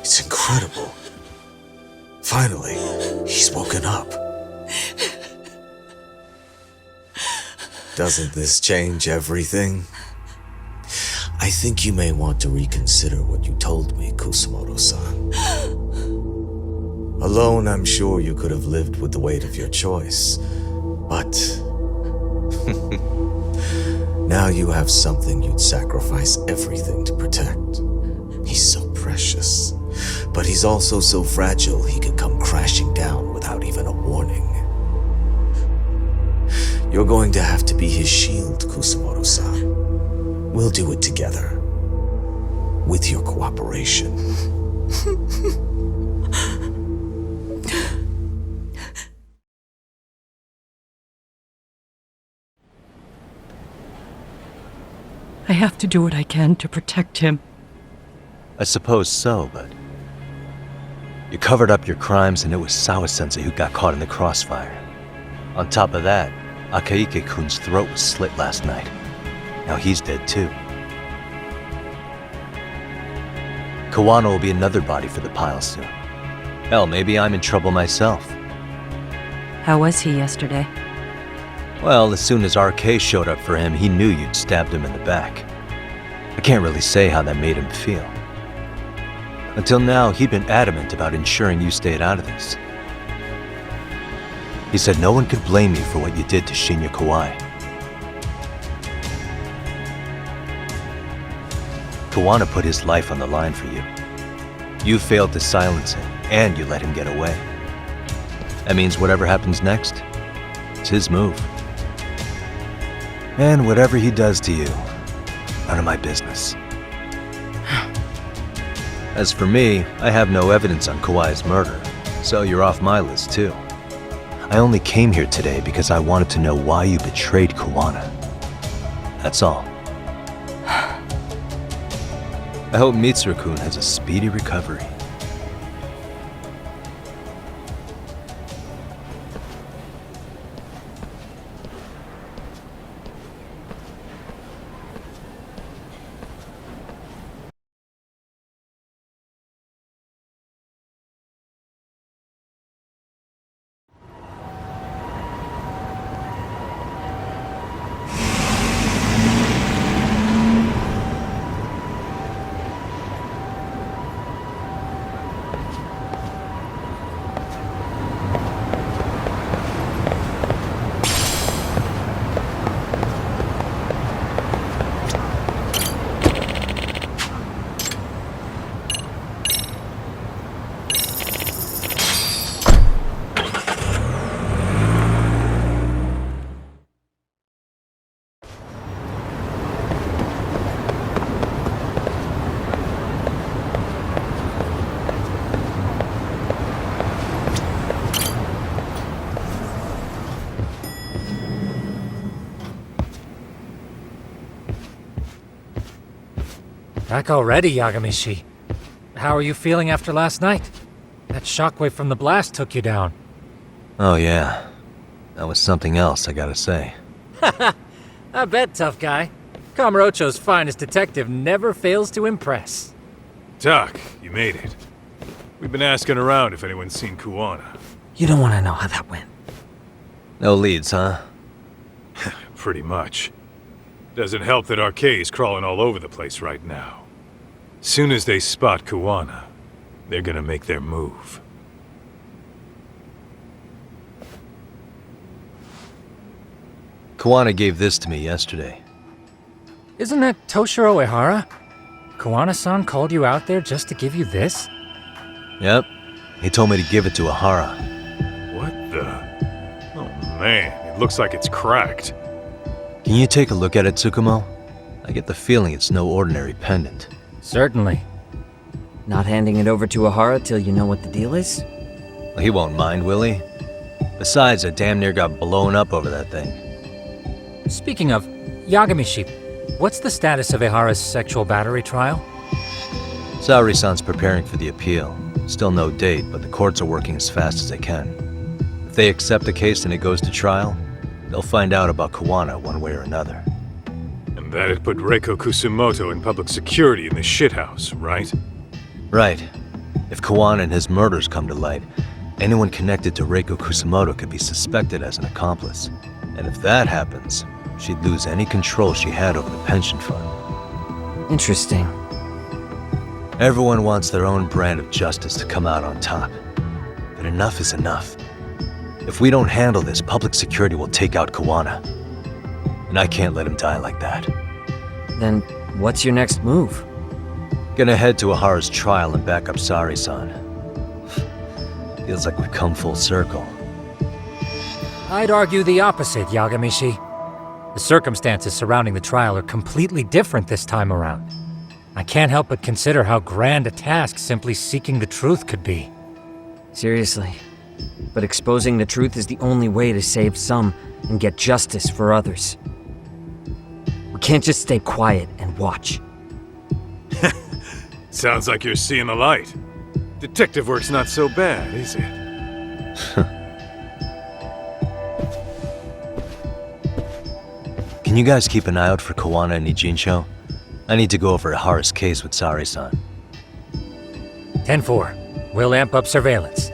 It's incredible. Finally, he's woken up. Doesn't this change everything? I think you may want to reconsider what you told me, Kusumoto-san. Alone, I'm sure you could have lived with the weight of your choice, but now you have something you'd sacrifice everything to protect. He's so precious, but he's also so fragile he could come crashing down without even a warning. You're going to have to be his shield, Kusumoto-san. We'll do it together. With your cooperation. I have to do what I can to protect him. I suppose so, but... You covered up your crimes and it was Sawa-sensei who got caught in the crossfire. On top of that, Akaike-kun's throat was slit last night. Now he's dead too. Kuwana will be another body for the pile soon. Hell, maybe I'm in trouble myself. How was he yesterday? Well, as soon as RK showed up for him, he knew you'd stabbed him in the back. I can't really say how that made him feel. Until now, he'd been adamant about ensuring you stayed out of this. He said no one could blame you for what you did to Shinya Kawai. Kuwana put his life on the line for you. You failed to silence him, and you let him get away. That means whatever happens next, it's his move. And whatever he does to you, none of my business. As for me, I have no evidence on Kawai's murder, so you're off my list too. I only came here today because I wanted to know why you betrayed Kuwana. That's all. I hope Mitsuru-kun has a speedy recovery. Back already, Yagami-shi. How are you feeling after last night? That shockwave from the blast took you down. Oh yeah, that was something else, I gotta say. I bet, tough guy. Kamurocho's finest detective never fails to impress. Doc, you made it. We've been asking around if anyone's seen Kuwana. You don't want to know how that went. No leads, huh? Pretty much. Doesn't help that RK's crawling all over the place right now. Soon as they spot Kuwana, they're gonna make their move. Kuwana gave this to me yesterday. Isn't that Toshiro Ehara? Kuwana-san called you out there just to give you this? Yep, he told me to give it to Ehara. What the? Oh man, it looks like it's cracked. Can you take a look at it, Tsukumo? I get the feeling it's no ordinary pendant. Certainly. Not handing it over to Ehara till you know what the deal is? Well, he won't mind, will he? Besides, I damn near got blown up over that thing. Speaking of, Yagami-shi, what's the status of Ehara's sexual battery trial? Saori-san's preparing for the appeal. Still no date, but the courts are working as fast as they can. If they accept the case and it goes to trial, they'll find out about Kuwana one way or another. And that'd put Reiko Kusumoto in public security in the shithouse, right? Right. If Kuwana and his murders come to light, anyone connected to Reiko Kusumoto could be suspected as an accomplice. And if that happens, she'd lose any control she had over the pension fund. Interesting. Everyone wants their own brand of justice to come out on top. But enough is enough. If we don't handle this, public security will take out Kuwana. And I can't let him die like that. Then what's your next move? Gonna head to Ahara's trial and back up Sari-san. Feels like we've come full circle. I'd argue the opposite, Yagami. The circumstances surrounding the trial are completely different this time around. I can't help but consider how grand a task simply seeking the truth could be. Seriously. But exposing the truth is the only way to save some and get justice for others. We can't just stay quiet and watch. Sounds like you're seeing the light. Detective work's not so bad, is it? Can you guys keep an eye out for Kuwana and Ijincho? I need to go over Ahara's case with Sari-san. 10-4. We'll amp up surveillance.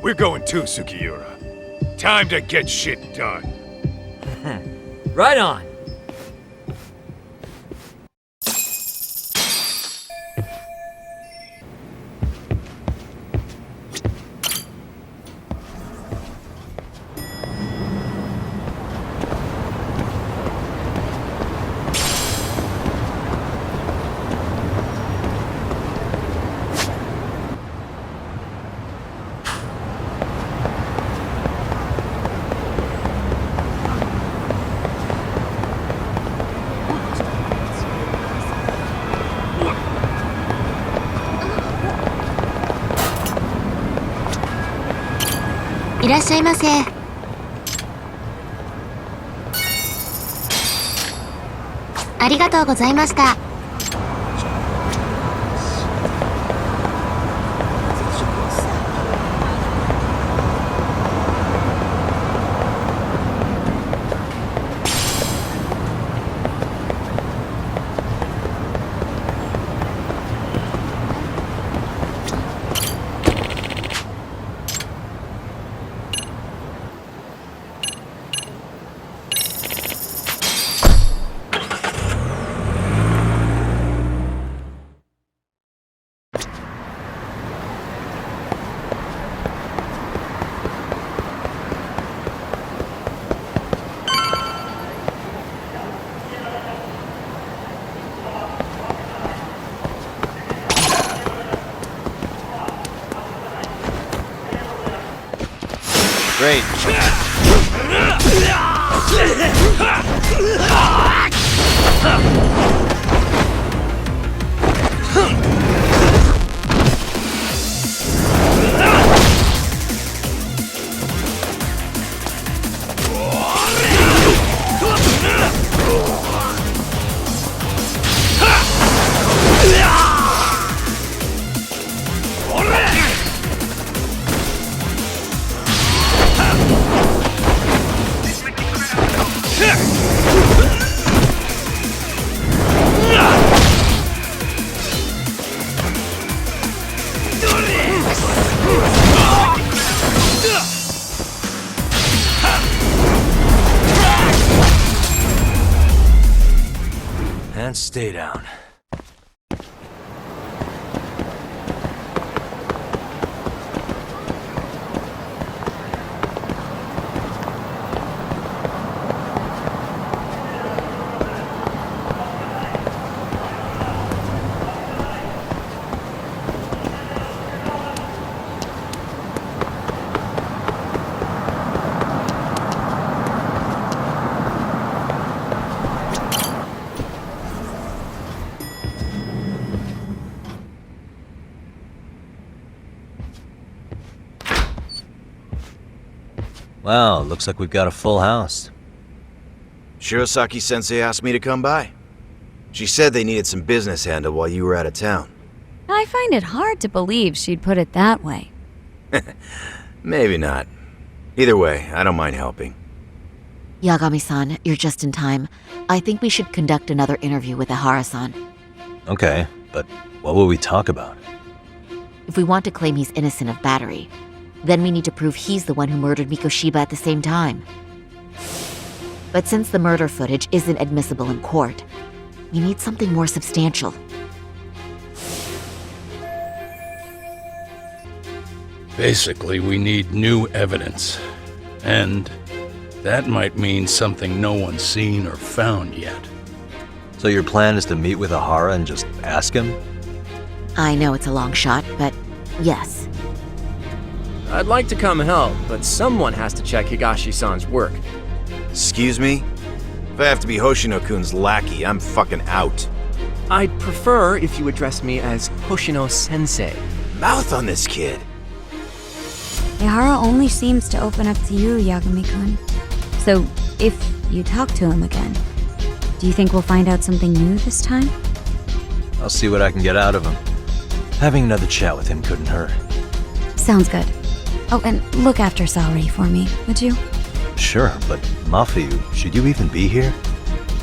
We're going too, Sukiura. Time to get shit done. Right on!いらっしゃいませ。ありがとうございました。Great. And stay down. Wow, looks like we've got a full house. Shirosaki-sensei asked me to come by. She said they needed some business handled while you were out of town. I find it hard to believe she'd put it that way. Maybe not. Either way, I don't mind helping. Yagami-san, you're just in time. I think we should conduct another interview with Ihara-san. Okay, but what will we talk about? If we want to claim he's innocent of battery, then we need to prove he's the one who murdered Mikoshiba at the same time. But since the murder footage isn't admissible in court, we need something more substantial. Basically, we need new evidence. And that might mean something no one's seen or found yet. So your plan is to meet with Ihara and just ask him? I know it's a long shot, but yes. I'd like to come help, but someone has to check Higashi-san's work. Excuse me? If I have to be Hoshino-kun's lackey, I'm fucking out. I'd prefer if you address me as Hoshino-sensei. Mouth on this kid. Ihara only seems to open up to you, Yagami-kun. So, if you talk to him again, do you think we'll find out something new this time? I'll see what I can get out of him. Having another chat with him couldn't hurt. Sounds good. Oh, and look after Saori for me, would you? Sure, but Mafuyu, should you even be here?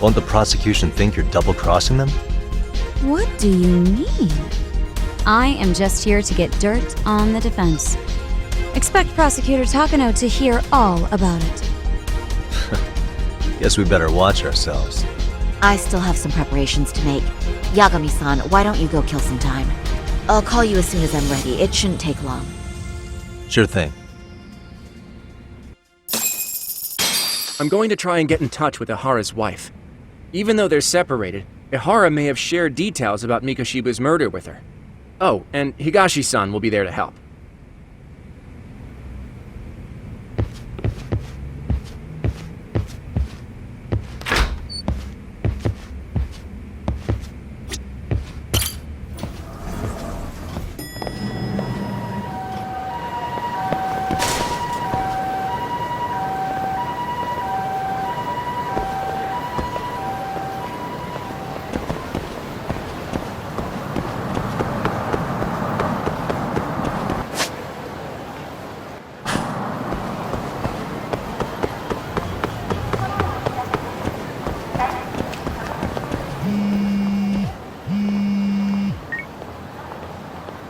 Won't the prosecution think you're double-crossing them? What do you mean? I am just here to get dirt on the defense. Expect Prosecutor Takano to hear all about it. Guess we better watch ourselves. I still have some preparations to make. Yagami-san, why don't you go kill some time? I'll call you as soon as I'm ready. It shouldn't take long. Sure thing. I'm going to try and get in touch with Ihara's wife. Even though they're separated, Ihara may have shared details about Mikoshiba's murder with her. Oh, and Higashi-san will be there to help.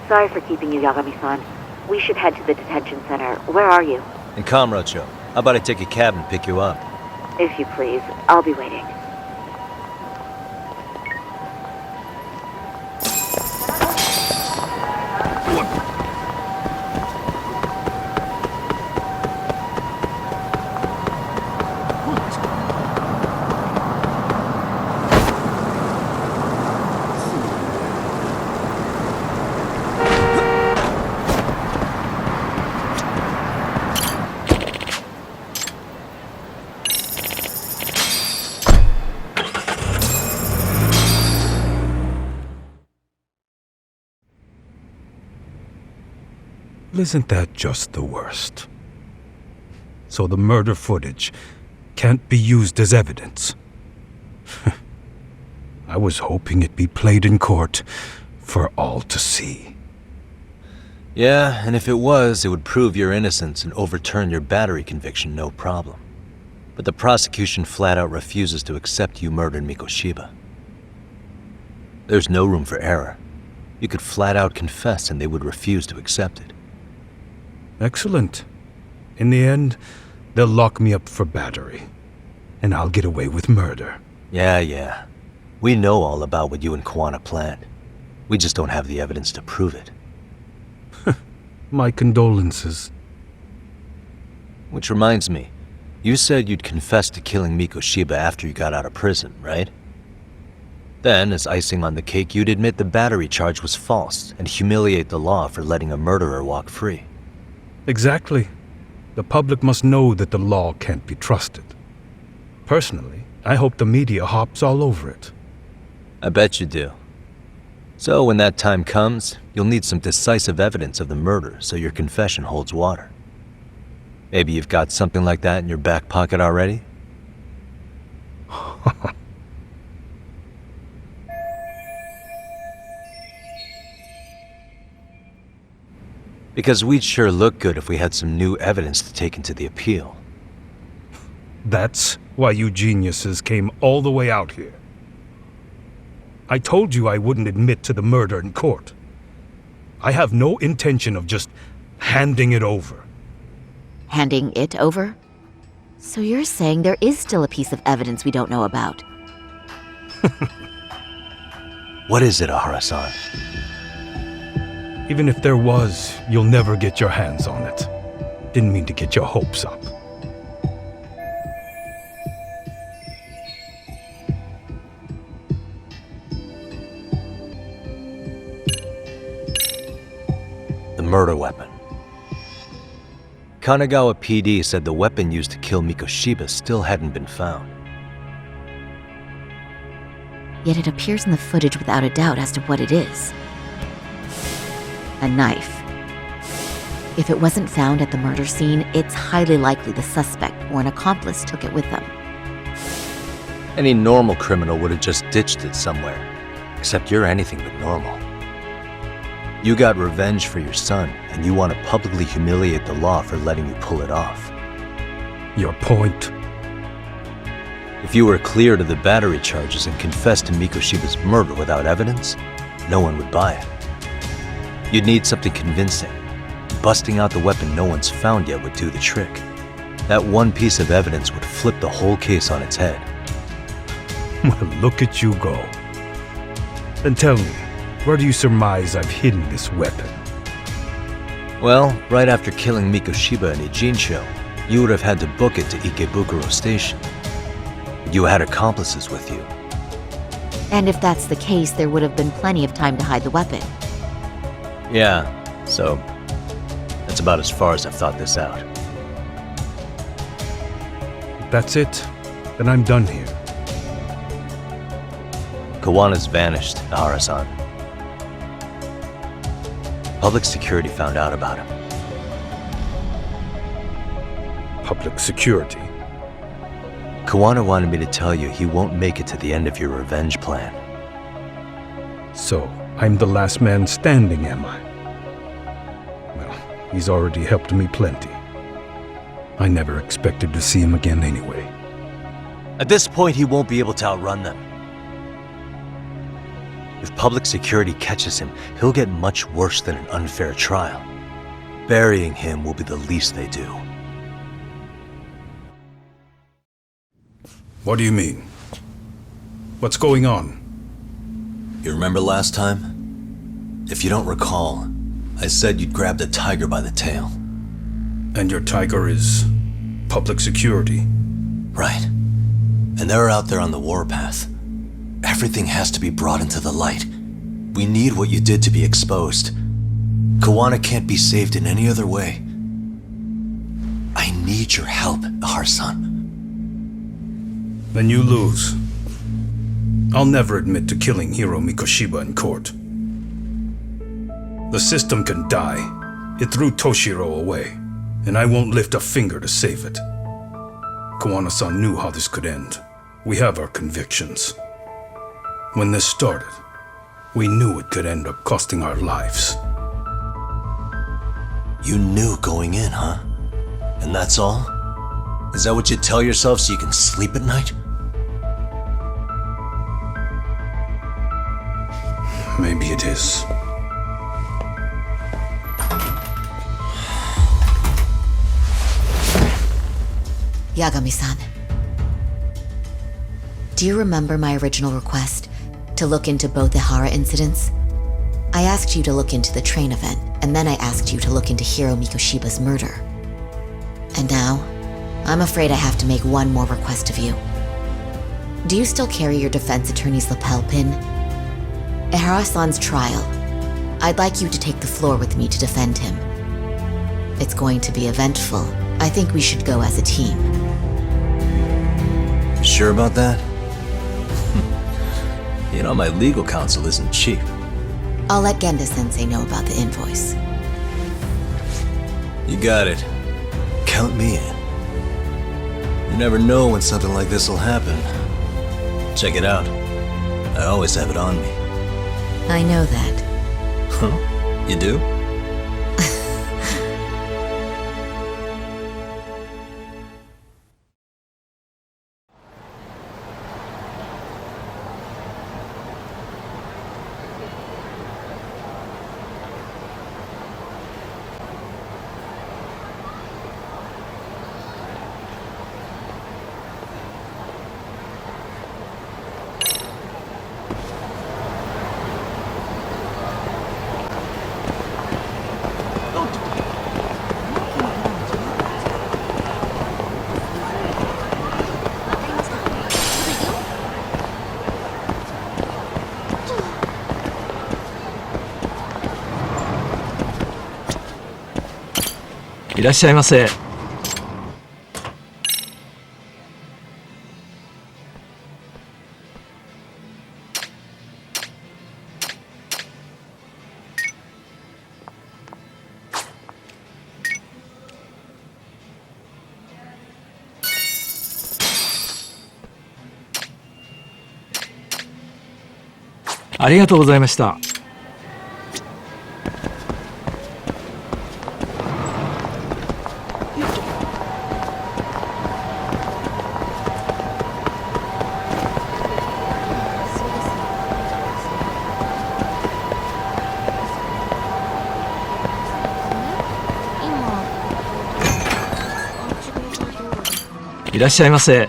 Sorry for keeping you, Yagami-san. We should head to the detention center. Where are you? In Kamurocho, how about I take a cab and pick you up? If you please. I'll be waiting. Isn't that just the worst? So the murder footage can't be used as evidence. I was hoping it'd be played in court for all to see. Yeah, and if it was, it would prove your innocence and overturn your battery conviction, no problem. But the prosecution flat out refuses to accept you murdered Mikoshiba. There's no room for error. You could flat out confess and they would refuse to accept it. Excellent. In the end, they'll lock me up for battery, and I'll get away with murder. Yeah. We know all about what you and Kuwana planned. We just don't have the evidence to prove it. My condolences. Which reminds me, you said you'd confess to killing Mikoshiba after you got out of prison, right? Then, as icing on the cake, you'd admit the battery charge was false and humiliate the law for letting a murderer walk free. Exactly. The public must know that the law can't be trusted. Personally, I hope the media hops all over it. I bet you do. So when that time comes, you'll need some decisive evidence of the murder so your confession holds water. Maybe you've got something like that in your back pocket already? Because we'd sure look good if we had some new evidence to take into the appeal. That's why you geniuses came all the way out here. I told you I wouldn't admit to the murder in court. I have no intention of just handing it over. Handing it over? So you're saying there is still a piece of evidence we don't know about? What is it, Ahara-san? Even if there was, you'll never get your hands on it. Didn't mean to get your hopes up. The murder weapon. Kanagawa PD said the weapon used to kill Mikoshiba still hadn't been found. Yet it appears in the footage without a doubt as to what it is. A knife. If it wasn't found at the murder scene, it's highly likely the suspect or an accomplice took it with them. Any normal criminal would have just ditched it somewhere. Except you're anything but normal. You got revenge for your son, and you want to publicly humiliate the law for letting you pull it off. Your point? If you were cleared of the battery charges and confessed to Mikoshiba's murder without evidence, no one would buy it. You'd need something convincing. Busting out the weapon no one's found yet would do the trick. That one piece of evidence would flip the whole case on its head. Well, look at you go. Then tell me, where do you surmise I've hidden this weapon? Well, right after killing Mikoshiba in Ijincho, you would have had to book it to Ikebukuro Station. You had accomplices with you. And if that's the case, there would have been plenty of time to hide the weapon. Yeah, so that's about as far as I've thought this out. That's it? Then I'm done here. Kuwana's vanished, Ahara-san. Public security found out about him. Public security? Kuwana wanted me to tell you he won't make it to the end of your revenge plan. So, I'm the last man standing, am I? Well, he's already helped me plenty. I never expected to see him again anyway. At this point, he won't be able to outrun them. If public security catches him, he'll get much worse than an unfair trial. Burying him will be the least they do. What do you mean? What's going on? You remember last time? If you don't recall, I said you'd grab the tiger by the tail. And your tiger is public security? Right. And they're out there on the warpath. Everything has to be brought into the light. We need what you did to be exposed. Kuwana can't be saved in any other way. I need your help, Ahara-san. Then you lose. I'll never admit to killing Hiro Mikoshiba in court. The system can die. It threw Toshiro away, and I won't lift a finger to save it. Kuwana-san knew how this could end. We have our convictions. When this started, we knew it could end up costing our lives. You knew going in, huh? And that's all? Is that what you tell yourself so you can sleep at night? Maybe it is. Yagami-san. Do you remember my original request to look into both the Hara incidents? I asked you to look into the train event, and then I asked you to look into Hiro Mikoshiba's murder. And now, I'm afraid I have to make one more request of you. Do you still carry your defense attorney's lapel pin? At Ahara-san's trial, I'd like you to take the floor with me to defend him. It's going to be eventful. I think we should go as a team. You sure about that? You know, my legal counsel isn't cheap. I'll let Genda-sensei know about the invoice. You got it. Count me in. You never know when something like this will happen. Check it out. I always have it on me. I know that. Huh? You do? いらっしゃいませ。ありがとうございました。いらっしゃいませ。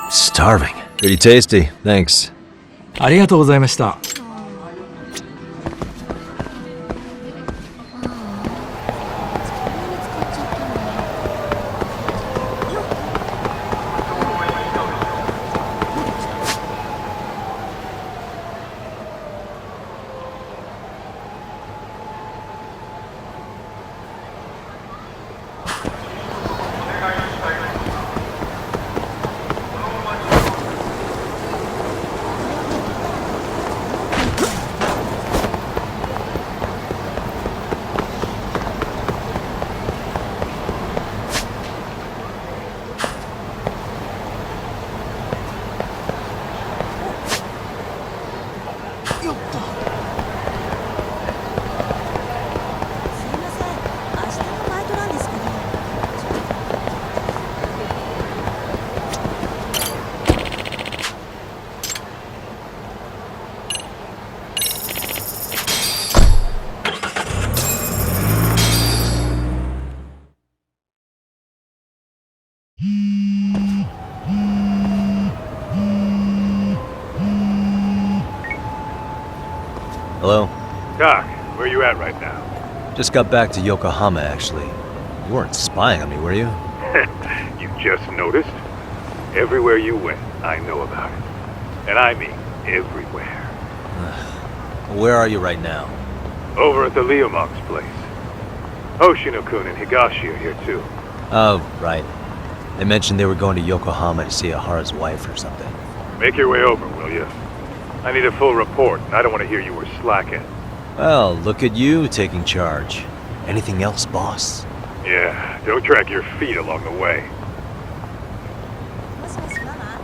Starving. Pretty tasty. Thanks. ありがとうございました。Hello? Doc, where you at right now? Just got back to Yokohama, actually. You weren't spying on me, were you? You just noticed? Everywhere you went, I know about it. And I mean everywhere. Where are you right now? Over at the Leomonk's place. Hoshino-kun and Higashi are here too. Oh, right. They mentioned they were going to Yokohama to see Ahara's wife or something. Make your way over, will you? I need a full report, and I don't want to hear you were slacking. Well, look at you taking charge. Anything else, boss? Yeah, don't drag your feet along the way. もしもしママ、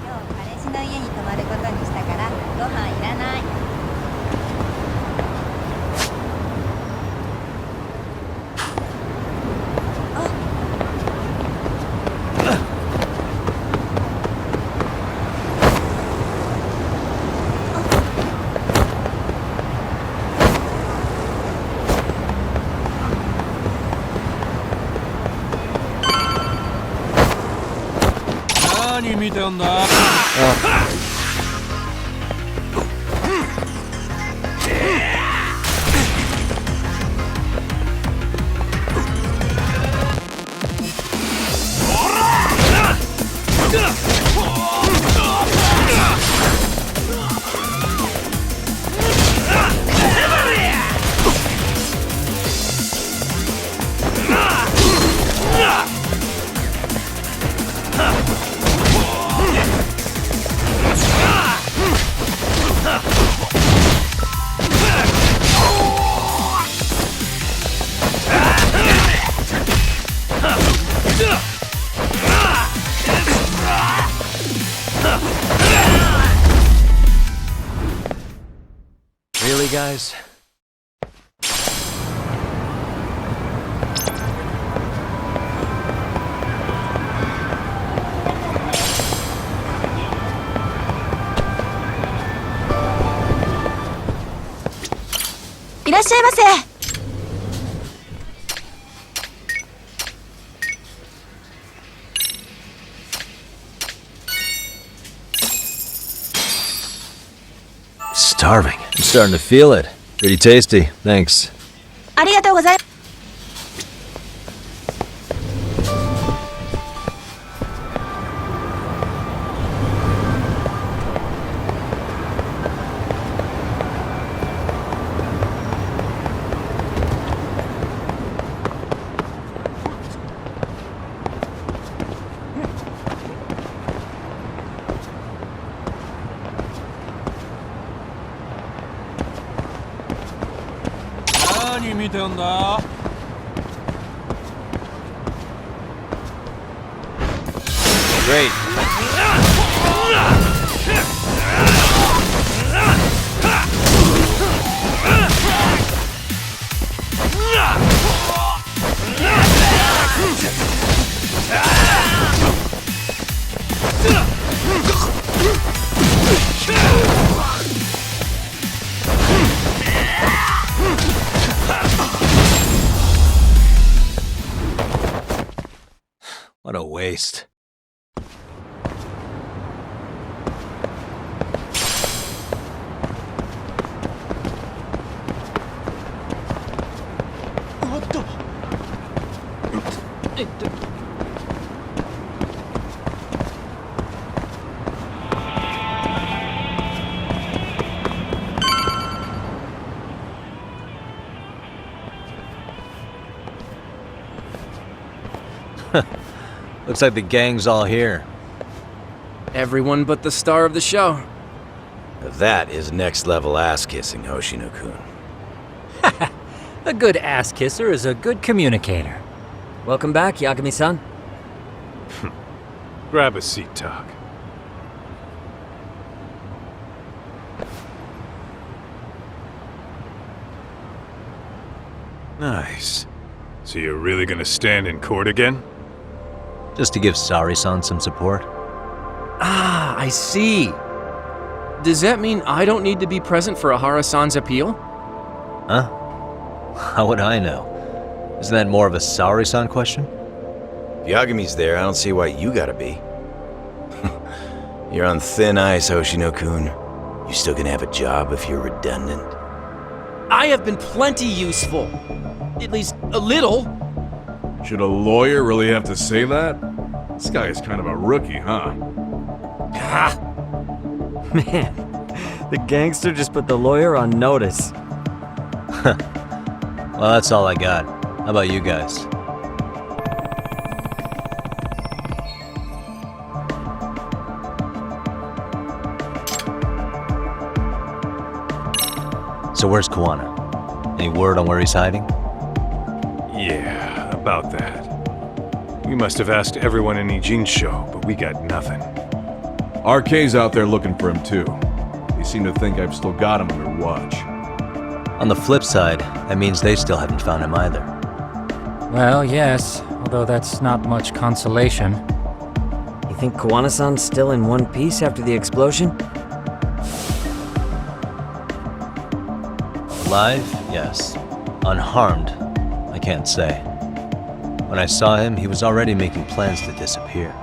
今日彼氏の家に泊まることにしたからご飯いらない。何見てんだ。Really, guys? Starving. I'm starting to feel it. Pretty tasty. Thanks. ありがとうございます。何見てんだ? Great. What a waste. Looks like the gang's all here. Everyone but the star of the show. That is next level ass kissing, Hoshino-kun. A good ass kisser is a good communicator. Welcome back, Yagami-san. Grab a seat, Tak. Nice. So you're really gonna stand in court again? Just to give Sari-san some support. Ah, I see. Does that mean I don't need to be present for Ahara-san's appeal? Huh? How would I know? Isn't that more of a Sari-san question? If Yagami's there, I don't see why you gotta be. You're on thin ice, Hoshino-kun. You still gonna have a job if you're redundant? I have been plenty useful. At least a little. Should a lawyer really have to say that? This guy is kind of a rookie, huh? Ha! Man, the gangster just put the lawyer on notice. Well, that's all I got. How about you guys? So where's Kuwana? Any word on where he's hiding? Yeah, about that. We must have asked everyone in Ijincho, but we got nothing. RK's out there looking for him too. They seem to think I've still got him under watch. On the flip side, that means they still haven't found him either. Well, yes, although that's not much consolation. You think Kuwana-san's still in one piece after the explosion? Alive? Yes. Unharmed? I can't say. When I saw him, he was already making plans to disappear.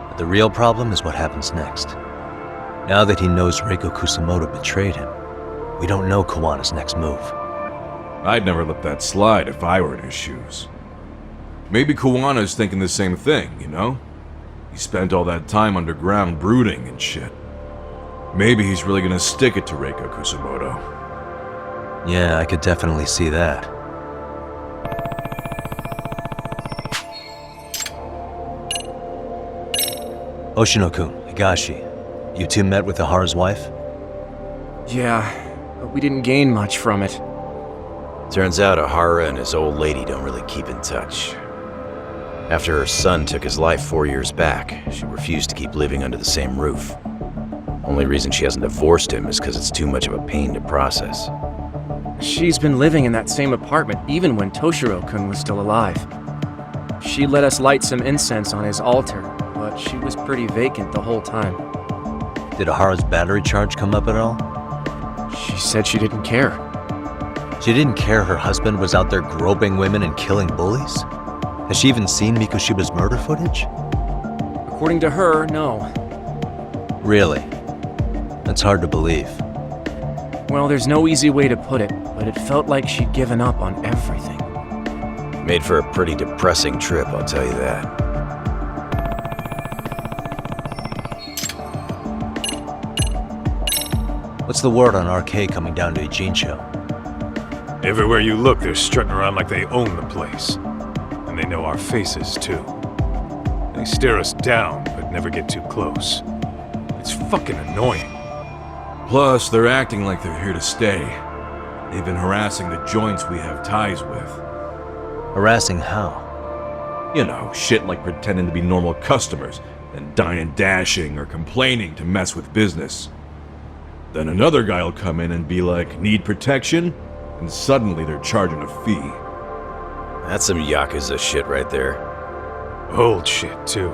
But the real problem is what happens next. Now that he knows Reiko Kusumoto betrayed him, we don't know Kuwana's next move. I'd never let that slide if I were in his shoes. Maybe Kuwana's thinking the same thing, you know? He spent all that time underground brooding and shit. Maybe he's really gonna stick it to Reiko Kusumoto. Yeah, I could definitely see that. Hoshino-kun, Higashi, you two met with Ahara's wife? Yeah, but we didn't gain much from it. Turns out Ahara and his old lady don't really keep in touch. After her son took his life 4 years back, she refused to keep living under the same roof. Only reason she hasn't divorced him is because it's too much of a pain to process. She's been living in that same apartment even when Toshiro-kun was still alive. She let us light some incense on his altar, but she was pretty vacant the whole time. Did Ahara's battery charge come up at all? She said she didn't care. She didn't care her husband was out there groping women and killing bullies? Has she even seen Mikoshiba's murder footage? According to her, no. Really? That's hard to believe. Well, there's no easy way to put it, but it felt like she'd given up on everything. Made for a pretty depressing trip, I'll tell you that. What's the word on RK coming down to Ijincho? Everywhere you look, they're strutting around like they own the place. And they know our faces, too. They stare us down, but never get too close. It's fucking annoying. Plus, they're acting like they're here to stay. They've been harassing the joints we have ties with. Harassing how? You know, shit like pretending to be normal customers, and dine and dashing or complaining to mess with business. Then another guy will come in and be like, need protection? And suddenly they're charging a fee. That's some Yakuza shit right there. Old shit, too.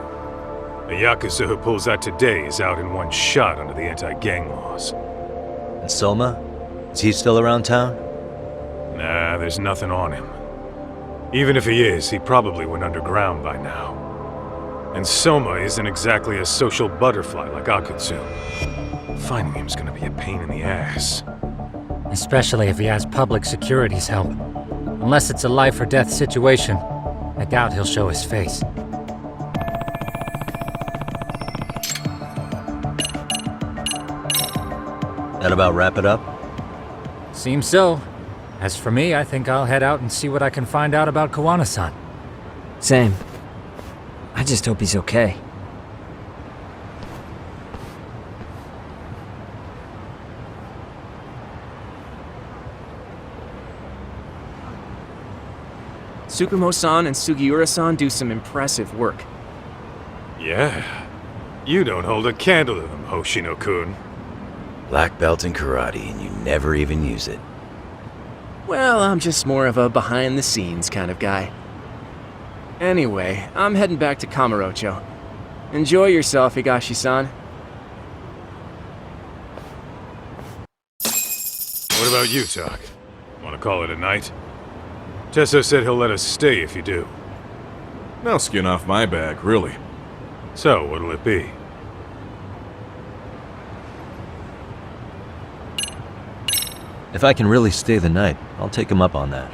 The Yakuza who pulls that today is out in one shot under the anti-gang laws. And Soma? Is he still around town? Nah, there's nothing on him. Even if he is, he probably went underground by now. And Soma isn't exactly a social butterfly like Akutsu. Finding him's gonna be a pain in the ass. Especially if he has public security's help. Unless it's a life or death situation, I doubt he'll show his face. That about wrap it up? Seems so. As for me, I think I'll head out and see what I can find out about Kuwana-san. Same. I just hope he's okay. Tsukumo-san and Sugiura-san do some impressive work. Yeah. You don't hold a candle to them, Hoshino-kun. Black belt in karate, and you never even use it. Well, I'm just more of a behind-the-scenes kind of guy. Anyway, I'm heading back to Kamurocho. Enjoy yourself, Higashi-san. What about you, Tak? Wanna call it a night? Tesso said he'll let us stay if you do. No skin off my back, really. So, what'll it be? If I can really stay the night, I'll take him up on that.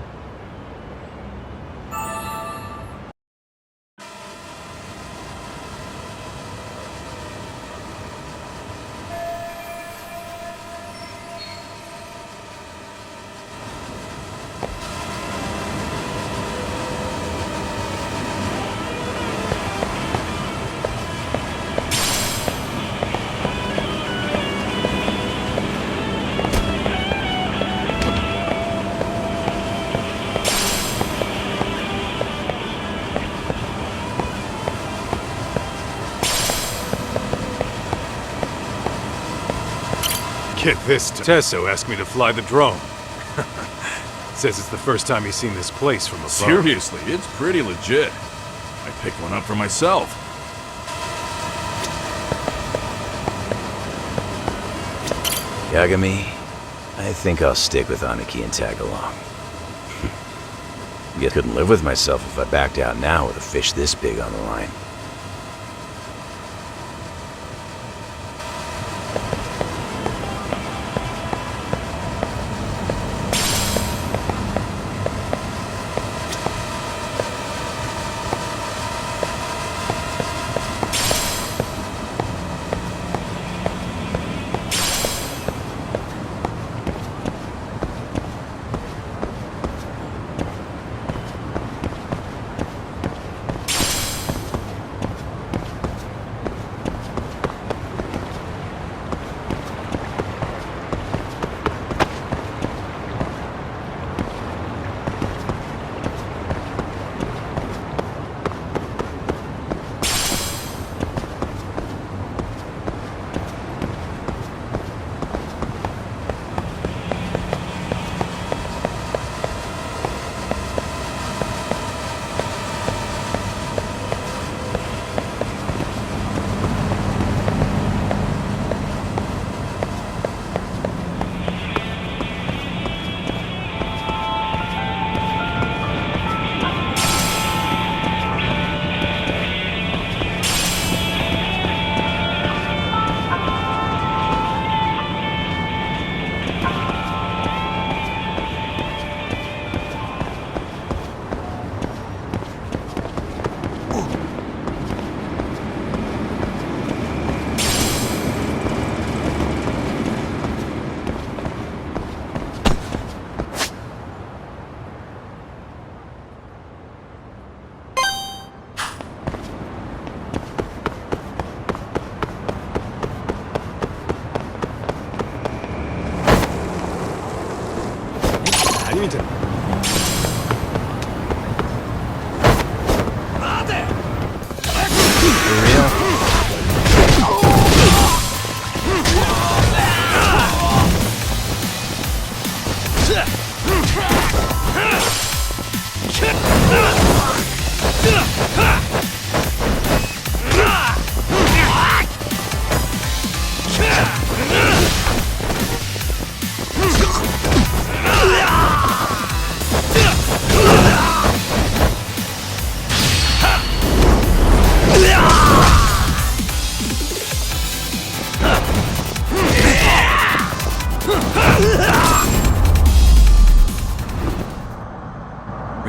Get this, Tesso asked me to fly the drone. Says it's the first time he's seen this place from above. Seriously, it's pretty legit. I picked one up for myself. Yagami, I think I'll stick with Aniki and tag along. I couldn't live with myself if I backed out now with a fish this big on the line.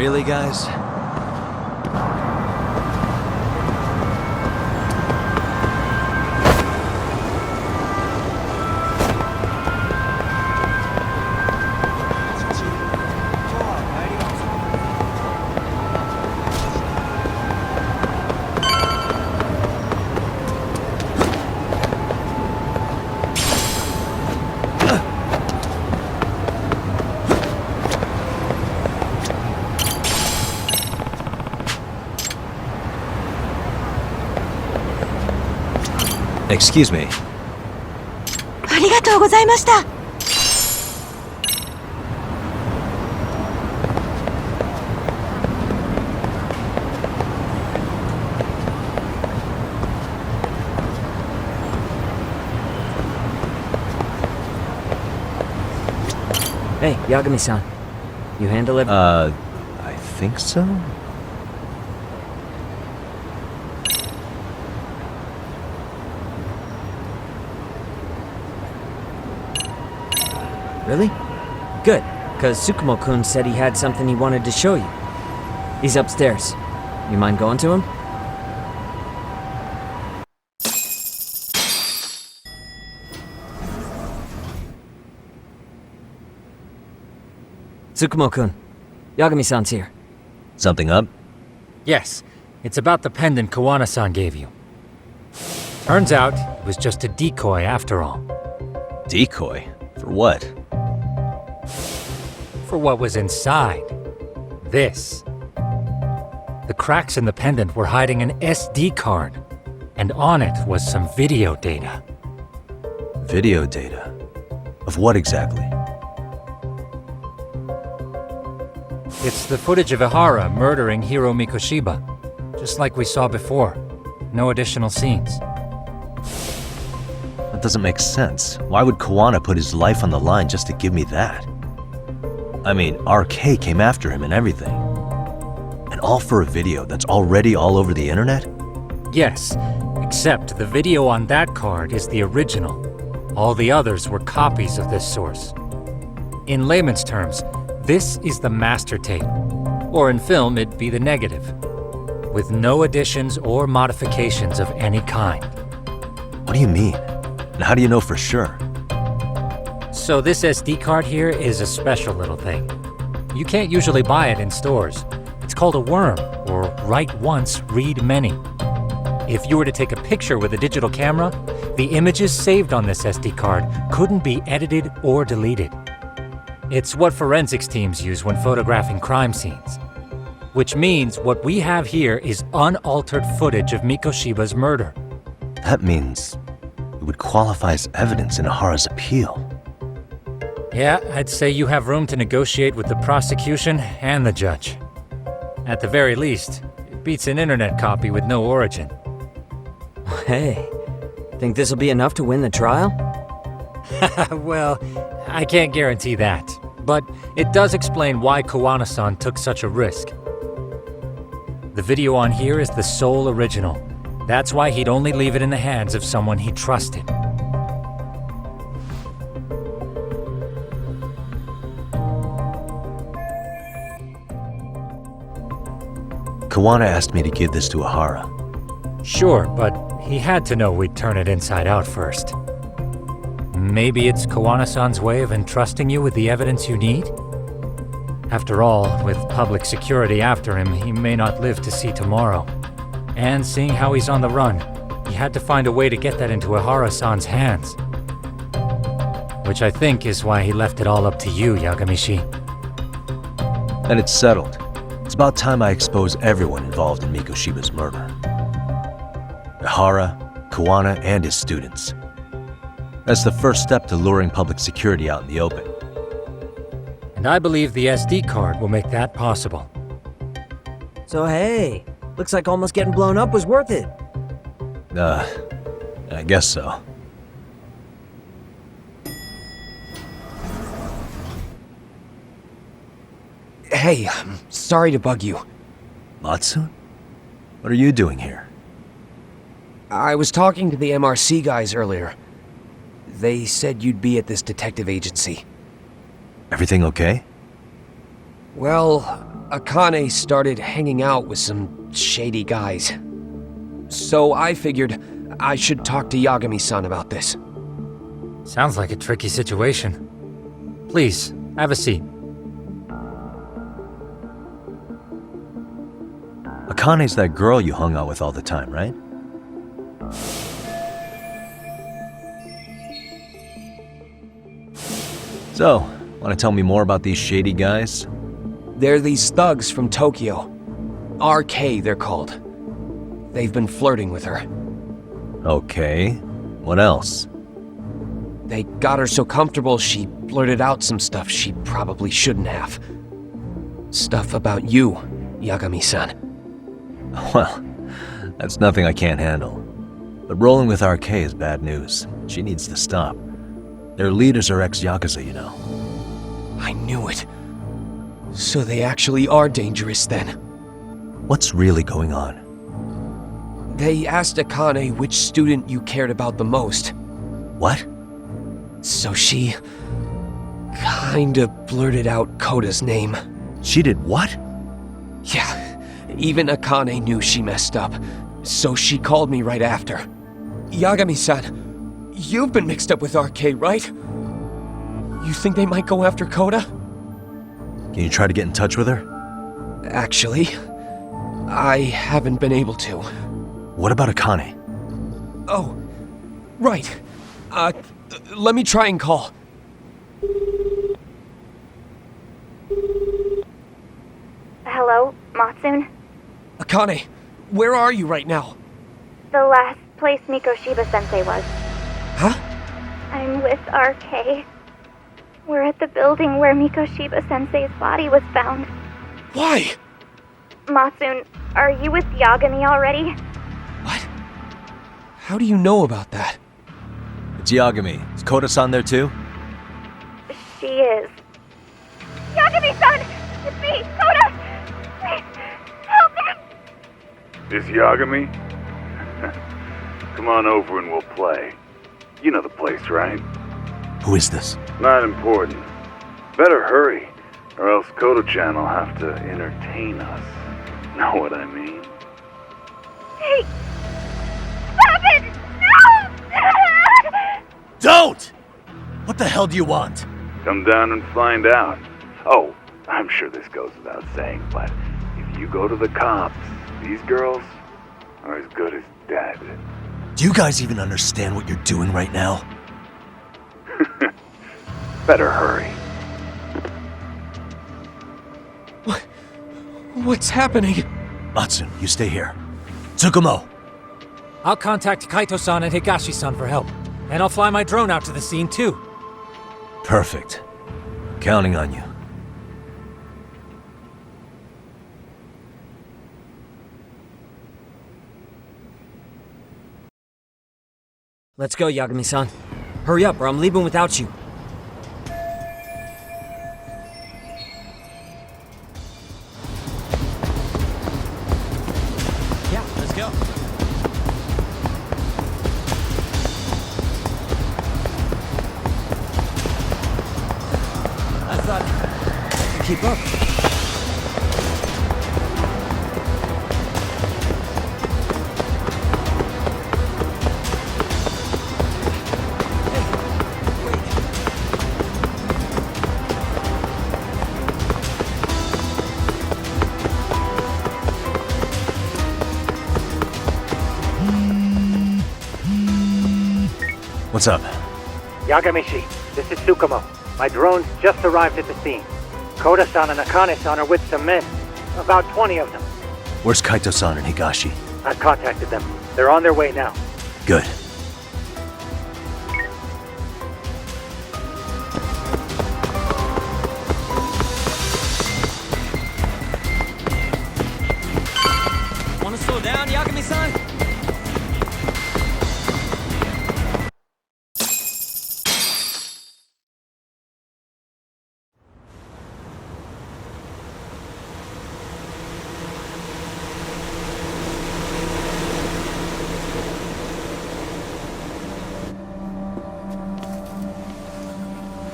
Really, guys? Excuse me. ありがとうございました。Hey, Yagami-san. You handle it? I think so? Really? Good, because Tsukumo-kun said he had something he wanted to show you. He's upstairs. You mind going to him? Tsukumo-kun, Yagami-san's here. Something up? Yes, it's about the pendant Kuwana-san gave you. Turns out, it was just a decoy after all. Decoy? For what? For what was inside. This. The cracks in the pendant were hiding an SD card, and on it was some video data. Video data? Of what exactly? It's the footage of Ihara murdering Hiro Mikoshiba, just like we saw before. No additional scenes. That doesn't make sense. Why would Kuwana put his life on the line just to give me that? I mean, RK came after him and everything. And all for a video that's already all over the internet? Yes, except the video on that card is the original. All the others were copies of this source. In layman's terms, this is the master tape. Or in film, it'd be the negative. With no additions or modifications of any kind. What do you mean? And how do you know for sure? So this SD card here is a special little thing. You can't usually buy it in stores. It's called a worm, or write once, read many. If you were to take a picture with a digital camera, the images saved on this SD card couldn't be edited or deleted. It's what forensics teams use when photographing crime scenes. Which means what we have here is unaltered footage of Mikoshiba's murder. That means it would qualify as evidence in Ihara's appeal. Yeah, I'd say you have room to negotiate with the prosecution and the judge. At the very least, it beats an internet copy with no origin. Hey, think this'll be enough to win the trial? Well, I can't guarantee that. But it does explain why Kuwana-san took such a risk. The video on here is the sole original. That's why he'd only leave it in the hands of someone he trusted. Kuwana asked me to give this to Ihara. Sure, but he had to know we'd turn it inside out first. Maybe it's Kuwana-san's way of entrusting you with the evidence you need? After all, with public security after him, he may not live to see tomorrow. And seeing how he's on the run, he had to find a way to get that into Ihara-san's hands. Which I think is why he left it all up to you, Yagamishi. Then it's settled. It's about time I expose everyone involved in Mikoshiba's murder. Ihara, Kuwana, and his students. That's the first step to luring public security out in the open. And I believe the SD card will make that possible. So hey, looks like almost getting blown up was worth it. I guess so. Hey, I'm sorry to bug you. Matsu? What are you doing here? I was talking to the MRC guys earlier. They said you'd be at this detective agency. Everything okay? Well, Akane started hanging out with some shady guys. So I figured I should talk to Yagami-san about this. Sounds like a tricky situation. Please, have a seat. Akane's that girl you hung out with all the time, right? So, want to tell me more about these shady guys? They're these thugs from Tokyo. RK, they're called. They've been flirting with her. Okay. What else? They got her so comfortable she blurted out some stuff she probably shouldn't have. Stuff about you, Yagami-san. Well, that's nothing I can't handle. But rolling with RK is bad news. She needs to stop. Their leaders are ex-Yakuza, you know. I knew it. So they actually are dangerous then. What's really going on? They asked Akane which student you cared about the most. What? So she kinda blurted out Koda's name. She did what? Yeah, even Akane knew she messed up, so she called me right after. Yagami-san, you've been mixed up with RK, right? You think they might go after Koda? Can you try to get in touch with her? Actually, I haven't been able to. What about Akane? Oh, right. Let me try and call. Hello, Matsune? Akane, where are you right now? The last place Mikoshiba-sensei was. Huh? I'm with RK. We're at the building where Mikoshiba-sensei's body was found. Why? Matsune, are you with Yagami already? What? How do you know about that? It's Yagami. Is Koda-san there too? She is. Yagami-san! It's me, Koda! Please, help me! Is Yagami? Come on over and we'll play. You know the place, right? Who is this? Not important. Better hurry, or else Kodo-chan will have to entertain us. Know what I mean? Hey! Stop it! No! Don't! What the hell do you want? Come down and find out. Oh, I'm sure this goes without saying, but if you go to the cops, these girls are as good as dead. Do you guys even understand what you're doing right now? Better hurry. What's happening? Matsune, you stay here. Tsukumo! I'll contact Kaito-san and Higashi-san for help. And I'll fly my drone out to the scene, too. Perfect. Counting on you. Let's go, Yagami-san. Hurry up, or I'm leaving without you. Yeah, let's go. I thought I could keep up. What's up? Yagami-shi, this is Tsukumo. My drones just arrived at the scene. Koda-san and Akane-san are with some men. About 20 of them. Where's Kaito-san and Higashi? I've contacted them. They're on their way now. Good. Wanna slow down, Yagami-san?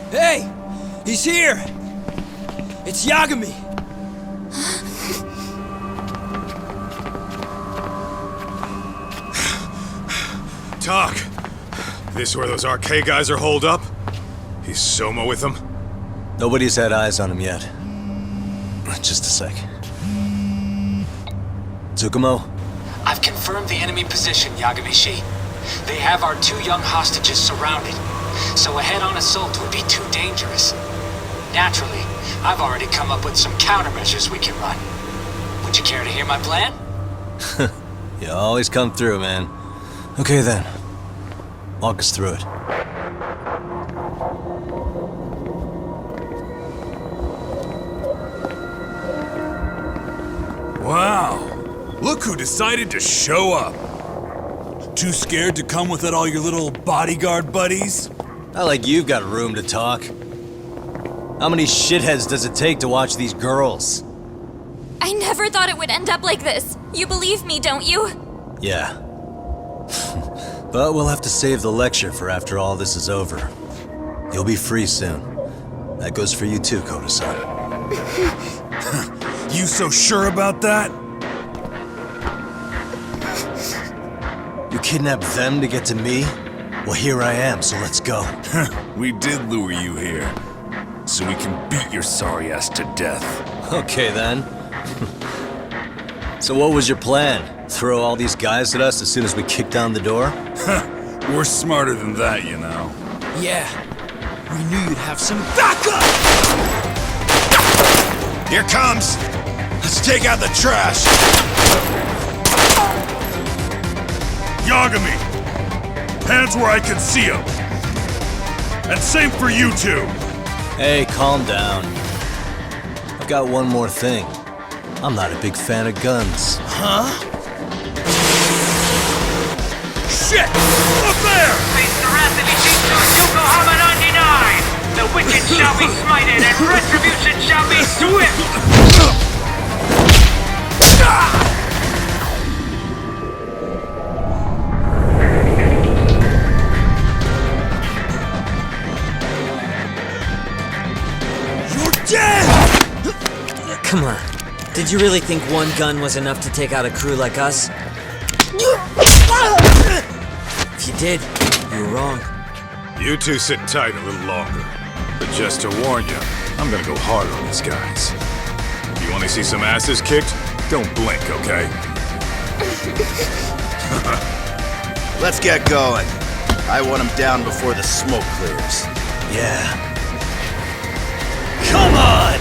Hey! He's here! It's Yagami! Talk. This where those RK guys are holed up? Is Soma with them? Nobody's had eyes on him yet. Just a sec. Tsukumo? I've confirmed the enemy position, Yagami. They have our 2 young hostages surrounded, so a head-on assault would be too dangerous. Naturally, I've already come up with some countermeasures we can run. Would you care to hear my plan? You always come through, man. Okay then. Walk us through it. Wow. Look who decided to show up. Too scared to come with all your little bodyguard buddies? Not like you've got room to talk. How many shitheads does it take to watch these girls? I never thought it would end up like this. You believe me, don't you? Yeah. But we'll have to save the lecture for after all this is over. You'll be free soon. That goes for you too, Koda-san. You so sure about that? You kidnapped them to get to me? Well, here I am, so let's go. We did lure you here, so we can beat your sorry ass to death. Okay then. So what was your plan? Throw all these guys at us as soon as we kick down the door? We're smarter than that, you know. Yeah, we knew you'd have some backup! Here comes! Let's take out the trash! Yagami! Hands where I can see them! And same for you two! Hey, calm down. I've got one more thing. I'm not a big fan of guns. Huh? Shit! Up there! Face the wrath of Ijitsu Yokohama 99! The wicked shall be smited and retribution shall be swift! Come on. Did you really think one gun was enough to take out a crew like us? If you did, you were wrong. You two sit tight a little longer. But just to warn you, I'm gonna go hard on these guys. If you want to see some asses kicked, don't blink, okay? Let's get going. I want him down before the smoke clears. Yeah. Come on!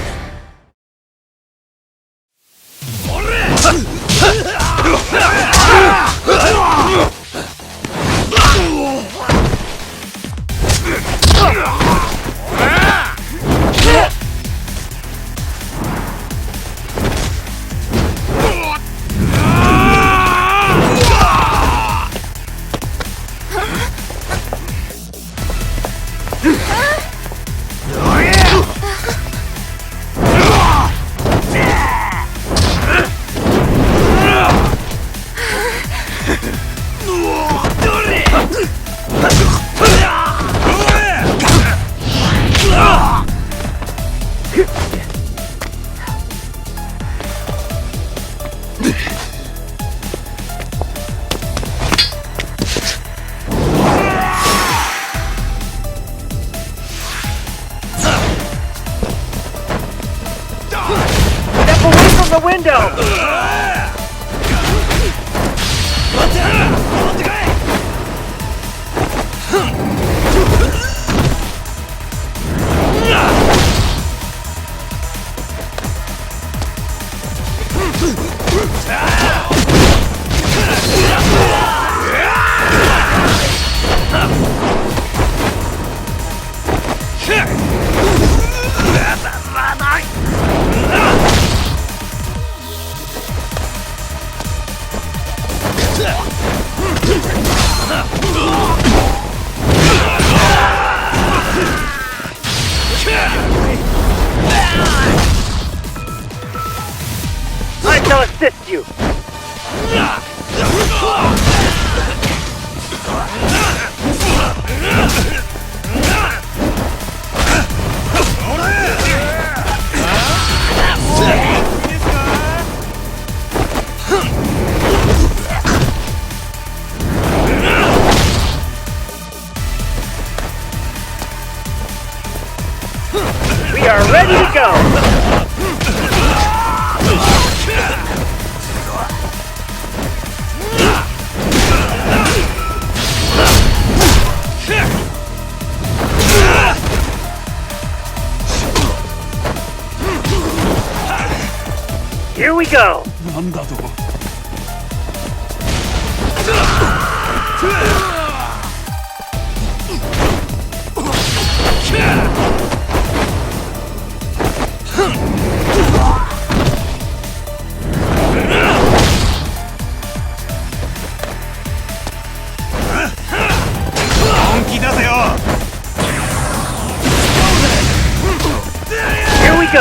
The window! I shall assist you! Here we go! なんだと。本気だぜよ。Here we go!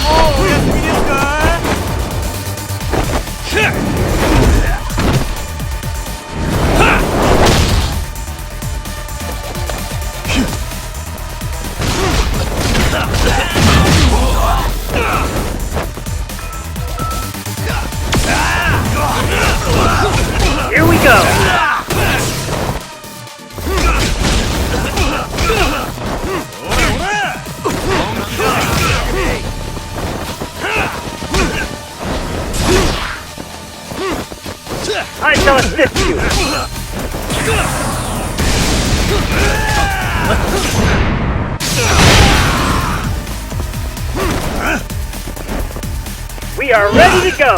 もうお休みですか。Here we go! I shall assist you! We are ready to go!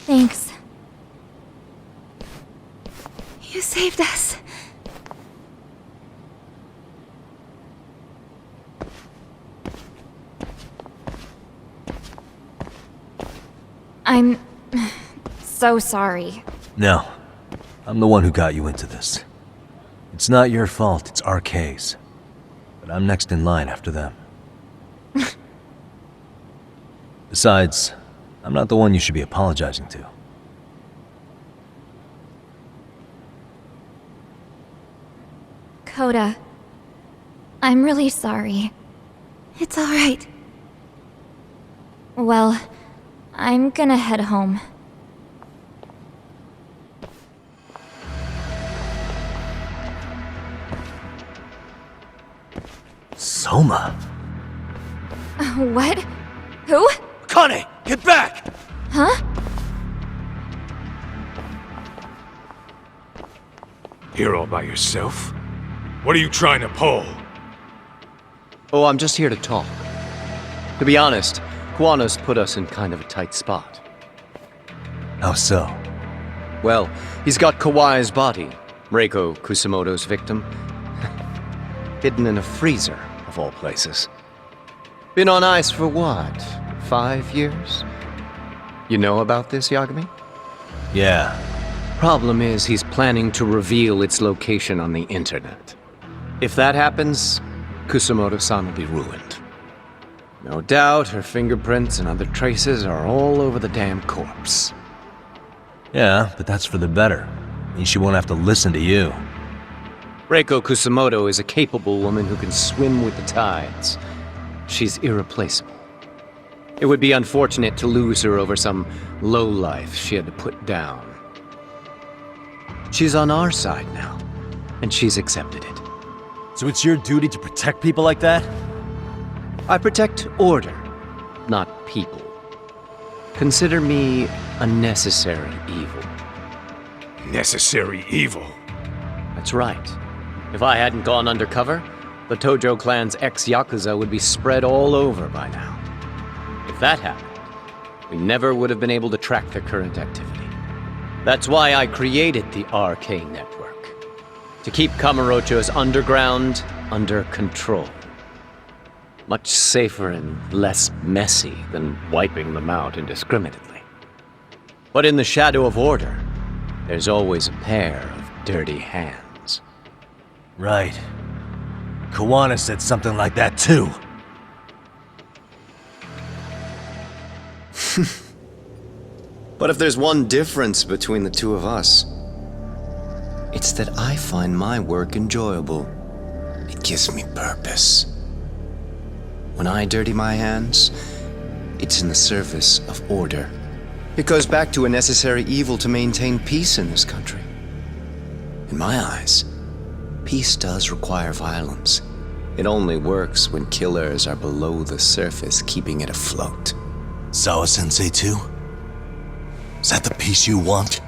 Thanks. You saved us. I'm so sorry. No. I'm the one who got you into this. It's not your fault, it's RK's. But I'm next in line after them. Besides, I'm not the one you should be apologizing to. Coda, I'm really sorry. It's alright. Well, I'm gonna head home. Soma? What? Who? Kane, get back! Huh? Here all by yourself? What are you trying to pull? Oh, I'm just here to talk. To be honest, Kuwana's put us in kind of a tight spot. How so? Well, he's got Kawai's body, Reiko Kusumoto's victim, hidden in a freezer, of all places. Been on ice for what, 5 years? You know about this, Yagami? Yeah. Problem is, he's planning to reveal its location on the internet. If that happens, Kusumoto-san will be ruined. No doubt her fingerprints and other traces are all over the damn corpse. Yeah, but that's for the better. Means she won't have to listen to you. Reiko Kusumoto is a capable woman who can swim with the tides. She's irreplaceable. It would be unfortunate to lose her over some lowlife she had to put down. She's on our side now, and she's accepted it. So it's your duty to protect people like that? I protect order, not people. Consider me a necessary evil. Necessary evil? That's right. If I hadn't gone undercover, the Tojo clan's ex-Yakuza would be spread all over by now. If that happened, we never would have been able to track their current activity. That's why I created the RK network. To keep Kamurocho's underground under control. Much safer and less messy than wiping them out indiscriminately. But in the shadow of order, there's always a pair of dirty hands. Right. Kuwana said something like that too. But if there's one difference between the two of us, it's that I find my work enjoyable. It gives me purpose. When I dirty my hands, it's in the service of order. It goes back to a necessary evil to maintain peace in this country. In my eyes, peace does require violence. It only works when killers are below the surface, keeping it afloat. Sawa-sensei too? Is that the peace you want?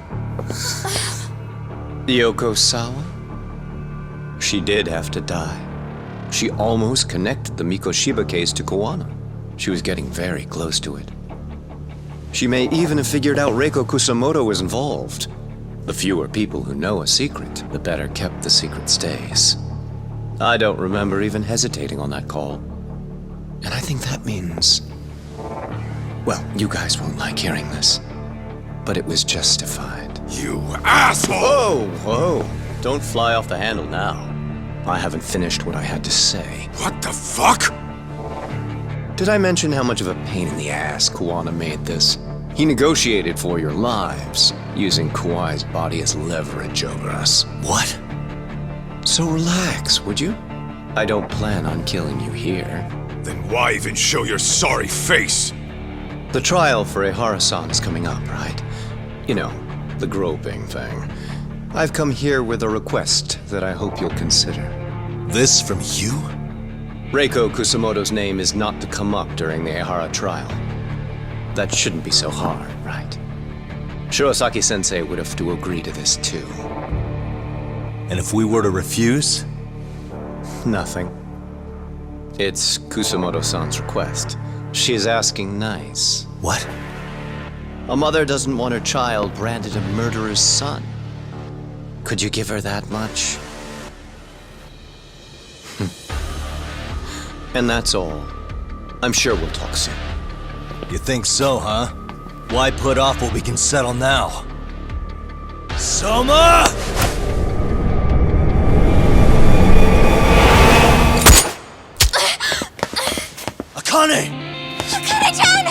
Yoko Sawa? She did have to die. She almost connected the Mikoshiba case to Kuwana. She was getting very close to it. She may even have figured out Reiko Kusumoto was involved. The fewer people who know a secret, the better kept the secret stays. I don't remember even hesitating on that call. And I think that means... Well, you guys won't like hearing this, but it was justified. You asshole! Whoa, whoa. Don't fly off the handle now. I haven't finished what I had to say. What the fuck? Did I mention how much of a pain in the ass Kuwana made this? He negotiated for your lives, using Kauai's body as leverage over us. What? So relax, would you? I don't plan on killing you here. Then why even show your sorry face? The trial for Ehara-san is coming up, right? You know, the groping thing. I've come here with a request that I hope you'll consider. This from you? Reiko Kusumoto's name is not to come up during the Ehara trial. That shouldn't be so hard, right? Shirosaki-sensei would have to agree to this too. And if we were to refuse? Nothing. It's Kusumoto-san's request. She is asking nice. What? A mother doesn't want her child branded a murderer's son. Could you give her that much? And that's all. I'm sure we'll talk soon. You think so, huh? Why put off what we can settle now? Soma! Akane! Akane-chan!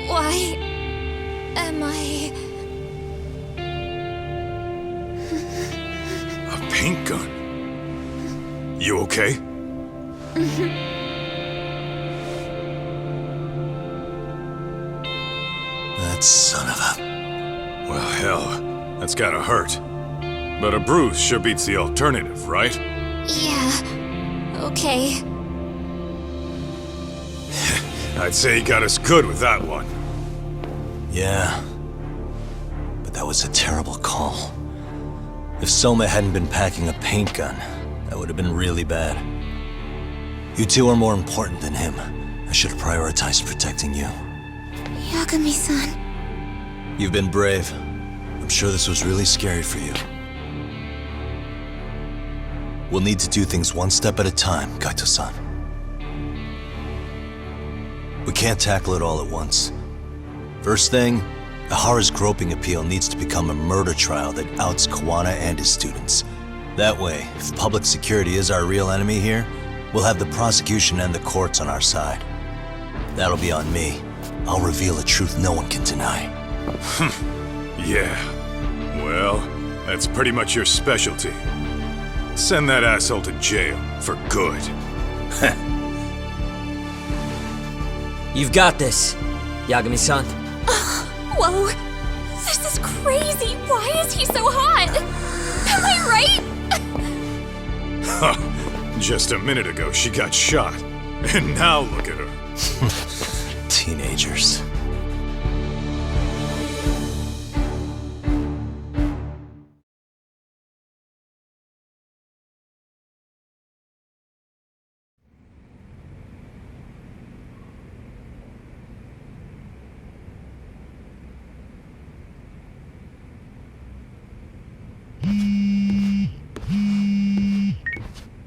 Why am I... A paint gun? You okay? That son of a... Well, hell, that's gotta hurt. But a bruise sure beats the alternative, right? Yeah. Okay. I'd say he got us good with that one. Yeah. But that was a terrible call. If Soma hadn't been packing a paint gun, that would have been really bad. You two are more important than him. I should have prioritized protecting you. Yagami-san. You've been brave. I'm sure this was really scary for you. We'll need to do things one step at a time, Kaito-san. We can't tackle it all at once. First thing, Ehara's groping appeal needs to become a murder trial that outs Kuwana and his students. That way, if public security is our real enemy here, we'll have the prosecution and the courts on our side. That'll be on me. I'll reveal a truth no one can deny. Yeah. Well, that's pretty much your specialty. Send that asshole to jail for good. You've got this, Yagami-san. Whoa. This is crazy. Why is he so hot? Am I right? Just a minute ago, she got shot. And now look at her. Teenagers.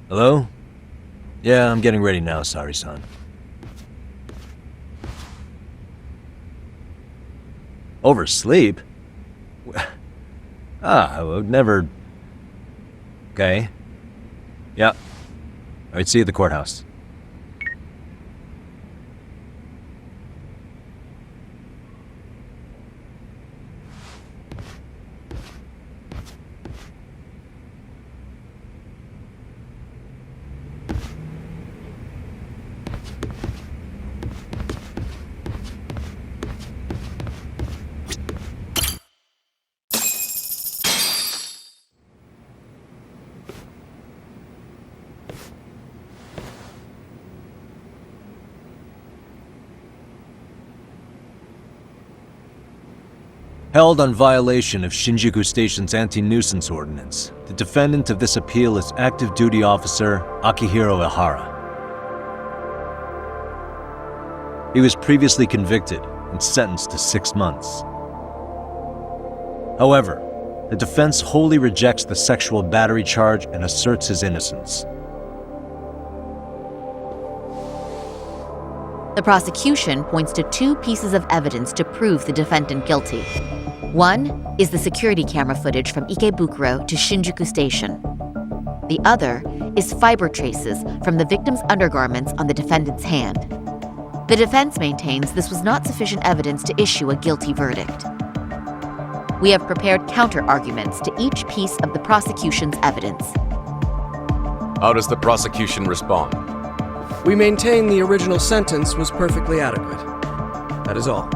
Hello? Yeah, I'm getting ready now, Sari-san. Oversleep? I would never... Okay. Yeah. Alright, see you at the courthouse. Held on violation of Shinjuku Station's anti-nuisance ordinance, the defendant of this appeal is active duty officer Akihiro Ihara. He was previously convicted and sentenced to 6 months. However, the defense wholly rejects the sexual battery charge and asserts his innocence. The prosecution points to 2 pieces of evidence to prove the defendant guilty. One is the security camera footage from Ikebukuro to Shinjuku Station. The other is fiber traces from the victim's undergarments on the defendant's hand. The defense maintains this was not sufficient evidence to issue a guilty verdict. We have prepared counter-arguments to each piece of the prosecution's evidence. How does the prosecution respond? We maintain the original sentence was perfectly adequate. That is all.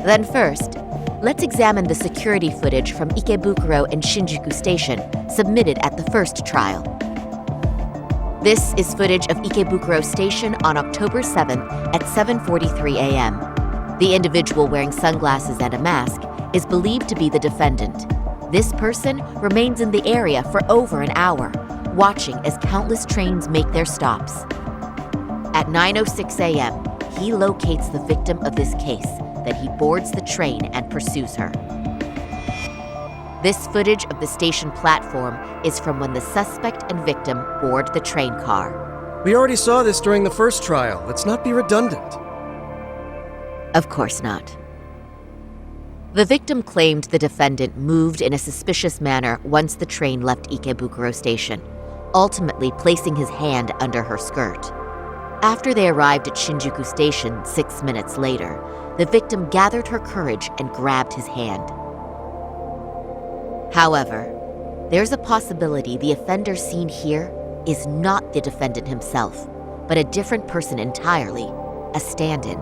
Then first, let's examine the security footage from Ikebukuro and Shinjuku Station submitted at the first trial. This is footage of Ikebukuro Station on October 7th at 7:43 a.m. The individual wearing sunglasses and a mask is believed to be the defendant. This person remains in the area for over an hour, watching as countless trains make their stops. At 9:06 a.m., he locates the victim of this case, then he boards the train and pursues her. This footage of the station platform is from when the suspect and victim board the train car. We already saw this during the first trial. Let's not be redundant. Of course not. The victim claimed the defendant moved in a suspicious manner once the train left Ikebukuro Station, ultimately placing his hand under her skirt. After they arrived at Shinjuku Station 6 minutes later, the victim gathered her courage and grabbed his hand. However, there's a possibility the offender seen here is not the defendant himself, but a different person entirely, a stand-in.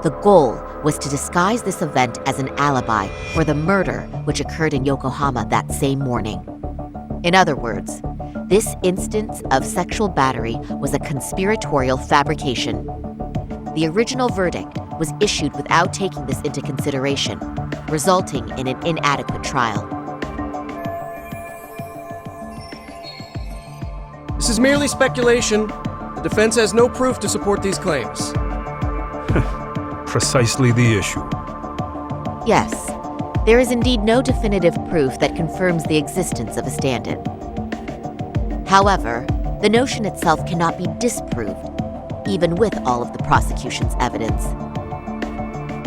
The goal was to disguise this event as an alibi for the murder which occurred in Yokohama that same morning. In other words, this instance of sexual battery was a conspiratorial fabrication. The original verdict was issued without taking this into consideration, resulting in an inadequate trial. This is merely speculation. The defense has no proof to support these claims. Precisely the issue. Yes, there is indeed no definitive proof that confirms the existence of a stand-in. However, the notion itself cannot be disproved, even with all of the prosecution's evidence.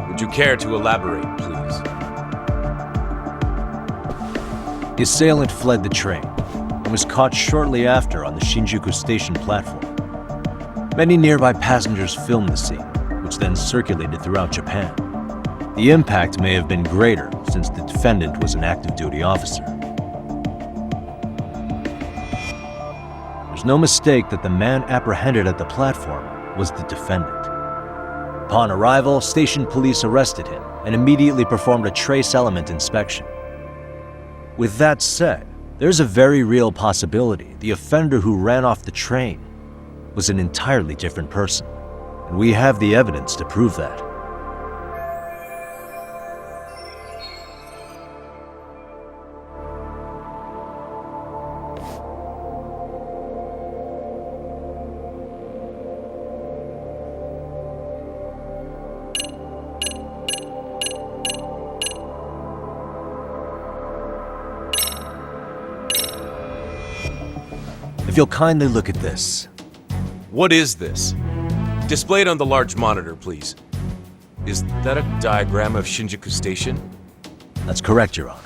Would you care to elaborate, please? The assailant fled the train and was caught shortly after on the Shinjuku Station platform. Many nearby passengers filmed the scene, which then circulated throughout Japan. The impact may have been greater since the defendant was an active duty officer. There's no mistake that the man apprehended at the platform was the defendant. Upon arrival, station police arrested him and immediately performed a trace element inspection. With that said, there's a very real possibility the offender who ran off the train was an entirely different person, and we have the evidence to prove that. If you'll kindly look at this. What is this? Displayed on the large monitor, please. Is that a diagram of Shinjuku Station? That's correct, Your Honor.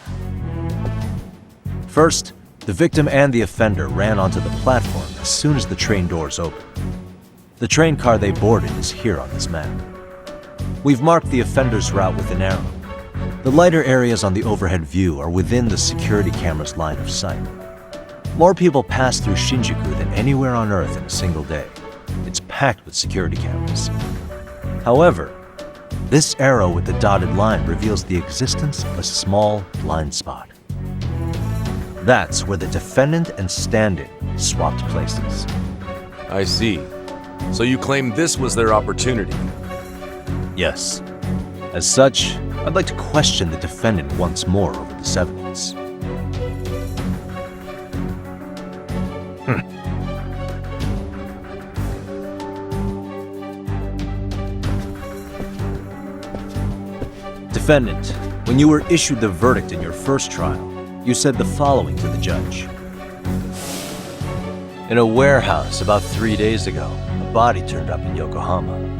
First, the victim and the offender ran onto the platform as soon as the train doors opened. The train car they boarded is here on this map. We've marked the offender's route with an arrow. The lighter areas on the overhead view are within the security camera's line of sight. More people pass through Shinjuku than anywhere on Earth in a single day. It's packed with security cameras. However, this arrow with the dotted line reveals the existence of a small blind spot. That's where the defendant and stand-in swapped places. I see. So you claim this was their opportunity. Yes. As such, I'd like to question the defendant once more over this evidence. Defendant, when you were issued the verdict in your first trial, you said the following to the judge. In a warehouse about 3 days ago, a body turned up in Yokohama.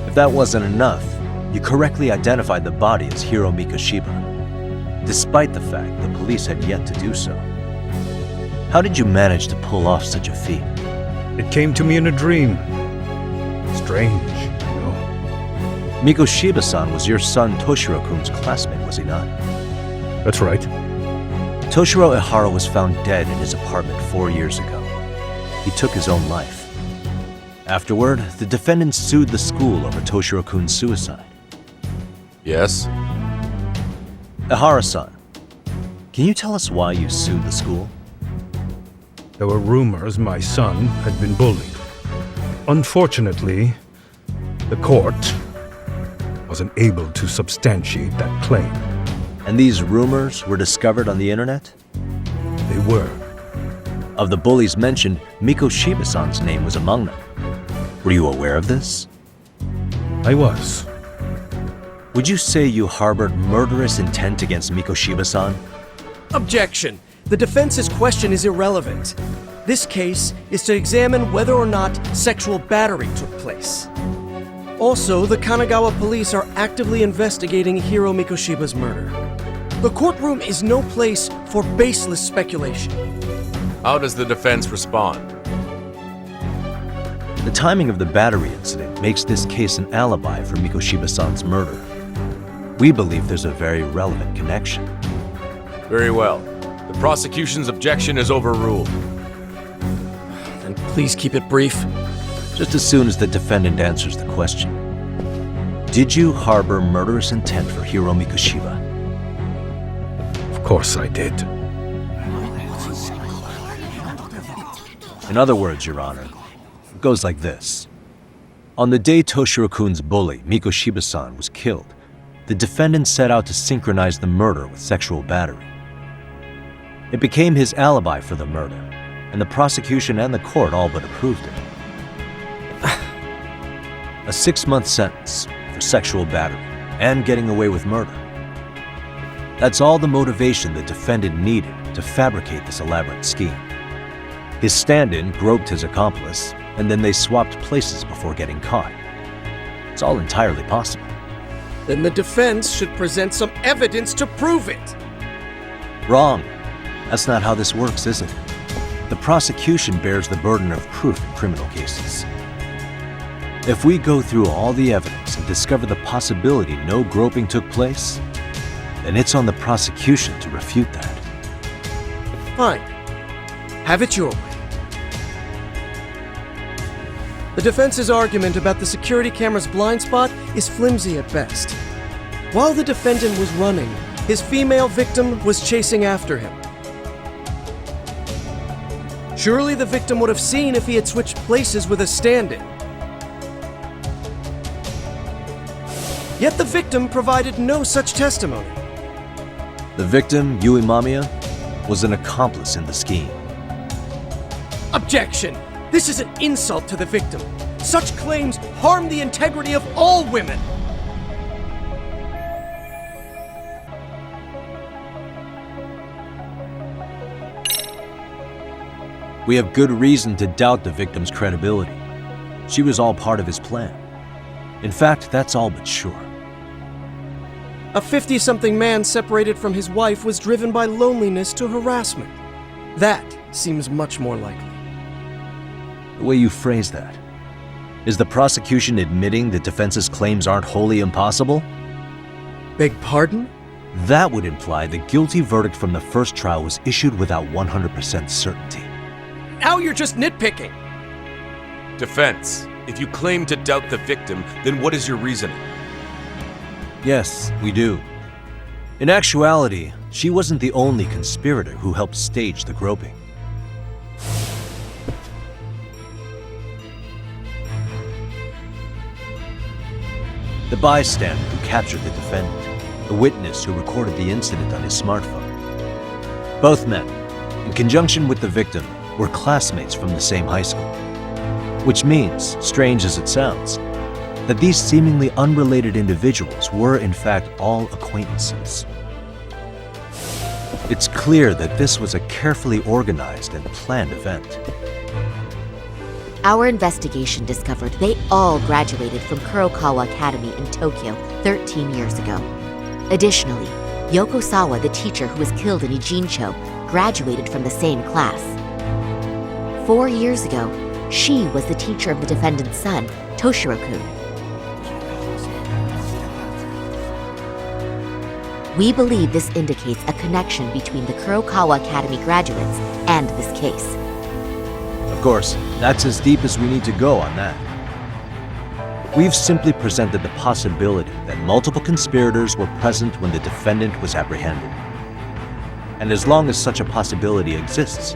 If that wasn't enough, you correctly identified the body as Hiro Mikoshiba, despite the fact the police had yet to do so. How did you manage to pull off such a feat? It came to me in a dream. Strange. Mikoshiba-san was your son Toshiro-kun's classmate, was he not? That's right. Toshiro Ihara was found dead in his apartment 4 years ago. He took his own life. Afterward, the defendant sued the school over Toshiro-kun's suicide. Yes? Ihara-san, can you tell us why you sued the school? There were rumors my son had been bullied. Unfortunately, the court wasn't able to substantiate that claim. And these rumors were discovered on the internet? They were. Of the bullies mentioned, Mikoshiba-san's name was among them. Were you aware of this? I was. Would you say you harbored murderous intent against Mikoshiba-san? Objection! The defense's question is irrelevant. This case is to examine whether or not sexual battery took place. Also, the Kanagawa police are actively investigating Hiro Mikoshiba's murder. The courtroom is no place for baseless speculation. How does the defense respond? The timing of the battery incident makes this case an alibi for Mikoshiba-san's murder. We believe there's a very relevant connection. Very well. The prosecution's objection is overruled. Then please keep it brief. Just as soon as the defendant answers the question. Did you harbor murderous intent for Hiro Mikoshiba? Of course I did. In other words, Your Honor, it goes like this. On the day Toshiro-kun's bully, Mikoshiba-san, was killed, the defendant set out to synchronize the murder with sexual battery. It became his alibi for the murder, and the prosecution and the court all but approved it. A 6-month sentence for sexual battery and getting away with murder. That's all the motivation the defendant needed to fabricate this elaborate scheme. His stand-in groped his accomplice, and then they swapped places before getting caught. It's all entirely possible. Then the defense should present some evidence to prove it. Wrong. That's not how this works, is it? The prosecution bears the burden of proof in criminal cases. If we go through all the evidence and discover the possibility no groping took place, then it's on the prosecution to refute that. Fine. Have it your way. The defense's argument about the security camera's blind spot is flimsy at best. While the defendant was running, his female victim was chasing after him. Surely the victim would have seen if he had switched places with a stand-in. Yet the victim provided no such testimony. The victim, Yui Mamiya, was an accomplice in the scheme. Objection! This is an insult to the victim. Such claims harm the integrity of all women. We have good reason to doubt the victim's credibility. She was all part of his plan. In fact, that's all but sure. A 50-something man separated from his wife was driven by loneliness to harassment. That seems much more likely. The way you phrase that. Is the prosecution admitting the defense's claims aren't wholly impossible? Beg pardon? That would imply the guilty verdict from the first trial was issued without 100% certainty. Now you're just nitpicking. Defense, if you claim to doubt the victim, then what is your reasoning? Yes, we do. In actuality, she wasn't the only conspirator who helped stage the groping. the bystander who captured the defendant, the witness who recorded the incident on his smartphone. Both men, in conjunction with the victim, were classmates from the same high school. Which means, strange as it sounds, that these seemingly unrelated individuals were in fact all acquaintances. It's clear that this was a carefully organized and planned event. Our investigation discovered they all graduated from Kurokawa Academy in Tokyo 13 years ago. Additionally, Yoko Sawa, the teacher who was killed in Ijincho, graduated from the same class. 4 years ago, she was the teacher of the defendant's son, Toshiro-kun. We believe this indicates a connection between the Kurokawa Academy graduates and this case. Of course, that's as deep as we need to go on that. We've simply presented the possibility that multiple conspirators were present when the defendant was apprehended. And as long as such a possibility exists,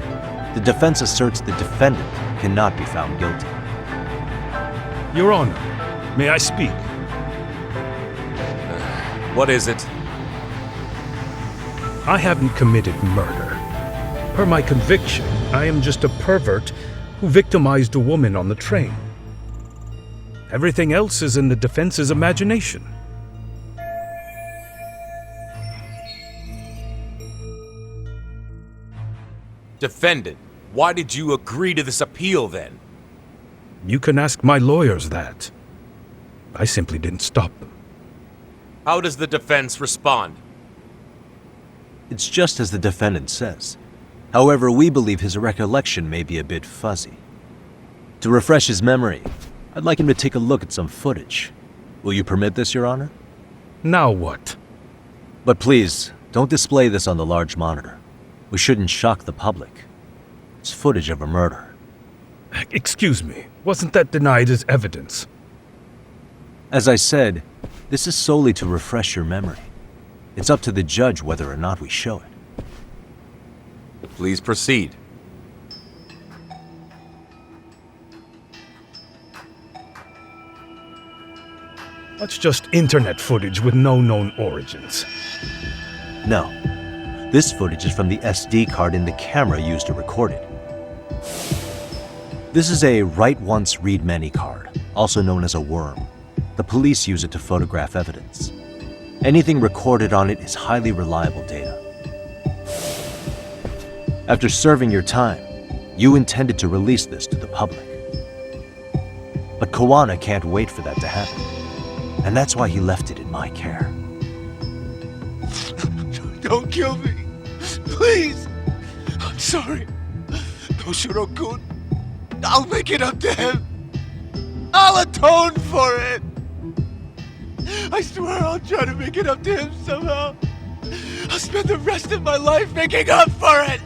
the defense asserts the defendant cannot be found guilty. Your Honor, may I speak? What is it? I haven't committed murder. Per my conviction, I am just a pervert who victimized a woman on the train. Everything else is in the defense's imagination. Defendant, why did you agree to this appeal then? You can ask my lawyers that. I simply didn't stop them. How does the defense respond? It's just as the defendant says. However, we believe his recollection may be a bit fuzzy. To refresh his memory, I'd like him to take a look at some footage. Will you permit this, Your Honor? Now what? But please, don't display this on the large monitor. We shouldn't shock the public. It's footage of a murder. Excuse me, wasn't that denied as evidence? As I said, this is solely to refresh your memory. It's up to the judge whether or not we show it. Please proceed. That's just internet footage with no known origins. No. This footage is from the SD card in the camera used to record it. This is a write once, read many card, also known as a worm. The police use it to photograph evidence. Anything recorded on it is highly reliable data. After serving your time, you intended to release this to the public. But Kuwana can't wait for that to happen, and that's why he left it in my care. Don't kill me. Please. I'm sorry. Toshiro-kun. I'll make it up to him. I'll atone for it. I swear I'll try to make it up to him somehow. I'll spend the rest of my life making up for it.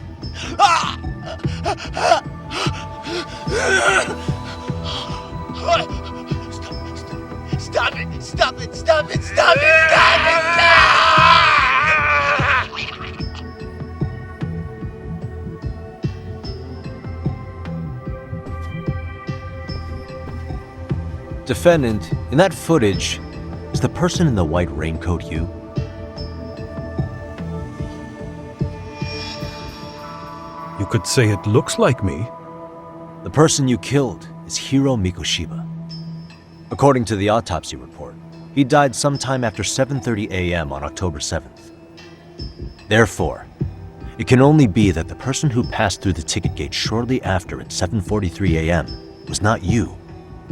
Stop it! Stop it! Stop it! Stop it! Stop it! Defendant, in that footage, is the person in the white raincoat you? You could say it looks like me. The person you killed is Hiro Mikoshiba. According to the autopsy report, he died sometime after 7:30 a.m. on October 7th. Therefore, it can only be that the person who passed through the ticket gate shortly after at 7:43 a.m. was not you,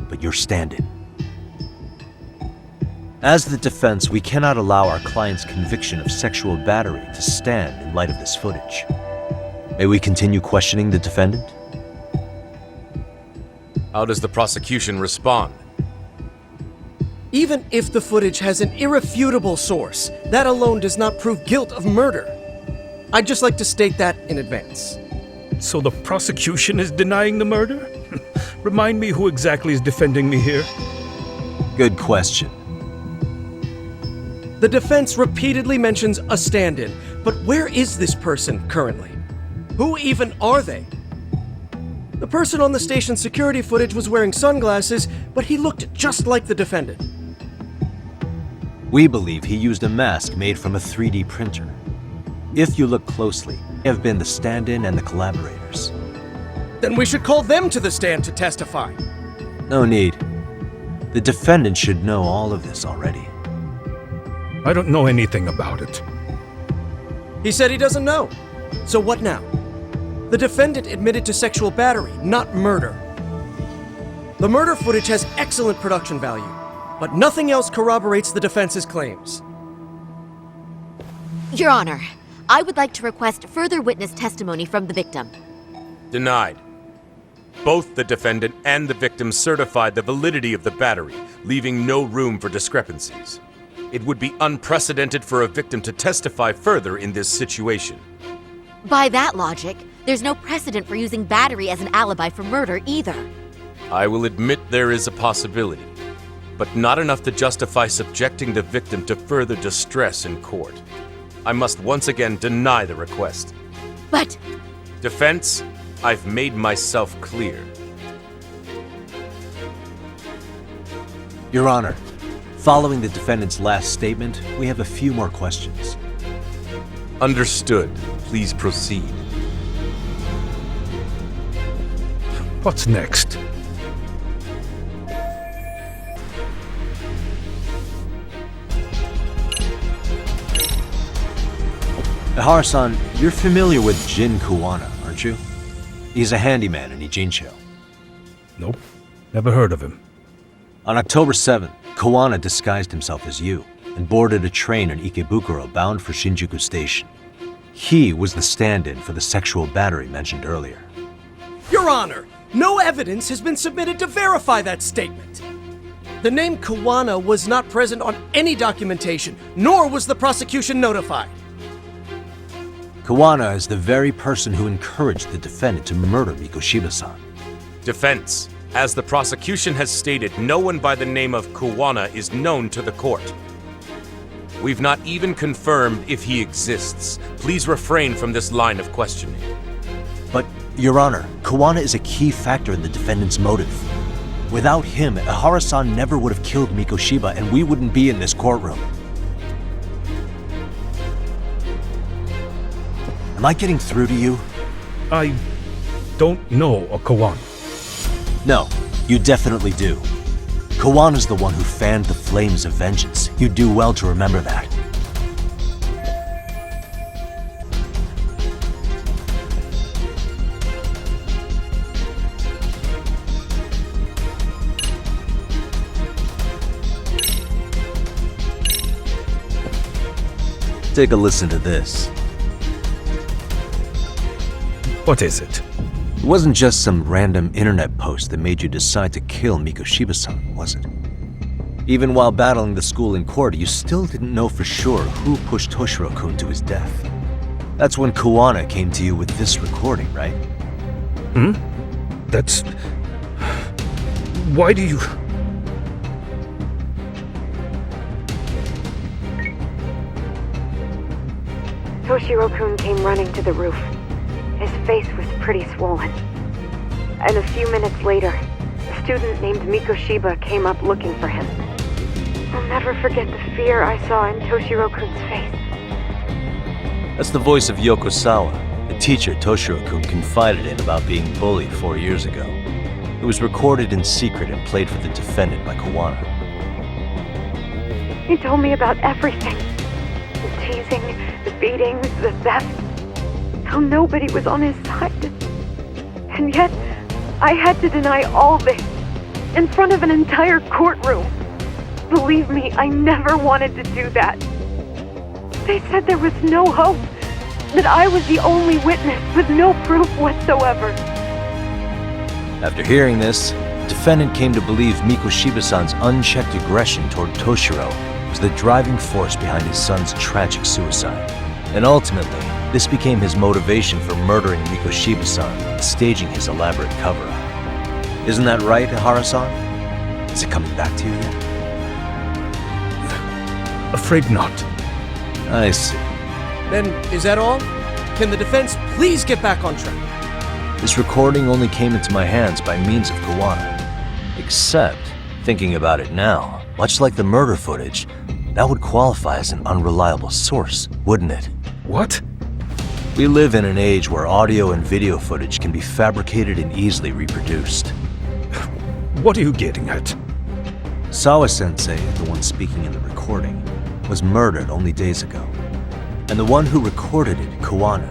but your stand-in. As the defense, we cannot allow our client's conviction of sexual battery to stand in light of this footage. May we continue questioning the defendant? How does the prosecution respond? Even if the footage has an irrefutable source, that alone does not prove guilt of murder. I'd just like to state that in advance. So the prosecution is denying the murder? Remind me who exactly is defending me here? Good question. The defense repeatedly mentions a stand-in, but where is this person currently? Who even are they? The person on the station security footage was wearing sunglasses, but he looked just like the defendant. We believe he used a mask made from a 3D printer. If you look closely, they have been the stand-in and the collaborators. Then we should call them to the stand to testify. No need. The defendant should know all of this already. I don't know anything about it. He said he doesn't know. So what now? The defendant admitted to sexual battery, not murder. The murder footage has excellent production value, but nothing else corroborates the defense's claims. Your Honor, I would like to request further witness testimony from the victim. Denied. Both the defendant and the victim certified the validity of the battery, leaving no room for discrepancies. It would be unprecedented for a victim to testify further in this situation. By that logic, there's no precedent for using battery as an alibi for murder either. I will admit there is a possibility, but not enough to justify subjecting the victim to further distress in court. I must once again deny the request. But... Defense, I've made myself clear. Your Honor, following the defendant's last statement, we have a few more questions. Understood. Please proceed. What's next? Ihara-san, you're familiar with Jin Kuwana, aren't you? He's a handyman in Ijincho. Nope. Never heard of him. On October 7th, Kuwana disguised himself as you and boarded a train in Ikebukuro bound for Shinjuku Station. He was the stand-in for the sexual battery mentioned earlier. Your Honor, no evidence has been submitted to verify that statement. The name Kuwana was not present on any documentation, nor was the prosecution notified. Kuwana is the very person who encouraged the defendant to murder Mikoshiba-san. Defense, as the prosecution has stated, no one by the name of Kuwana is known to the court. We've not even confirmed if he exists. Please refrain from this line of questioning. But, Your Honor, Kuwana is a key factor in the defendant's motive. Without him, Ihara-san never would have killed Mikoshiba and we wouldn't be in this courtroom. Am I getting through to you? I don't know a Kuwana. No, you definitely do. Kawana's the one who fanned the flames of vengeance. You do well to remember that. Take a listen to this. What is it? It wasn't just some random internet post that made you decide to kill Mikoshiba-san, was it? Even while battling the school in court, you still didn't know for sure who pushed Toshiro-kun to his death. That's when Kuwana came to you with this recording, right? That's... Why do you... Toshiro-kun came running to the roof. His face was pretty swollen. And a few minutes later, a student named Mikoshiba came up looking for him. I'll never forget the fear I saw in Toshiro-kun's face. That's the voice of Yokosawa, the teacher Toshiro-kun confided in about being bullied 4 years ago. It was recorded in secret and played for the defendant by Kuwana. He told me about everything. The teasing, the beatings, the theft. How nobody was on his side. And yet, I had to deny all this in front of an entire courtroom. Believe me, I never wanted to do that. They said there was no hope, that I was the only witness with no proof whatsoever. After hearing this, the defendant came to believe Mikoshiba-san's unchecked aggression toward Toshiro was the driving force behind his son's tragic suicide. And ultimately, this became his motivation for murdering Mikoshiba-san and staging his elaborate cover-up. Isn't that right, Ihara-san? Is it coming back to you yet? Afraid not. I see. Then, is that all? Can the defense please get back on track? This recording only came into my hands by means of Kuwana. Except, thinking about it now, much like the murder footage, that would qualify as an unreliable source, wouldn't it? What? We live in an age where audio and video footage can be fabricated and easily reproduced. What are you getting at? Sawa-sensei, the one speaking in the recording, was murdered only days ago. And the one who recorded it, Kuwana,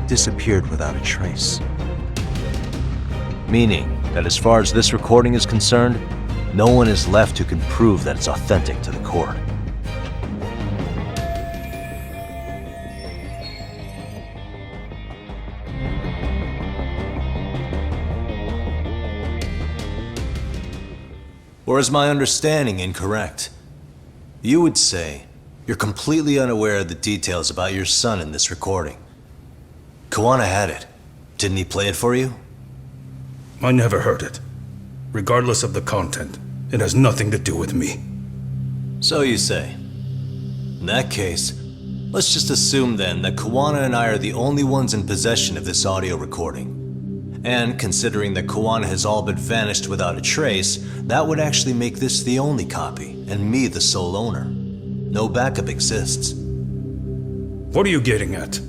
disappeared without a trace. Meaning that as far as this recording is concerned, no one is left who can prove that it's authentic to the court. Or is my understanding incorrect? You would say you're completely unaware of the details about your son in this recording. Kuwana had it. Didn't he play it for you? I never heard it. Regardless of the content, it has nothing to do with me. So you say. In that case, let's just assume then that Kuwana and I are the only ones in possession of this audio recording. And considering that Kuwana has all but vanished without a trace, that would actually make this the only copy, and me the sole owner. No backup exists. What are you getting at?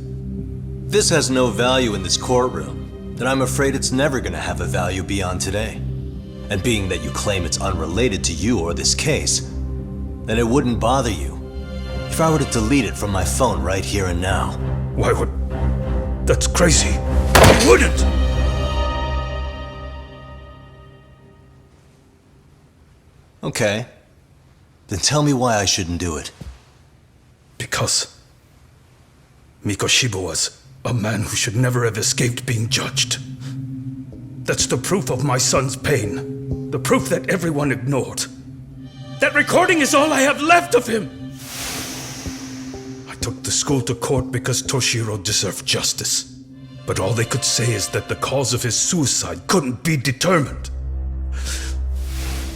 This has no value in this courtroom, then I'm afraid it's never gonna have a value beyond today. And being that you claim it's unrelated to you or this case, then it wouldn't bother you if I were to delete it from my phone right here and now. Why would... That's crazy. I wouldn't! Okay. Then tell me why I shouldn't do it. Because Mikoshiba was a man who should never have escaped being judged. That's the proof of my son's pain. The proof that everyone ignored. That recording is all I have left of him! I took the school to court because Toshiro deserved justice. But all they could say is that the cause of his suicide couldn't be determined.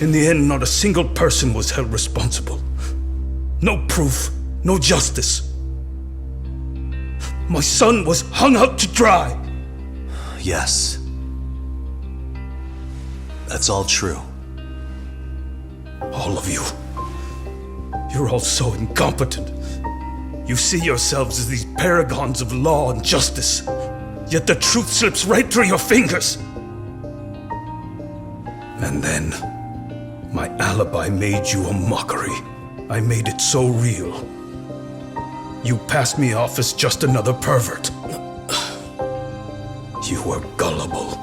In the end, not a single person was held responsible. No proof, no justice. My son was hung out to dry. Yes. That's all true. All of you. You're all so incompetent. You see yourselves as these paragons of law and justice, yet the truth slips right through your fingers. And then, my alibi made you a mockery. I made it so real. You passed me off as just another pervert. You were gullible.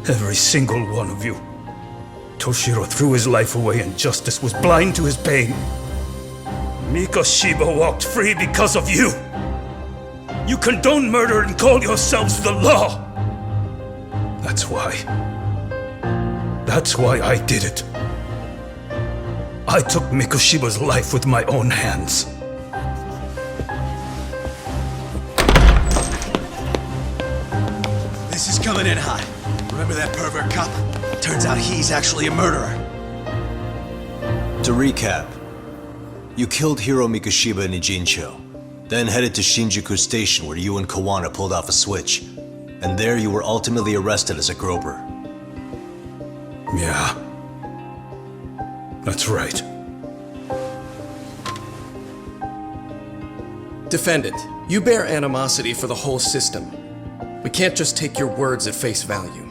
Every single one of you. Toshiro threw his life away and justice was blind to his pain. Mikoshiba walked free because of you. You condone murder and call yourselves the law. That's why I did it. I took Mikoshiba's life with my own hands. This is coming in hot. Remember that pervert cop? Turns out he's actually a murderer. To recap, you killed Hiro Mikoshiba in Ijincho, then headed to Shinjuku Station where you and Kuwana pulled off a switch, and there you were ultimately arrested as a groper. Yeah. That's right. Defendant, you bear animosity for the whole system. We can't just take your words at face value.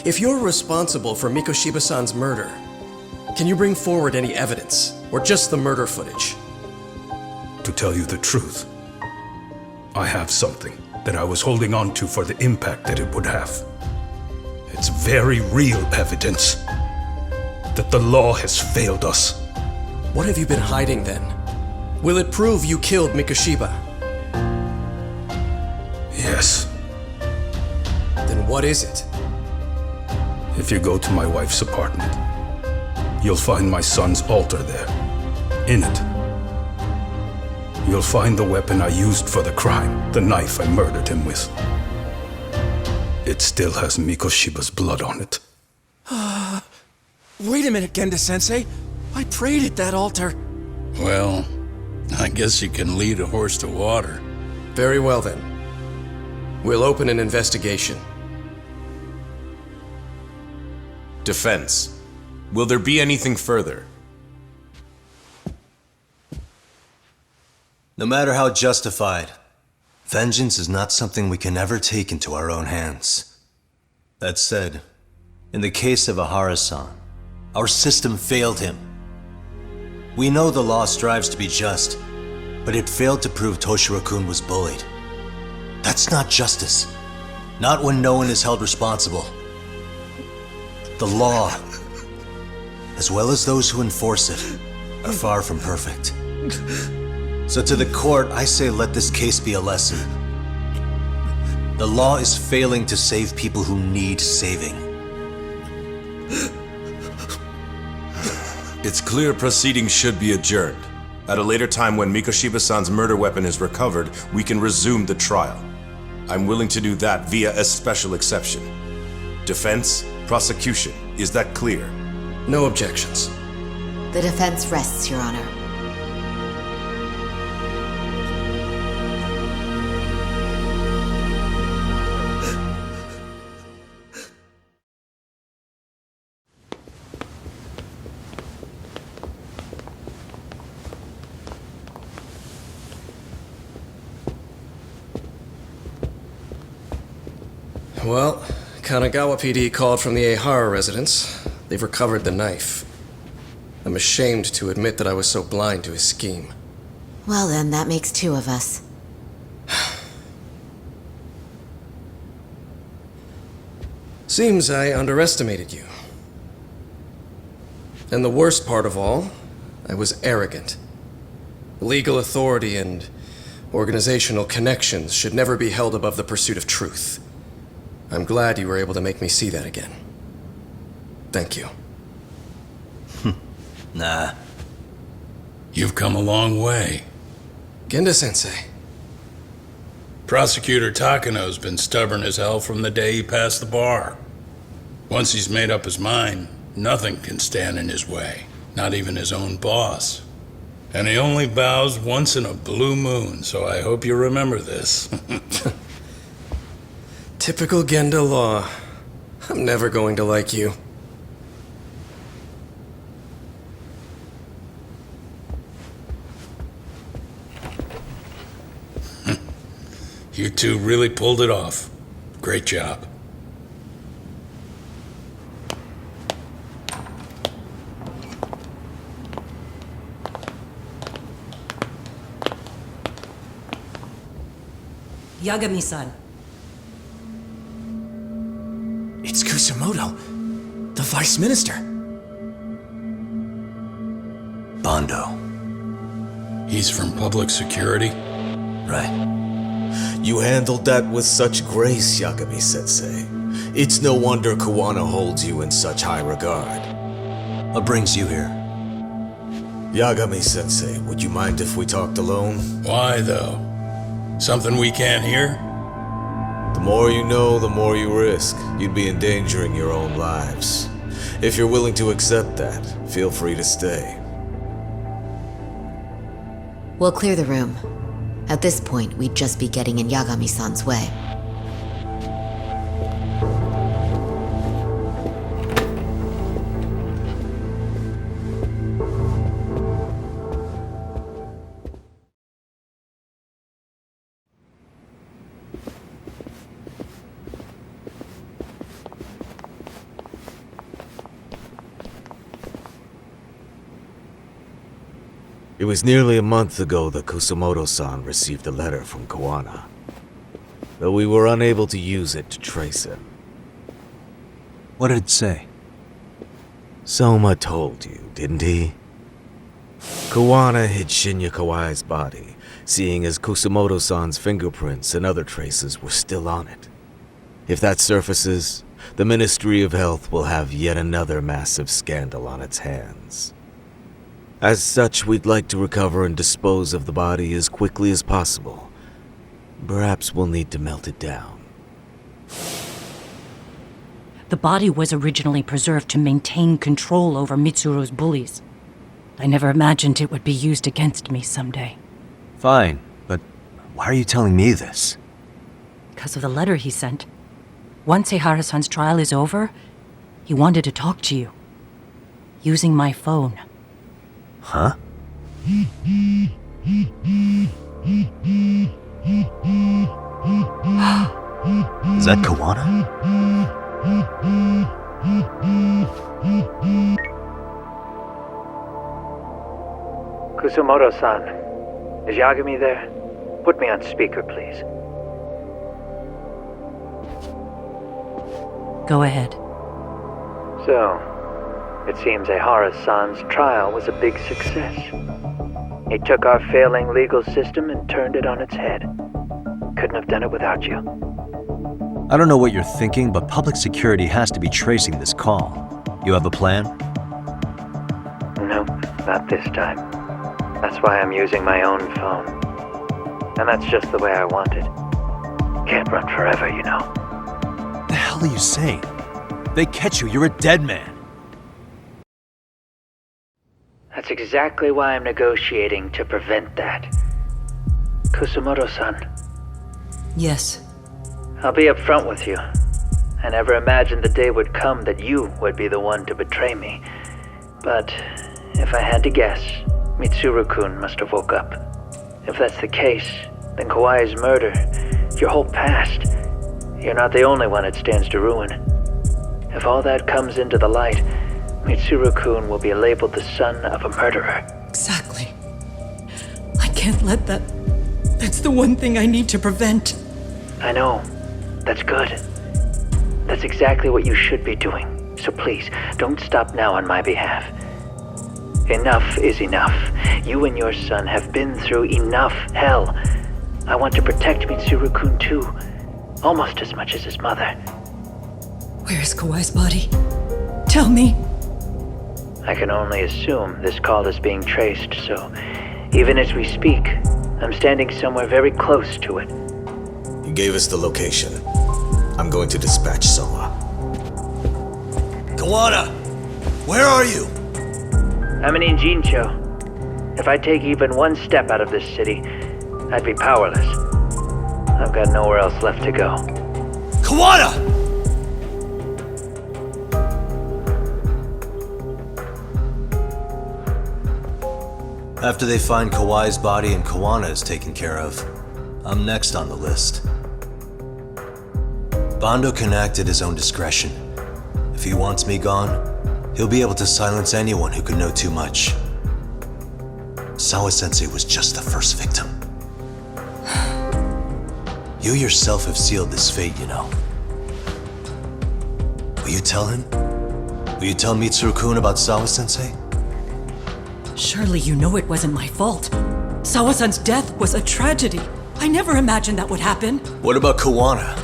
If you're responsible for Mikoshiba-san's murder, can you bring forward any evidence, or just the murder footage? To tell you the truth, I have something that I was holding on to for the impact that it would have. It's very real evidence that the law has failed us. What have you been hiding then? Will it prove you killed Mikoshiba? Yes. Then what is it? If you go to my wife's apartment, you'll find my son's altar there. In it, you'll find the weapon I used for the crime, the knife I murdered him with. It still has Mikoshiba's blood on it. Wait a minute, Genda-sensei. I prayed at that altar. Well, I guess you can lead a horse to water. Very well then. We'll open an investigation. Defense. Will there be anything further? No matter how justified, vengeance is not something we can ever take into our own hands. That said, in the case of Ahara-san, our system failed him. We know the law strives to be just, but it failed to prove Toshiro-kun was bullied. That's not justice. Not when no one is held responsible. The law, as well as those who enforce it, are far from perfect. So to the court, I say let this case be a lesson. The law is failing to save people who need saving. It's clear proceedings should be adjourned. At a later time when Mikoshiba-san's murder weapon is recovered, we can resume the trial. I'm willing to do that via a special exception. Defense, prosecution, is that clear? No objections. The defense rests, Your Honor. Well, Kanagawa PD called from the Ehara residence. They've recovered the knife. I'm ashamed to admit that I was so blind to his scheme. Well then, that makes two of us. Seems I underestimated you. And the worst part of all, I was arrogant. Legal authority and organizational connections should never be held above the pursuit of truth. I'm glad you were able to make me see that again. Thank you. Nah. You've come a long way. Genda-sensei. Prosecutor Takano's been stubborn as hell from the day he passed the bar. Once he's made up his mind, nothing can stand in his way, not even his own boss. And he only bows once in a blue moon, so I hope you remember this. Typical Genda law. I'm never going to like you. You two really pulled it off. Great job. Yagami-san. It's Kusumoto, the Vice Minister. Bondo. He's from public security? Right. You handled that with such grace, Yagami-sensei. It's no wonder Kuwana holds you in such high regard. What brings you here? Yagami-sensei, would you mind if we talked alone? Why, though? Something we can't hear? The more you know, the more you risk. You'd be endangering your own lives. If you're willing to accept that, feel free to stay. We'll clear the room. At this point, we'd just be getting in Yagami-san's way. It was nearly a month ago that Kusumoto-san received a letter from Kuwana, though we were unable to use it to trace him. What did it say? Soma told you, didn't he? Kuwana hid Shinya Kawai's body, seeing as Kusumoto-san's fingerprints and other traces were still on it. If that surfaces, the Ministry of Health will have yet another massive scandal on its hands. As such, we'd like to recover and dispose of the body as quickly as possible. Perhaps we'll need to melt it down. The body was originally preserved to maintain control over Mitsuru's bullies. I never imagined it would be used against me someday. Fine, but why are you telling me this? Because of the letter he sent. Once Ehara-san's trial is over, he wanted to talk to you. Using my phone. Huh? Is that Kuwana? Kusumoto-san, is Yagami there? Put me on speaker, please. Go ahead. So, it seems Ehara-san's trial was a big success. He took our failing legal system and turned it on its head. Couldn't have done it without you. I don't know what you're thinking, but public security has to be tracing this call. You have a plan? No, not this time. That's why I'm using my own phone. And that's just the way I want it. Can't run forever, you know. The hell are you saying? They catch you, you're a dead man. That's exactly why I'm negotiating to prevent that. Kusumoto-san. Yes. I'll be upfront with you. I never imagined the day would come that you would be the one to betray me. But if I had to guess, Mitsuru-kun must have woke up. If that's the case, then Kawai's murder, your whole past, you're not the only one it stands to ruin. If all that comes into the light, Mitsuru-kun will be labeled the son of a murderer. Exactly. I can't let that... That's the one thing I need to prevent. I know. That's good. That's exactly what you should be doing. So please, don't stop now on my behalf. Enough is enough. You and your son have been through enough hell. I want to protect Mitsuru-kun too. Almost as much as his mother. Where is Kawai's body? Tell me. I can only assume this call is being traced, so even as we speak, I'm standing somewhere very close to it. You gave us the location. I'm going to dispatch Soma. Kuwana! Where are you? I'm in Jincho. If I take even one step out of this city, I'd be powerless. I've got nowhere else left to go. Kuwana! After they find Kawai's body and Kuwana is taken care of, I'm next on the list. Bando can act at his own discretion. If he wants me gone, he'll be able to silence anyone who could know too much. Sawa-sensei was just the first victim. You yourself have sealed this fate, you know. Will you tell him? Will you tell Mitsuru-kun about Sawa-sensei? Surely you know it wasn't my fault. Sawa-san's death was a tragedy. I never imagined that would happen. What about Kuwana?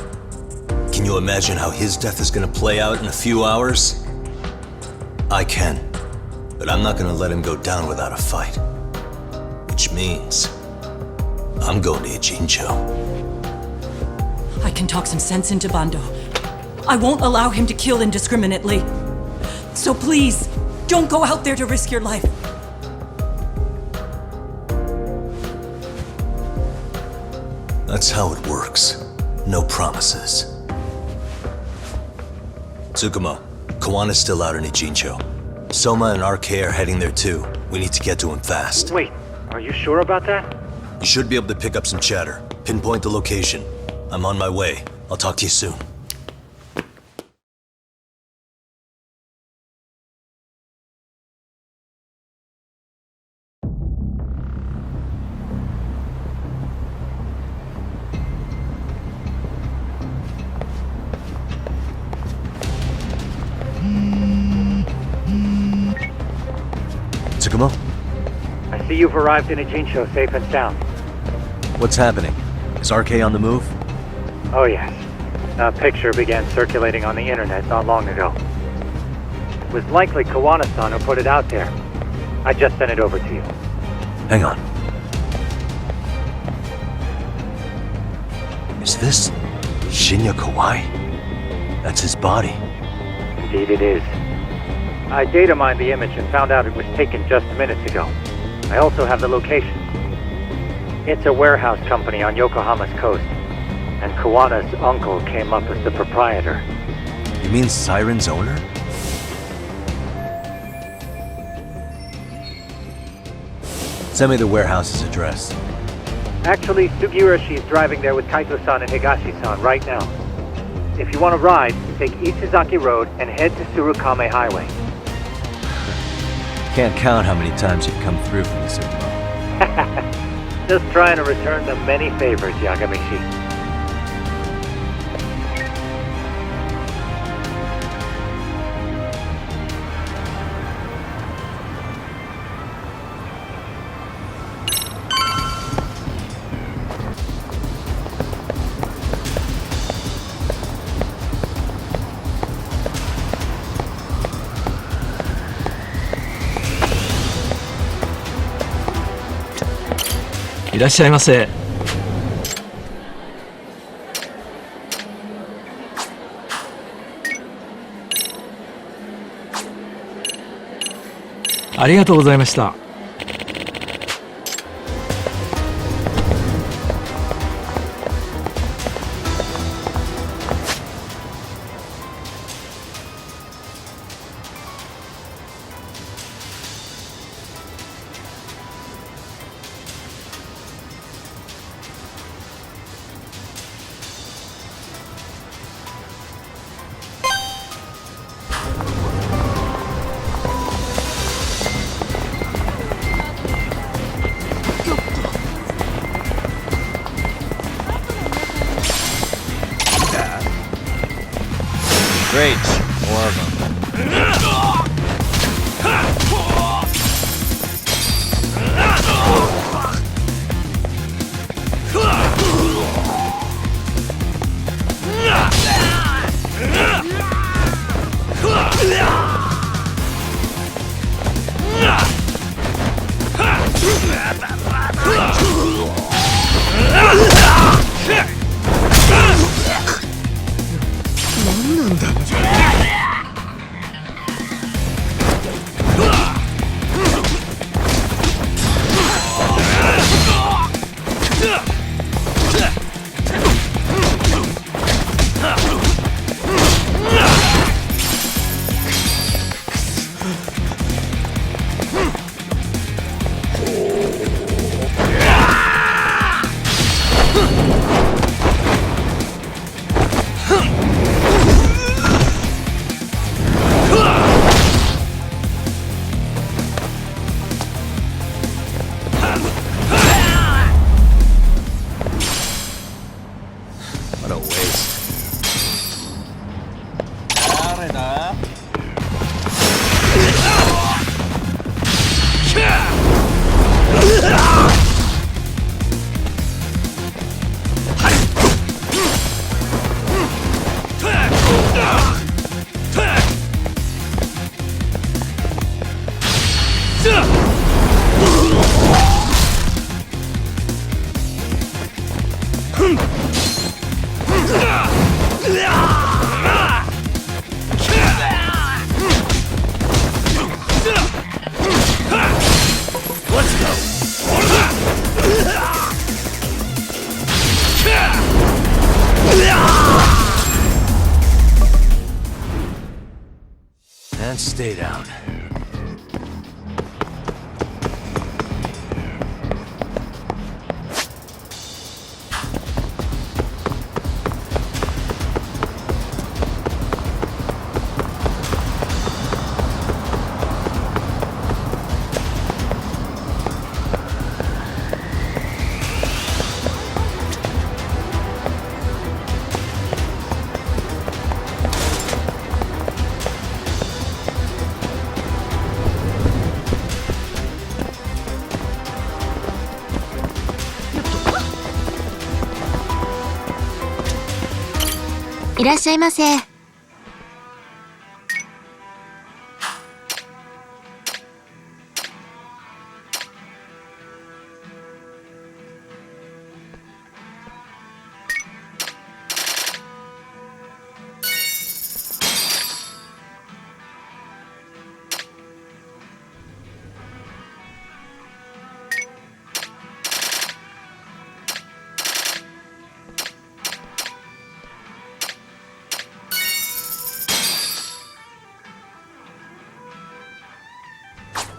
Can you imagine how his death is gonna play out in a few hours? I can, but I'm not gonna let him go down without a fight. Which means, I'm going to Ijincho. I can talk some sense into Bando. I won't allow him to kill indiscriminately. So please, don't go out there to risk your life. That's how it works. No promises. Tsukumo, Kuwana's still out in Ijincho. Soma and RK are heading there too. We need to get to him fast. Wait, are you sure about that? You should be able to pick up some chatter. Pinpoint the location. I'm on my way. I'll talk to you soon. Tsukumo? I see you've arrived in Ijincho safe and sound. What's happening? Is RK on the move? Oh yes. A picture began circulating on the internet not long ago. It was likely Kuwana-san who put it out there. I just sent it over to you. Hang on. Is this Shinya Kawai? That's his body. Indeed it is. I data mined the image and found out it was taken just minutes ago. I also have the location. It's a warehouse company on Yokohama's coast, and Kuwana's uncle came up as the proprietor. You mean Siren's owner? Send me the warehouse's address. Actually, Sugiurashi is driving there with Kaito-san and Higashi-san right now. If you want to ride, take Ichizaki Road and head to Surukame Highway. Can't count how many times you've come through for this info. Just trying to return the many favors, Yagami-shi. I いらっしゃいませ。ありがとうございました。Great, more of them. What a waste. And stay down.いらっしゃいませ。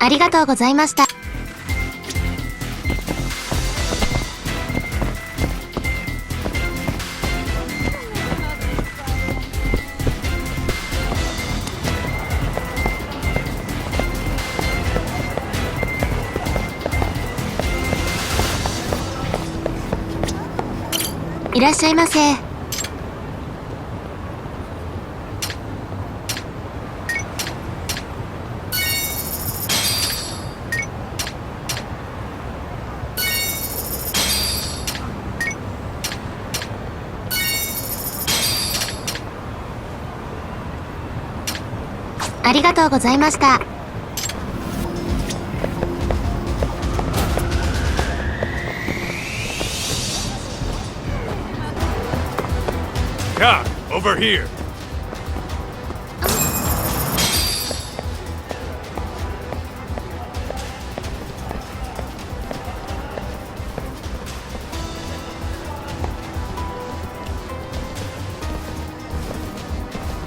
ありがとうございました。いらっしゃいませ。ありがとうございました。Doc, over here.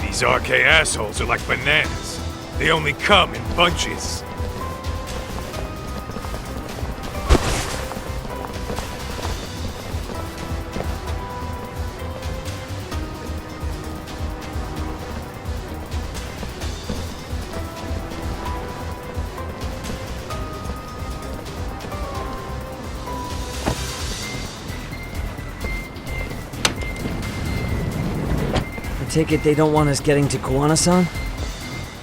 These RK assholes are like bananas. They only come in bunches. I take it they don't want us getting to Kuwana-san?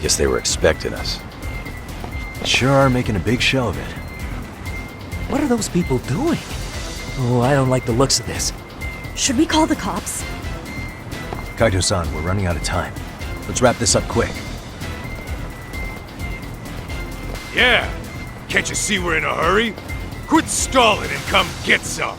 Guess they were expecting us. Sure are making a big show of it. What are those people doing? Oh, I don't like the looks of this. Should we call the cops? Kaito-san, we're running out of time. Let's wrap this up quick. Yeah! Can't you see we're in a hurry? Quit stalling and come get some!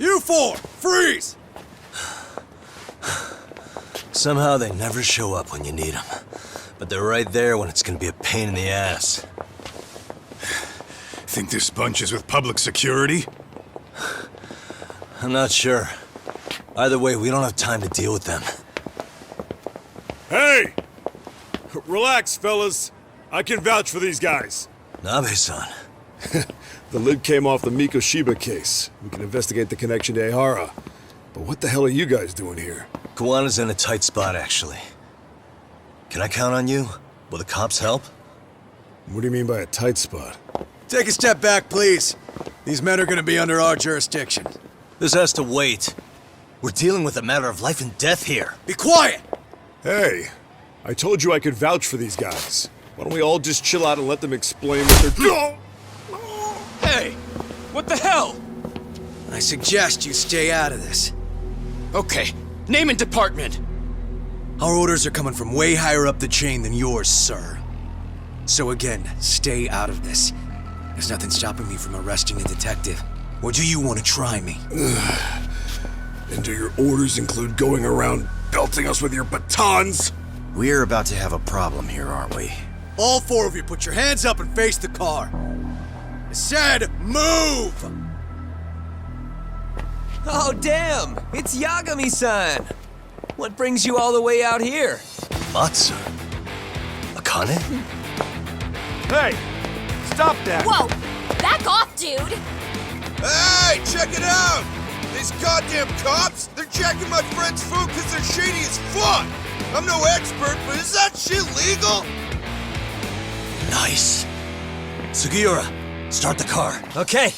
You four, freeze! Somehow they never show up when you need them. But they're right there when it's gonna be a pain in the ass. Think this bunch is with public security? I'm not sure. Either way, we don't have time to deal with them. Hey! Relax, fellas. I can vouch for these guys. Nabe-san. The lid came off the Mikoshiba case. We can investigate the connection to Ehara. But what the hell are you guys doing here? Kuwana's in a tight spot, actually. Can I count on you? Will the cops help? What do you mean by a tight spot? Take a step back, please. These men are gonna be under our jurisdiction. This has to wait. We're dealing with a matter of life and death here. Be quiet! Hey, I told you I could vouch for these guys. Why don't we all just chill out and let them explain what they're doing? Hey! What the hell? I suggest you stay out of this. Okay, name and department. Our orders are coming from way higher up the chain than yours, sir. So again, stay out of this. There's nothing stopping me from arresting a detective. Or do you want to try me? And do your orders include going around belting us with your batons? We're about to have a problem here, aren't we? All four of you, put your hands up and face the car. I said, move! Oh, damn! It's Yagami-san! What brings you all the way out here? Matsu? Akane? Hey! Stop that! Whoa! Back off, dude! Hey, check it out! These goddamn cops, they're checking my friend's food because they're shady as fuck! I'm no expert, but is that shit legal? Nice. Sugiura, start the car. Okay.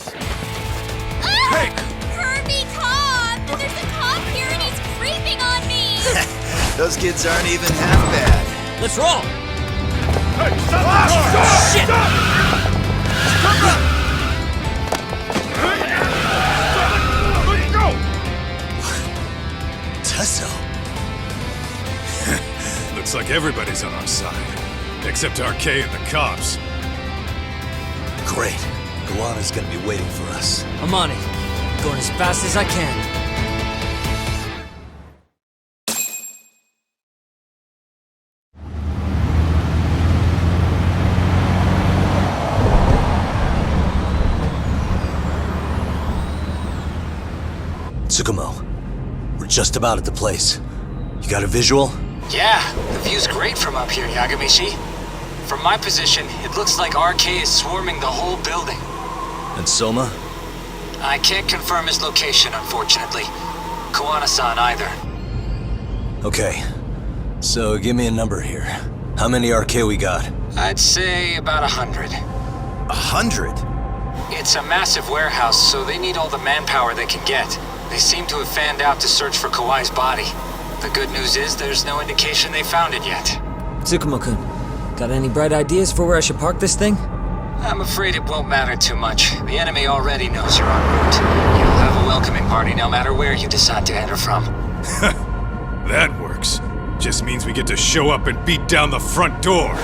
Hey! Kirby cop! There's a cop here and he's creeping on me! Those kids aren't even half bad. Let's roll! Hey, stop the car! Shit! Stop! Let's go! Tesso. Looks like everybody's on our side. Except RK and the cops. Great. Kuwana's gonna be waiting for us. I'm on it. Going as fast as I can. Tsukumo, we're just about at the place. You got a visual? Yeah, the view's great from up here, Yagami-shi. From my position, it looks like RK is swarming the whole building. And Soma? I can't confirm his location, unfortunately. Kuwana-san either. Okay. So give me a number here. How many RK we got? I'd say about 100. 100? It's a massive warehouse, so they need all the manpower they can get. They seem to have fanned out to search for Kawai's body. The good news is there's no indication they found it yet. Tsukumo-kun, got any bright ideas for where I should park this thing? I'm afraid it won't matter too much. The enemy already knows you're en route. You'll have a welcoming party no matter where you decide to enter from. That works. Just means we get to show up and beat down the front door.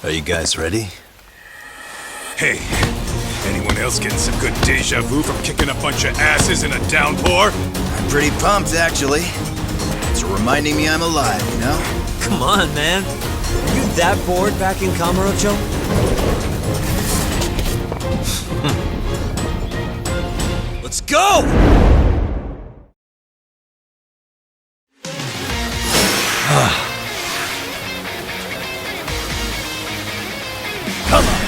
Are you guys ready? Hey, anyone else getting some good deja vu from kicking a bunch of asses in a downpour? I'm pretty pumped, actually. It's reminding me I'm alive, you know? Come on, man. Are you that bored back in Kamurocho? Let's go! Come on.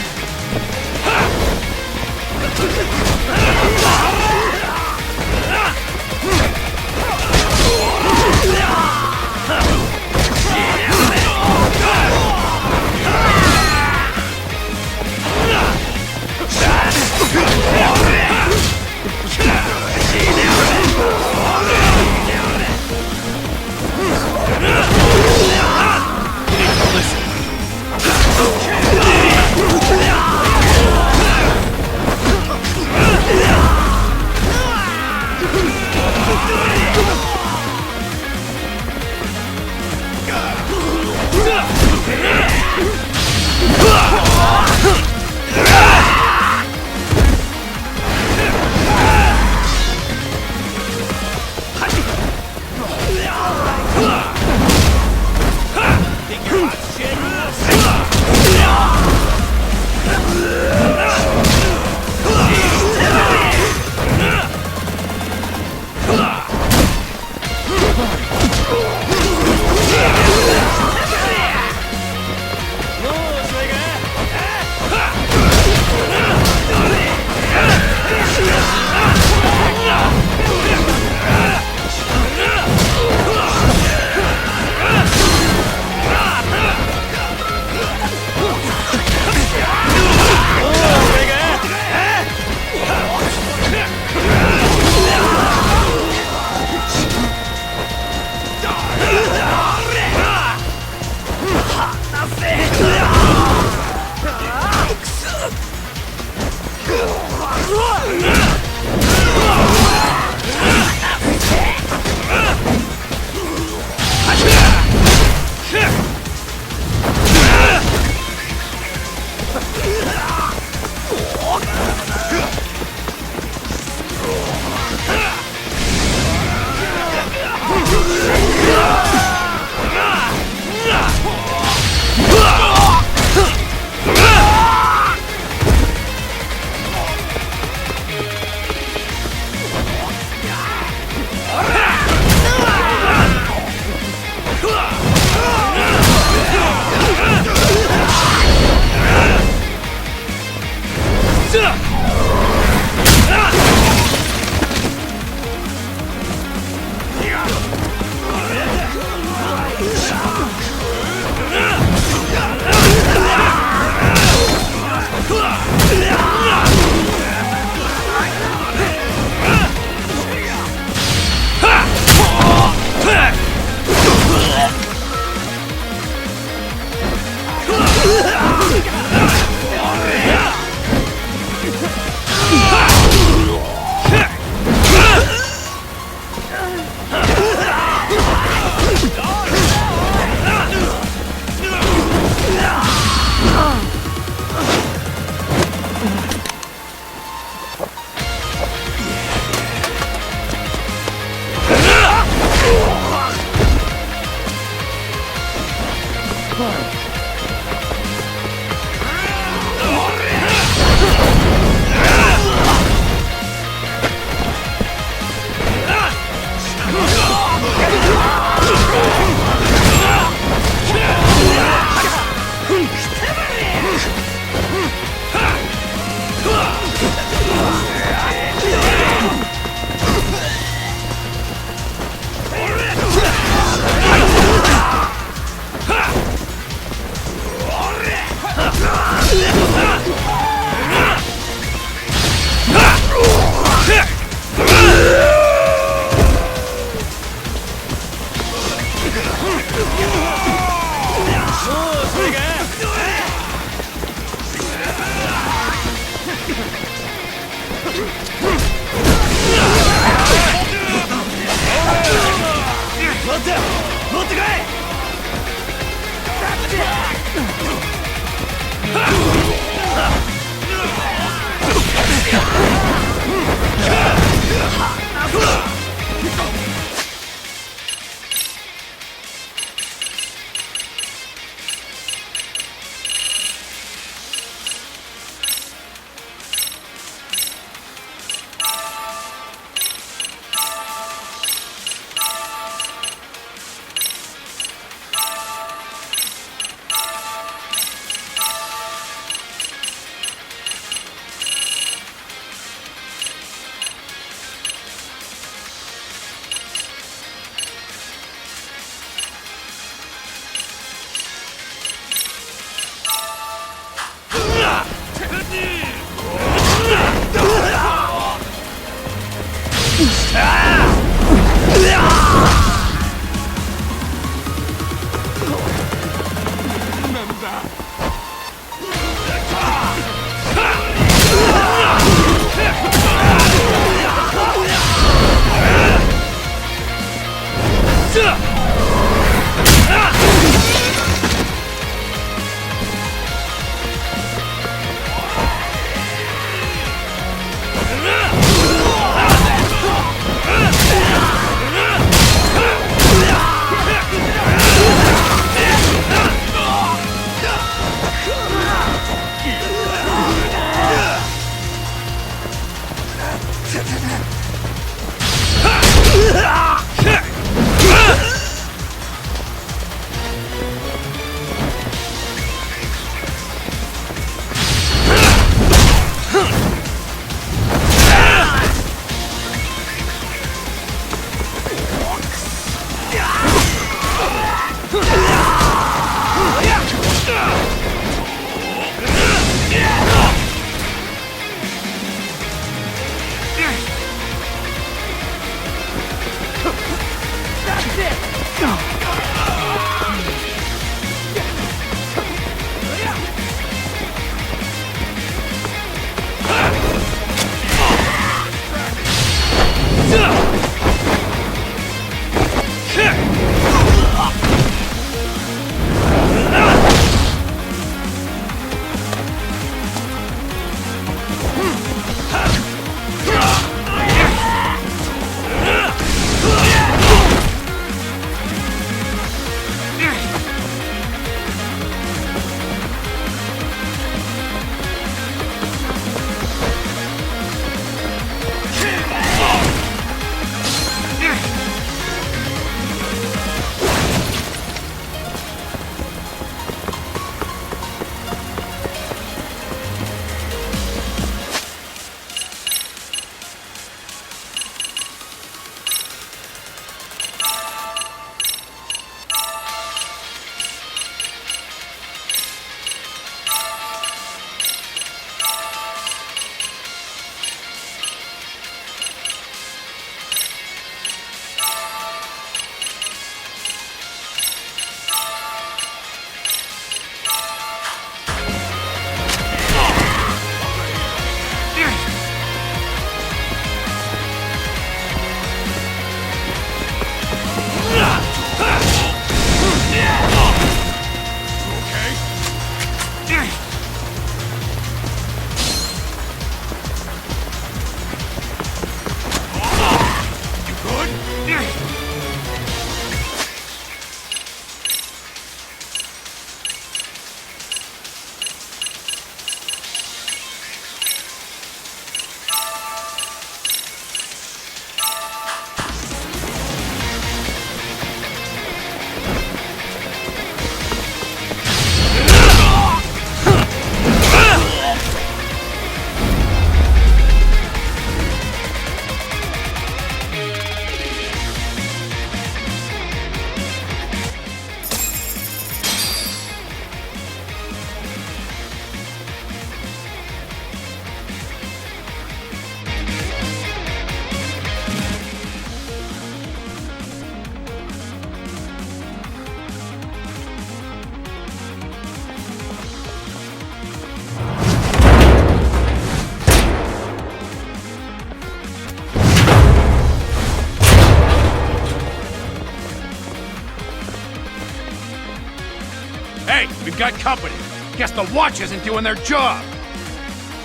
We've got company. Guess the watch isn't doing their job.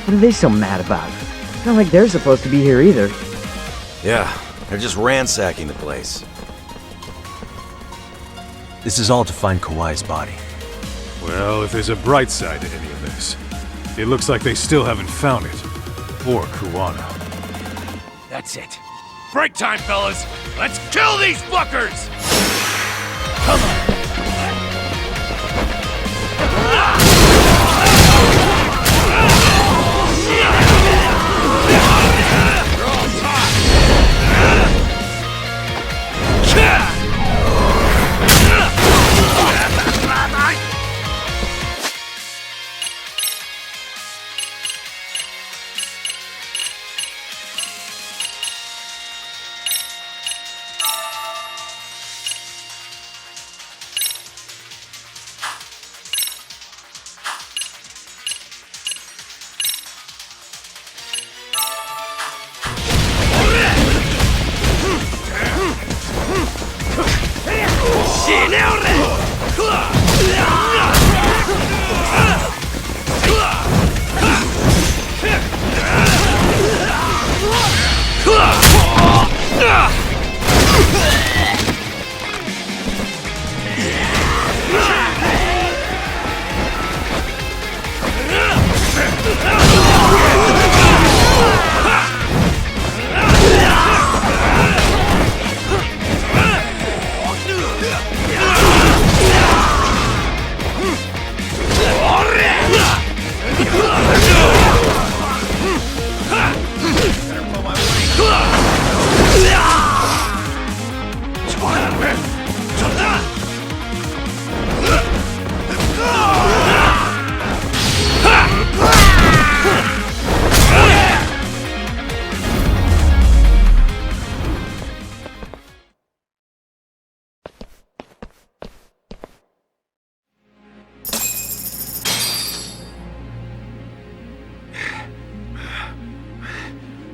What are they so mad about? Not like they're supposed to be here either. Yeah, they're just ransacking the place. This is all to find Kawai's body. Well, if there's a bright side to any of this, it looks like they still haven't found it. Or Kuwana. That's it. Break time, fellas! Let's kill these fuckers! Come on!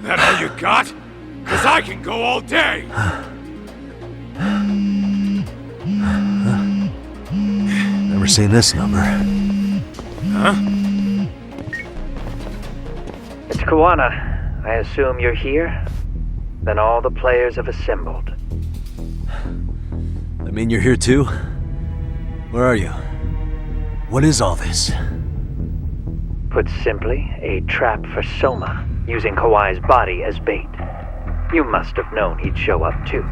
That all you got? 'Cause I can go all day! Never seen this number. Huh? It's Kuwana. I assume you're here? Then all the players have assembled. I mean, you're here too? Where are you? What is all this? Put simply, a trap for Soma, using Kawai's body as bait. You must have known he'd show up too.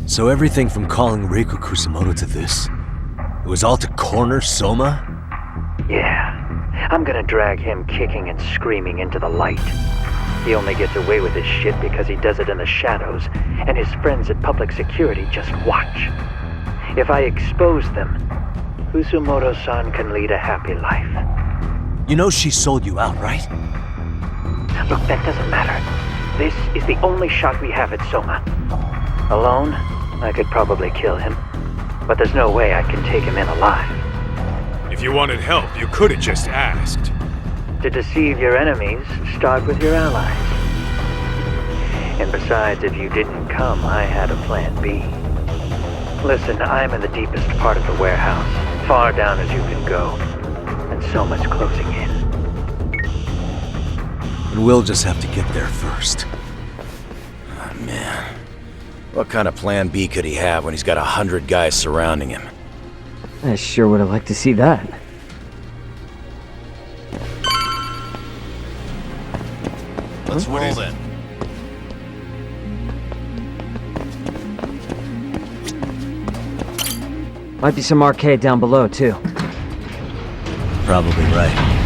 So everything from calling Reiko Kusumoto to this, it was all to corner Soma? Yeah. I'm gonna drag him kicking and screaming into the light. He only gets away with his shit because he does it in the shadows, and his friends at public security just watch. If I expose them, Kusumoto-san can lead a happy life. You know she sold you out, right? Look, that doesn't matter. This is the only shot we have at Soma. Alone, I could probably kill him, but there's no way I can take him in alive. If you wanted help, you could have just asked. To deceive your enemies, start with your allies. And besides, if you didn't come, I had a plan B. Listen, I'm in the deepest part of the warehouse, far down as you can go, and Soma's closing in. And we'll just have to get there first. Oh, man. What kind of plan B could he have when he's got 100 guys surrounding him? I sure would have liked to see that. Let's roll then. Might be some arcade down below, too. Probably right.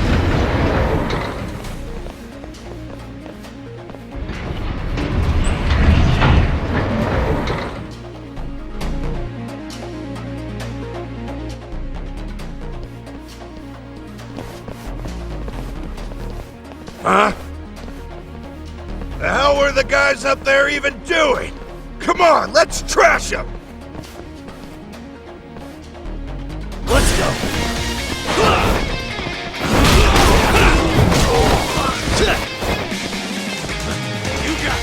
Huh? The hell were the guys up there even doing? Come on, let's trash them! Let's go! You got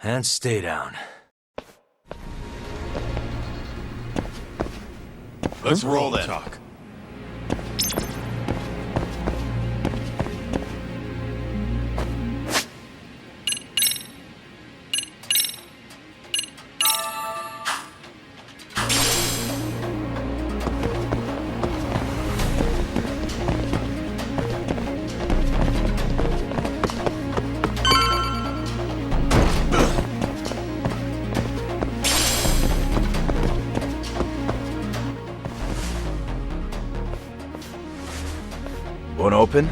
And stay down. Let's roll then. Talk. Won't open?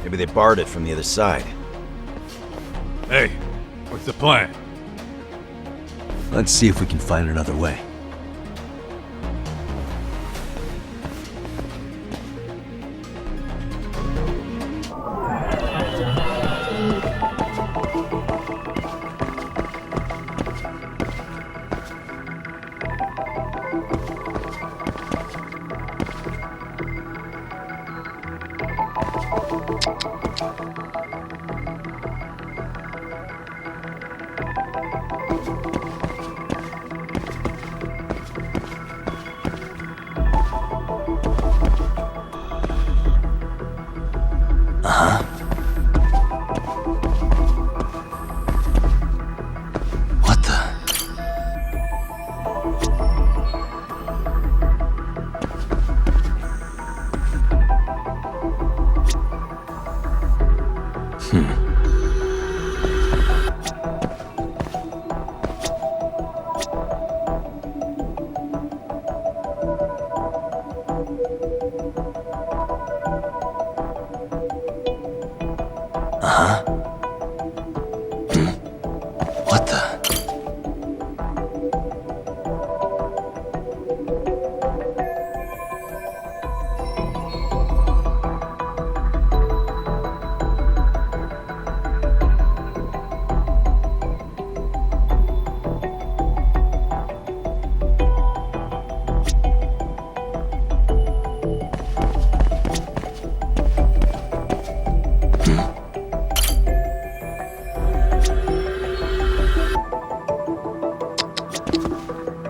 Maybe they barred it from the other side. Hey, what's the plan? Let's see if we can find another way. What the? What the?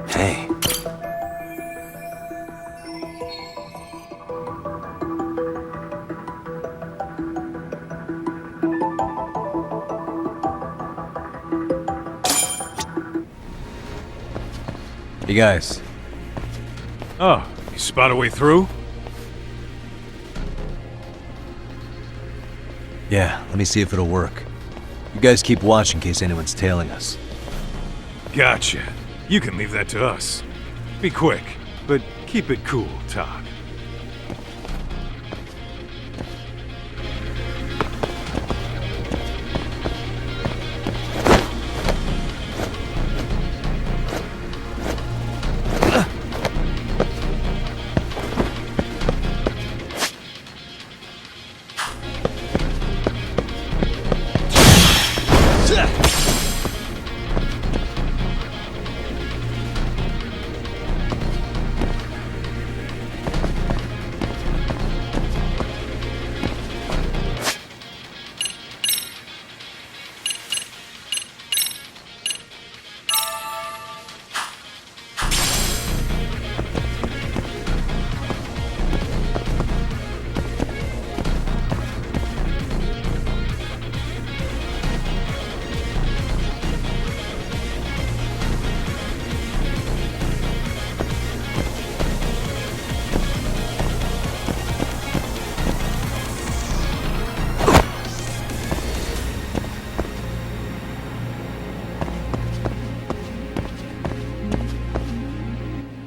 Hey. Hey guys. Oh, you spot a way through? Yeah, let me see if it'll work. You guys keep watch in case anyone's tailing us. Gotcha. You can leave that to us. Be quick, but keep it cool, Todd.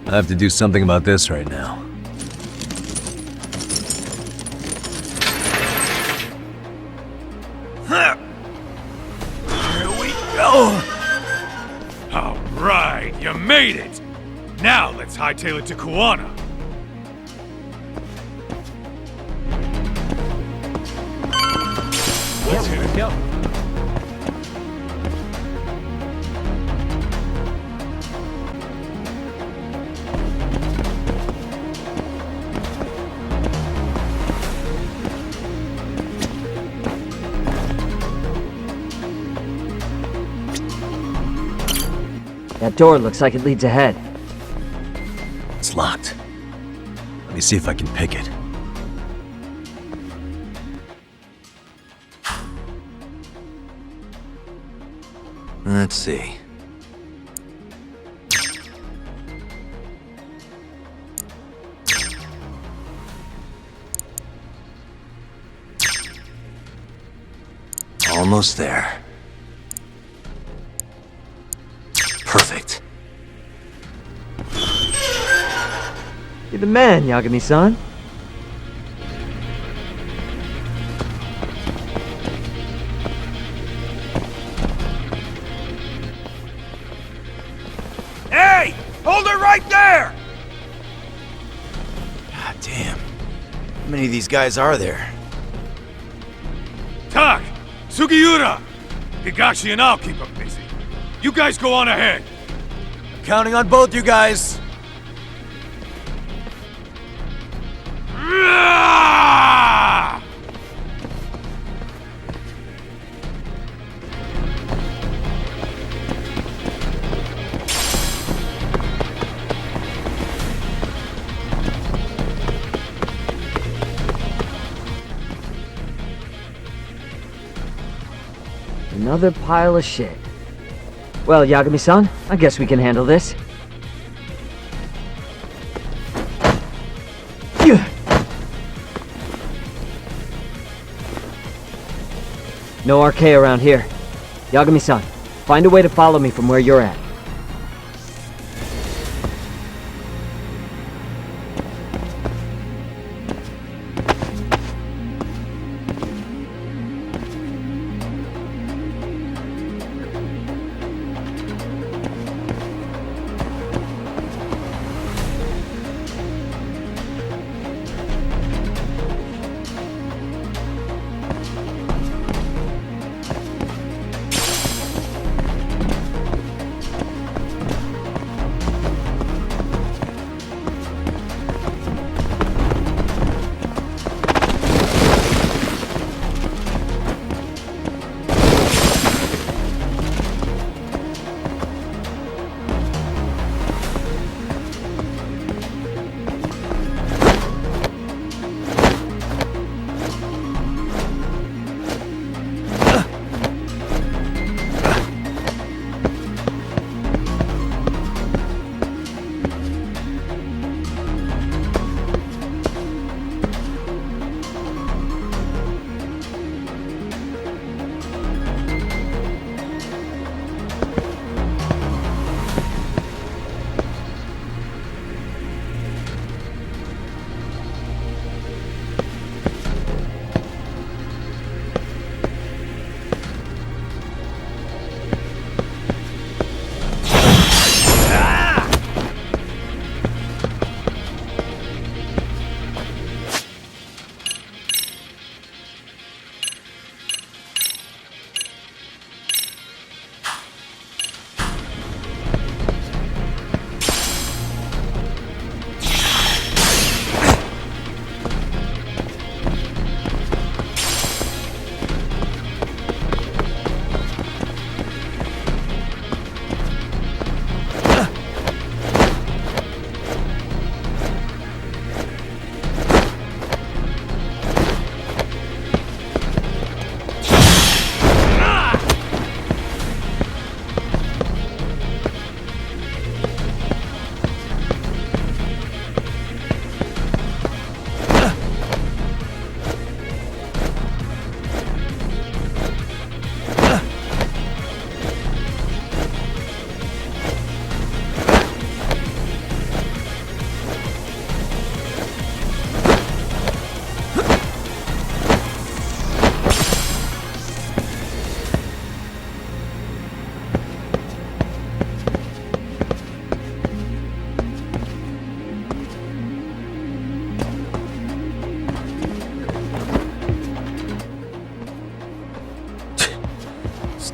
I have to do something about this right now. Here we go! All right, you made it! Now let's hightail it to Kuwana. Let's hit it. Go. That door looks like it leads ahead. It's locked. Let me see if I can pick it. Let's see. Almost there. Perfect. You're the man, Yagami-san. Hold her right there! God damn. How many of these guys are there? Tak! Sugiura! Higashi and I'll keep them busy. You guys go on ahead. Counting on both you guys. Another pile of shit. Well, Yagami-san, I guess we can handle this. No RK around here. Yagami-san, find a way to follow me from where you're at.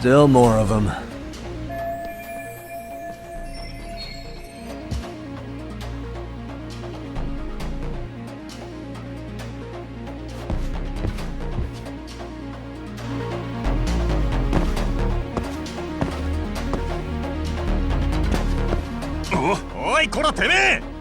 Still more of them.おい、こらてめえ！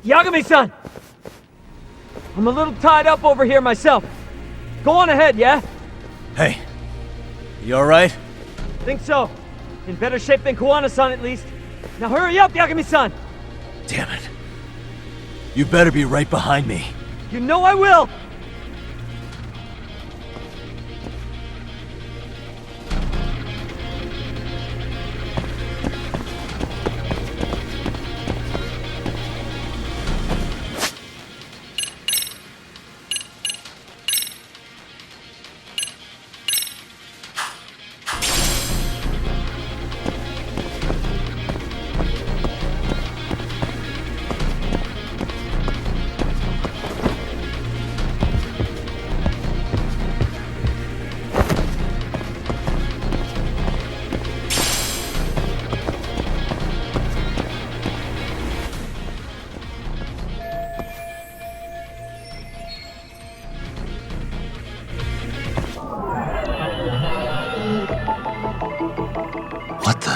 Yagami-san! I'm a little tied up over here myself. Go on ahead, yeah? Hey, you alright? Think so. In better shape than Kuwana-san, at least. Now hurry up, Yagami-san! Damn it. You better be right behind me. You know I will! What the?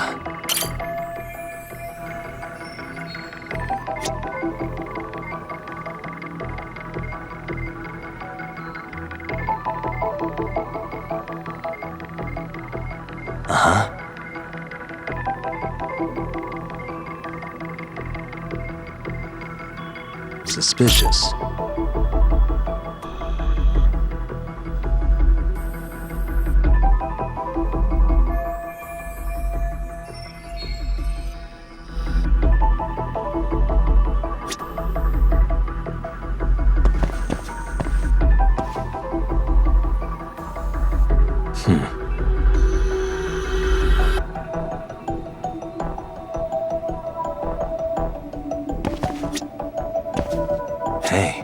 Uh-huh. Suspicious. Hey.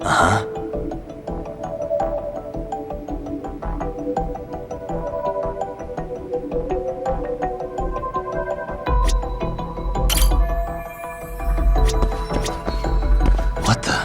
Uh-huh. What the?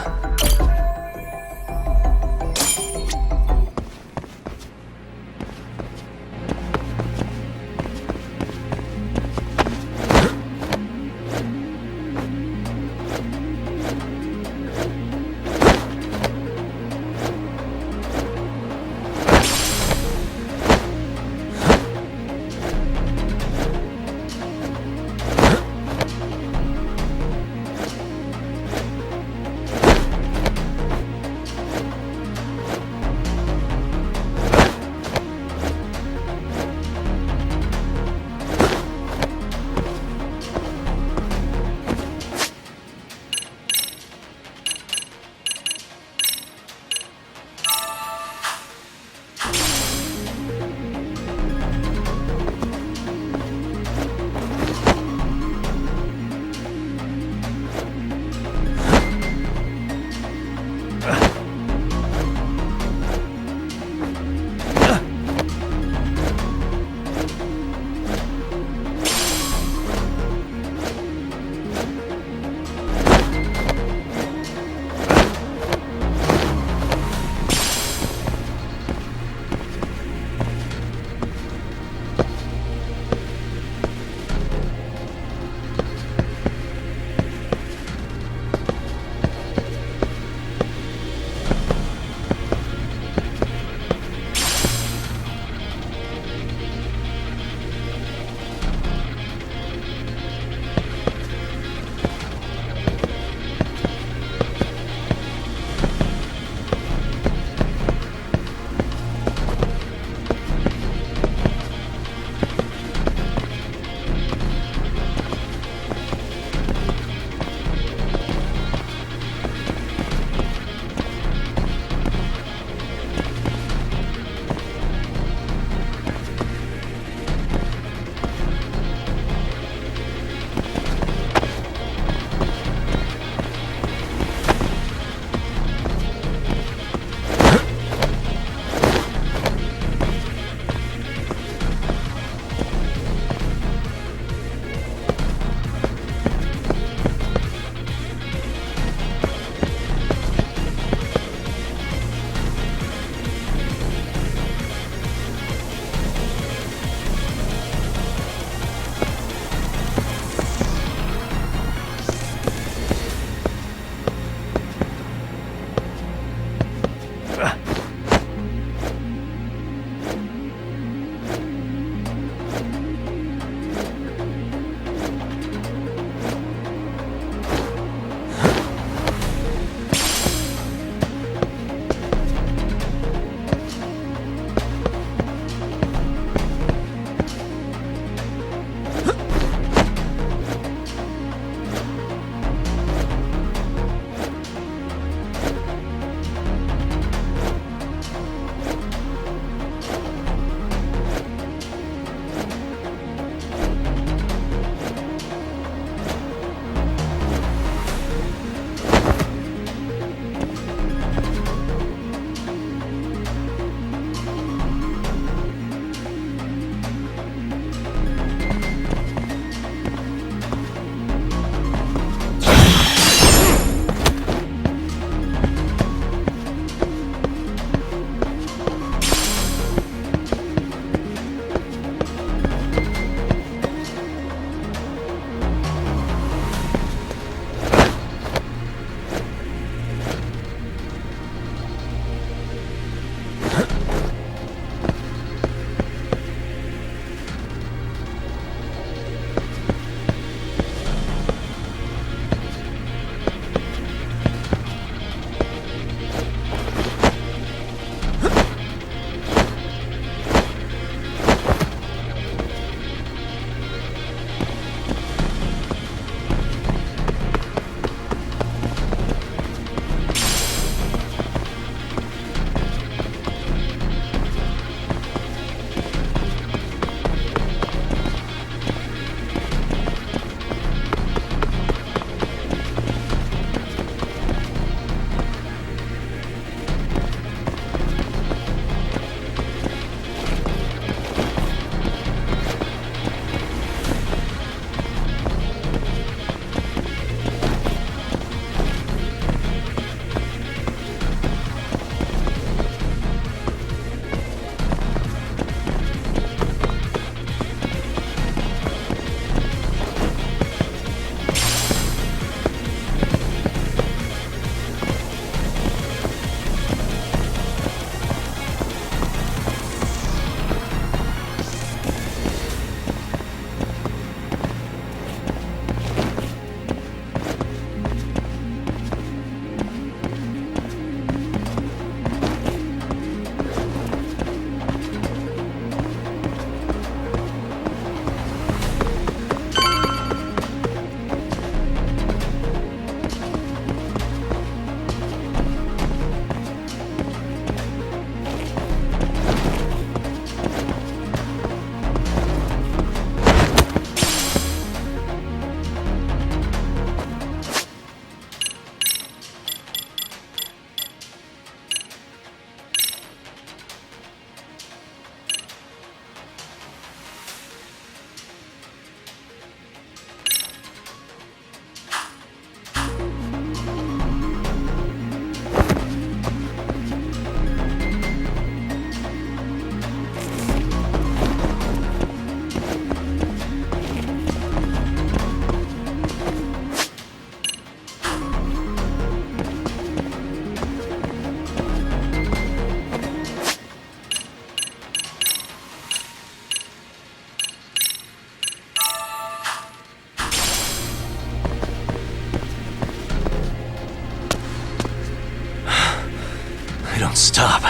stop.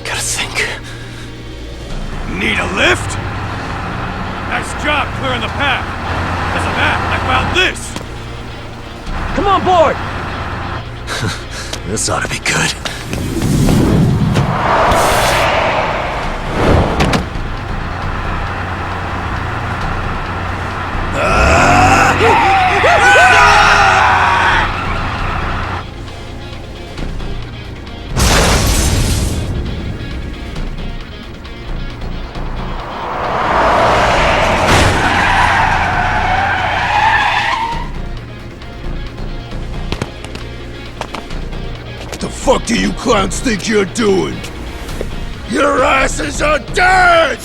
Gotta think. Need a lift? Nice job clearing the path. Because of that, I found this! Come on board! This ought to be good. The fuck do you clowns think you're doing? Your asses are dead!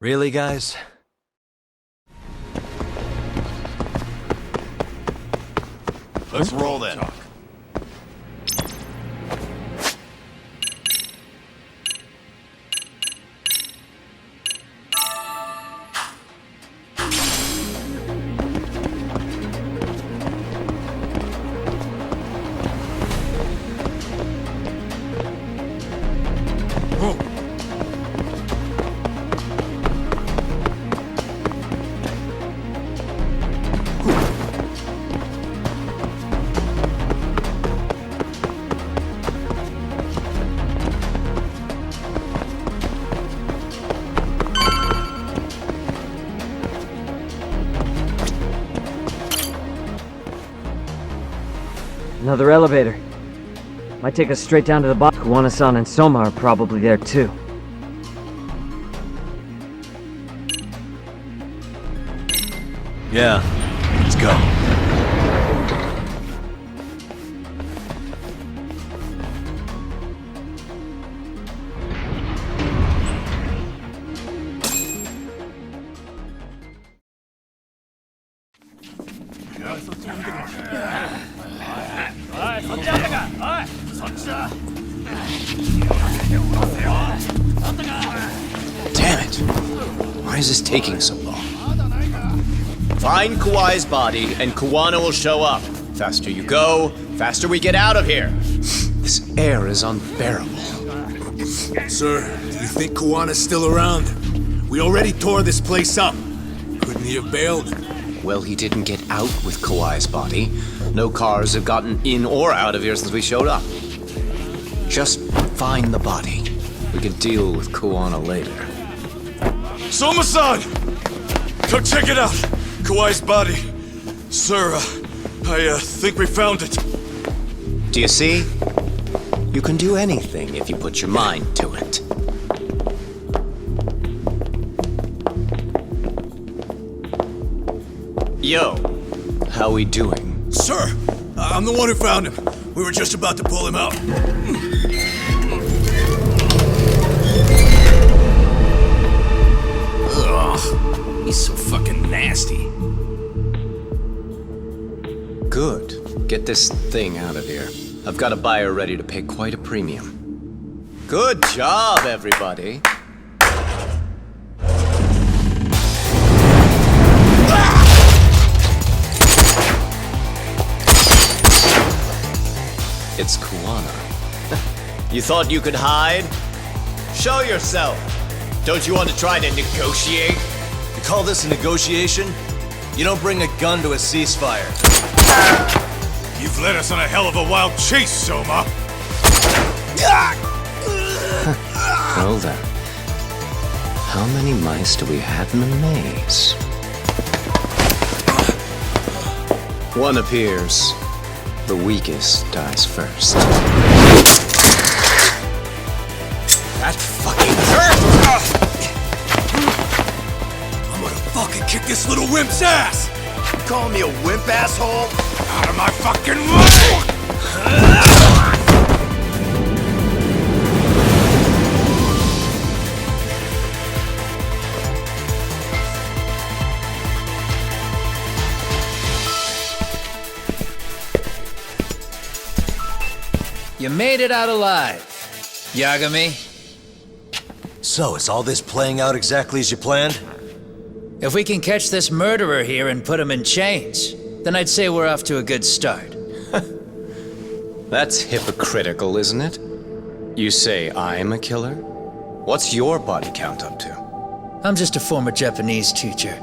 Really, guys? Let's roll then. Another elevator. Might take us straight down to the bottom. Kuwana-san and Soma are probably there too. Yeah, let's go. Damn it! Why is this taking so long? Find Kawai's body, and Kuwana will show up. Faster you go, faster we get out of here. This air is unbearable. Sir, do you think Kuwana's still around? We already tore this place up. Couldn't he have bailed? Well, he didn't get out with Kawai's body. No cars have gotten in or out of here since we showed up. Just find the body. We can deal with Kuwana later. Soma-san! Come check it out! Kawai's body. Sir, I think we found it. Do you see? You can do anything if you put your mind to it. Yo, how we doing? Sir, I'm the one who found him. We were just about to pull him out. Ugh, he's so fucking nasty. Good. Get this thing out of here. I've got a buyer ready to pay quite a premium. Good job, everybody. It's Kuwana. You thought you could hide? Show yourself! Don't you want to try to negotiate? You call this a negotiation? You don't bring a gun to a ceasefire. You've led us on a hell of a wild chase, Soma! Well then. How many mice do we have in the maze? One appears. The weakest dies first. That fucking hurt! I'm gonna fucking kick this little wimp's ass! You calling me a wimp, asshole? Out of my fucking way! You made it out alive, Yagami. So, is all this playing out exactly as you planned? If we can catch this murderer here and put him in chains, then I'd say we're off to a good start. That's hypocritical, isn't it? You say I'm a killer? What's your body count up to? I'm just a former Japanese teacher.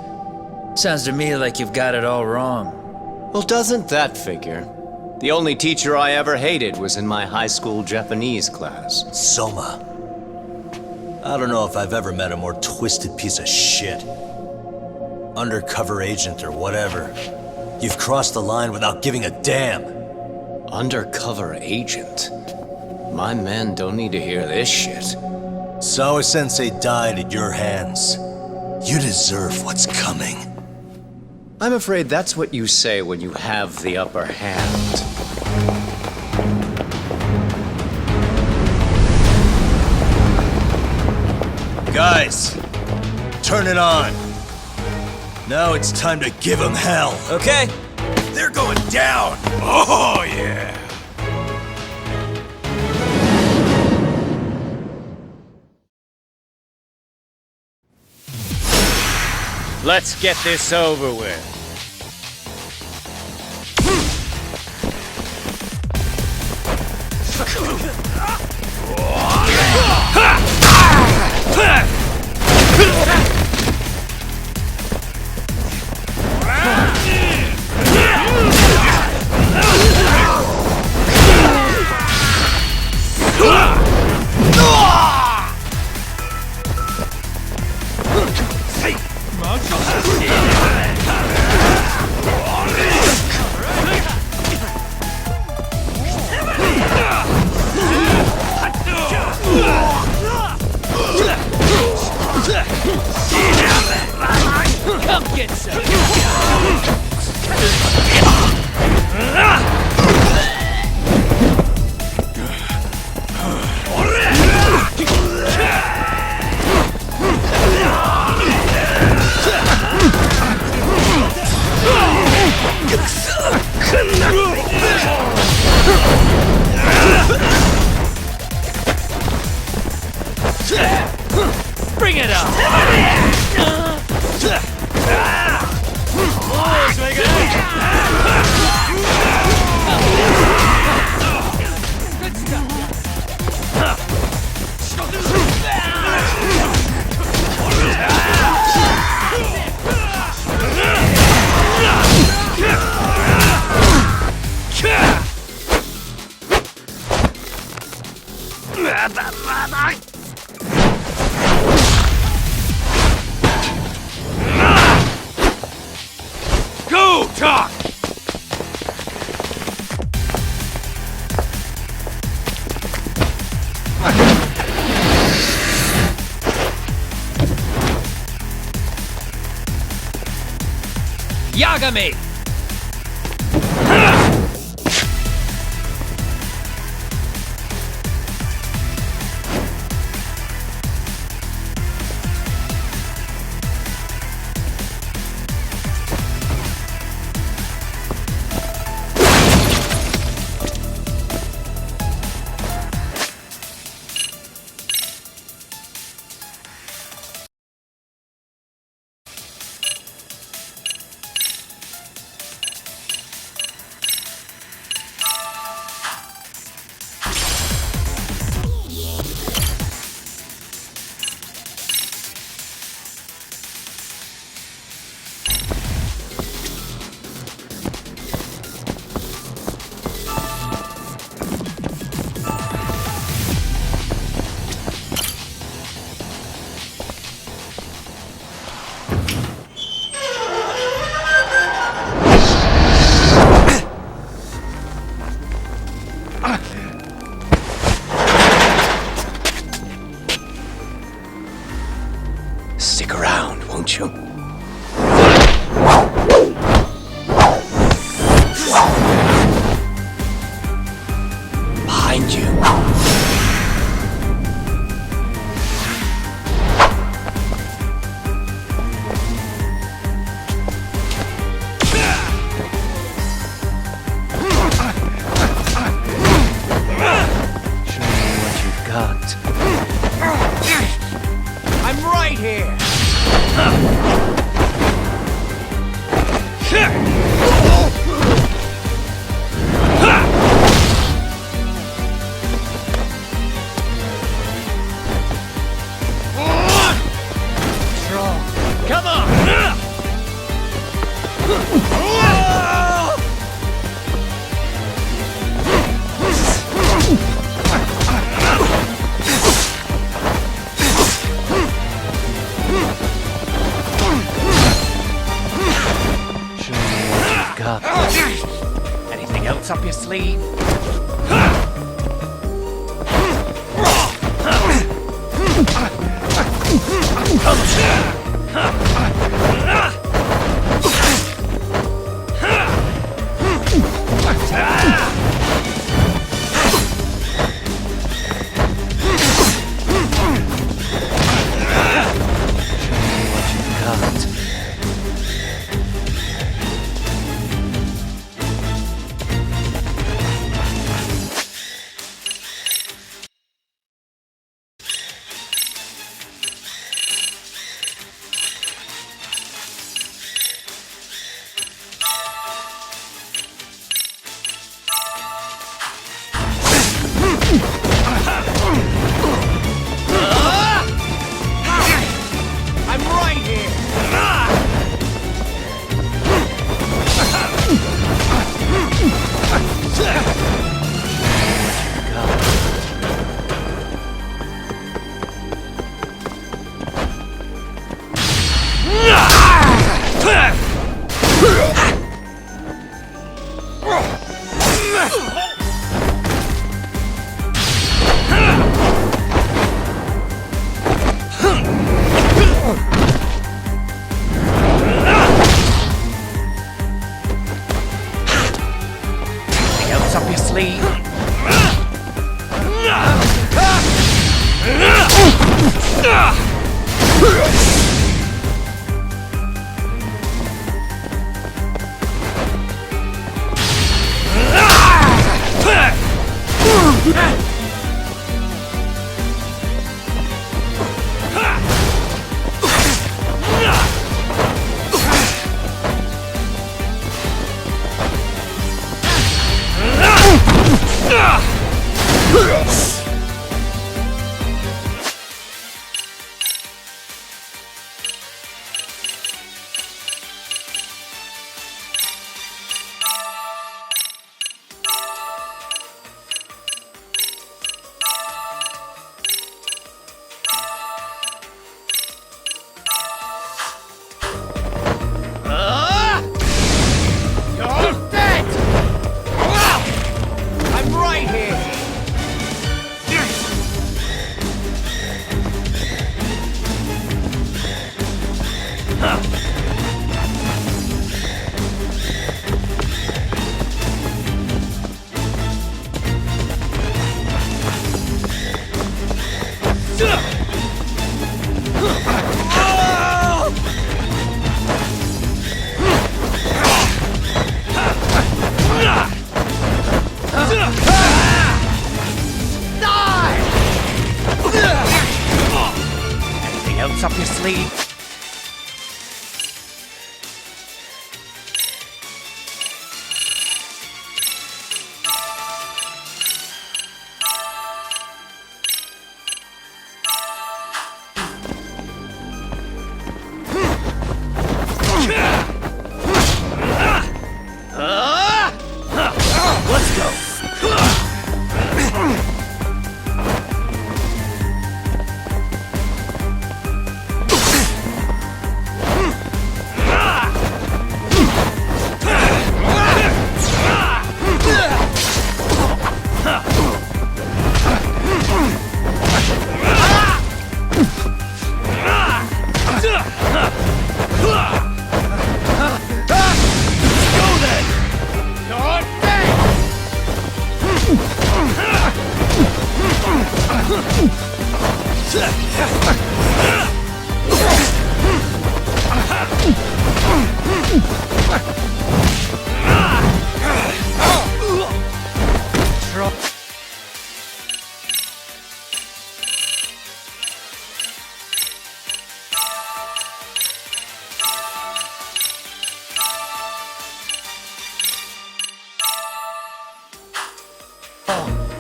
Sounds to me like you've got it all wrong. Well, doesn't that figure? The only teacher I ever hated was in my high school Japanese class. Soma. I don't know if I've ever met a more twisted piece of shit. Undercover agent or whatever. You've crossed the line without giving a damn. Undercover agent? My men don't need to hear this shit. Sawa-sensei died at your hands. You deserve what's coming. I'm afraid that's what you say when you have the upper hand. Guys, turn it on. Now it's time to give them hell. Okay. They're going down! Oh, yeah! Let's get this over with. Bring it on! Go, Talk! Yagami! Stick around, won't you? Behind you. Show me what you've got. I'm right here! Come on! Show me what you've got. Anything else up your sleeve? I'm right here! Anything else up your sleeve? Anything else up your sleeve? Let's go.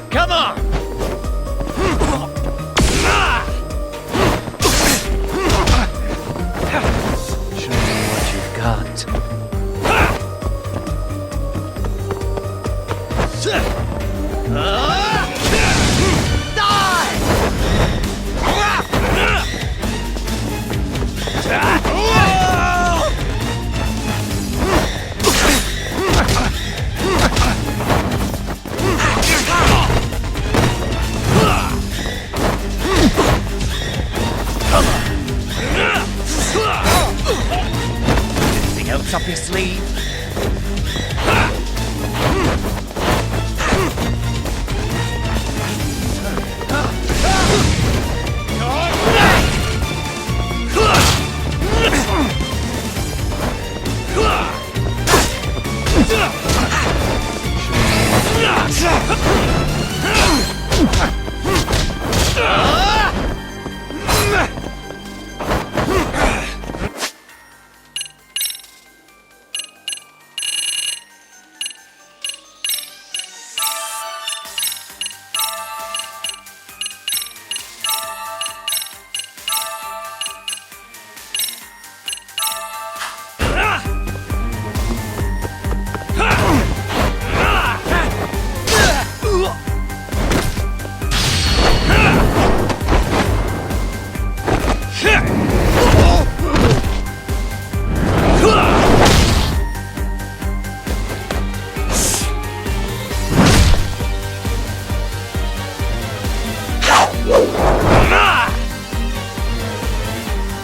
Come on! Show me what you've got. Anything else up your sleeve?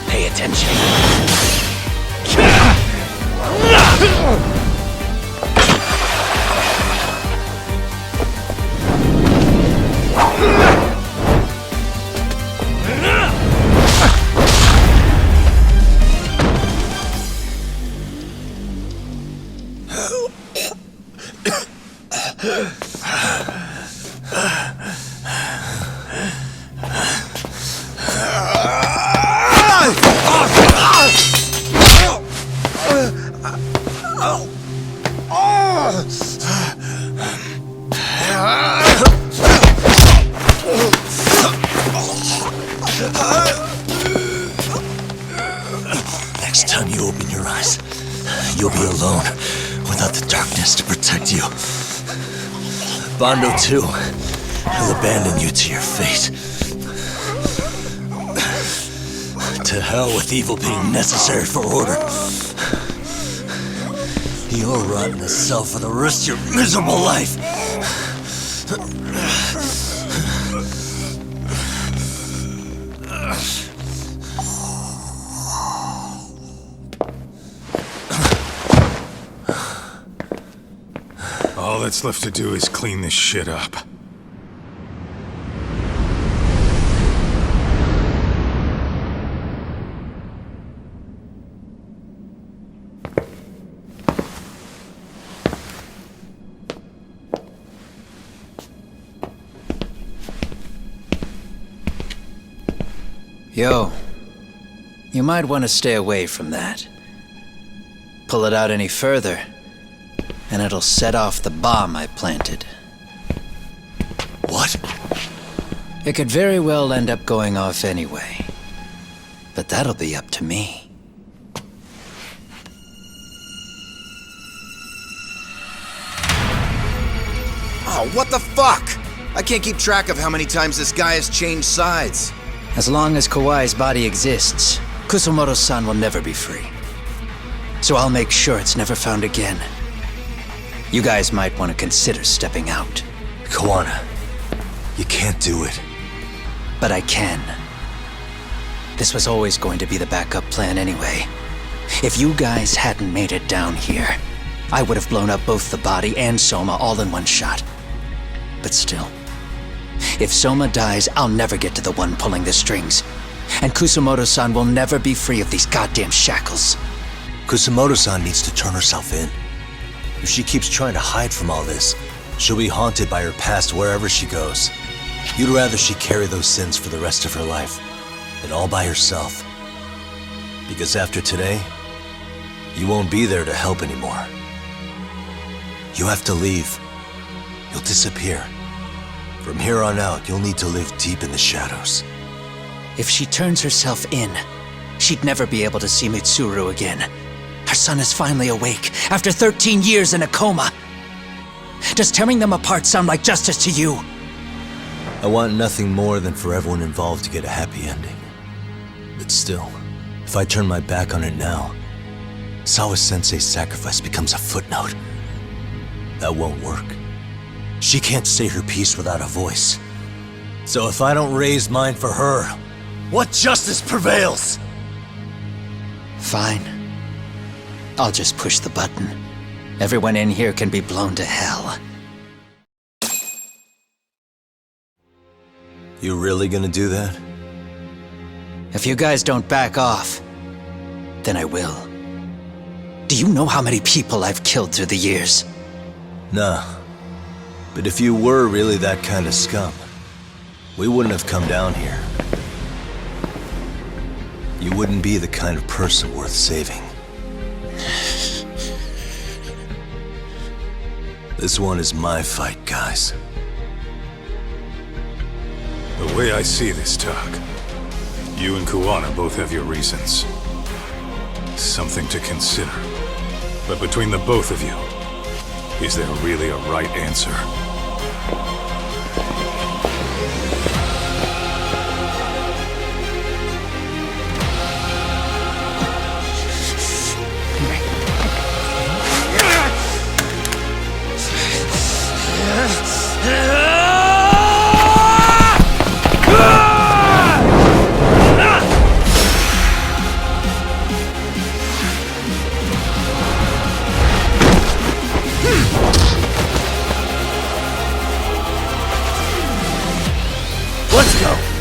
Pay attention. Next time you open your eyes, you'll be alone without the darkness to protect you. Bondo too. He'll abandon you to your fate. To hell with evil being necessary for order. You'll rot in a cell for the rest of your miserable life. All that's left to do is clean this shit up. Yo, you might want to stay away from that. Pull it out any further, and it'll set off the bomb I planted. What? It could very well end up going off anyway. But that'll be up to me. Oh, what the fuck? I can't keep track of how many times this guy has changed sides. As long as Kawai's body exists, Kusumoto-san will never be free. So I'll make sure it's never found again. You guys might want to consider stepping out. Kuwana, you can't do it. But I can. This was always going to be the backup plan anyway. If you guys hadn't made it down here, I would have blown up both the body and Soma all in one shot. But still, if Soma dies, I'll never get to the one pulling the strings. And Kusumoto-san will never be free of these goddamn shackles. Kusumoto-san needs to turn herself in. If she keeps trying to hide from all this, she'll be haunted by her past wherever she goes. You'd rather she carry those sins for the rest of her life, than all by herself. Because after today, you won't be there to help anymore. You have to leave. You'll disappear. From here on out, you'll need to live deep in the shadows. If she turns herself in, she'd never be able to see Mitsuru again. Her son is finally awake, after 13 years in a coma. Does tearing them apart sound like justice to you? I want nothing more than for everyone involved to get a happy ending. But still, if I turn my back on it now, Sawa-sensei's sacrifice becomes a footnote. That won't work. She can't say her piece without a voice. So if I don't raise mine for her, what justice prevails? Fine. I'll just push the button. Everyone in here can be blown to hell. You really gonna do that? If you guys don't back off, then I will. Do you know how many people I've killed through the years? Nah. But if you were really that kind of scum, we wouldn't have come down here. You wouldn't be the kind of person worth saving. This one is my fight, guys. The way I see this, Tak, you and Kuwana both have your reasons. Something to consider. But between the both of you, is there really a right answer? Let's go!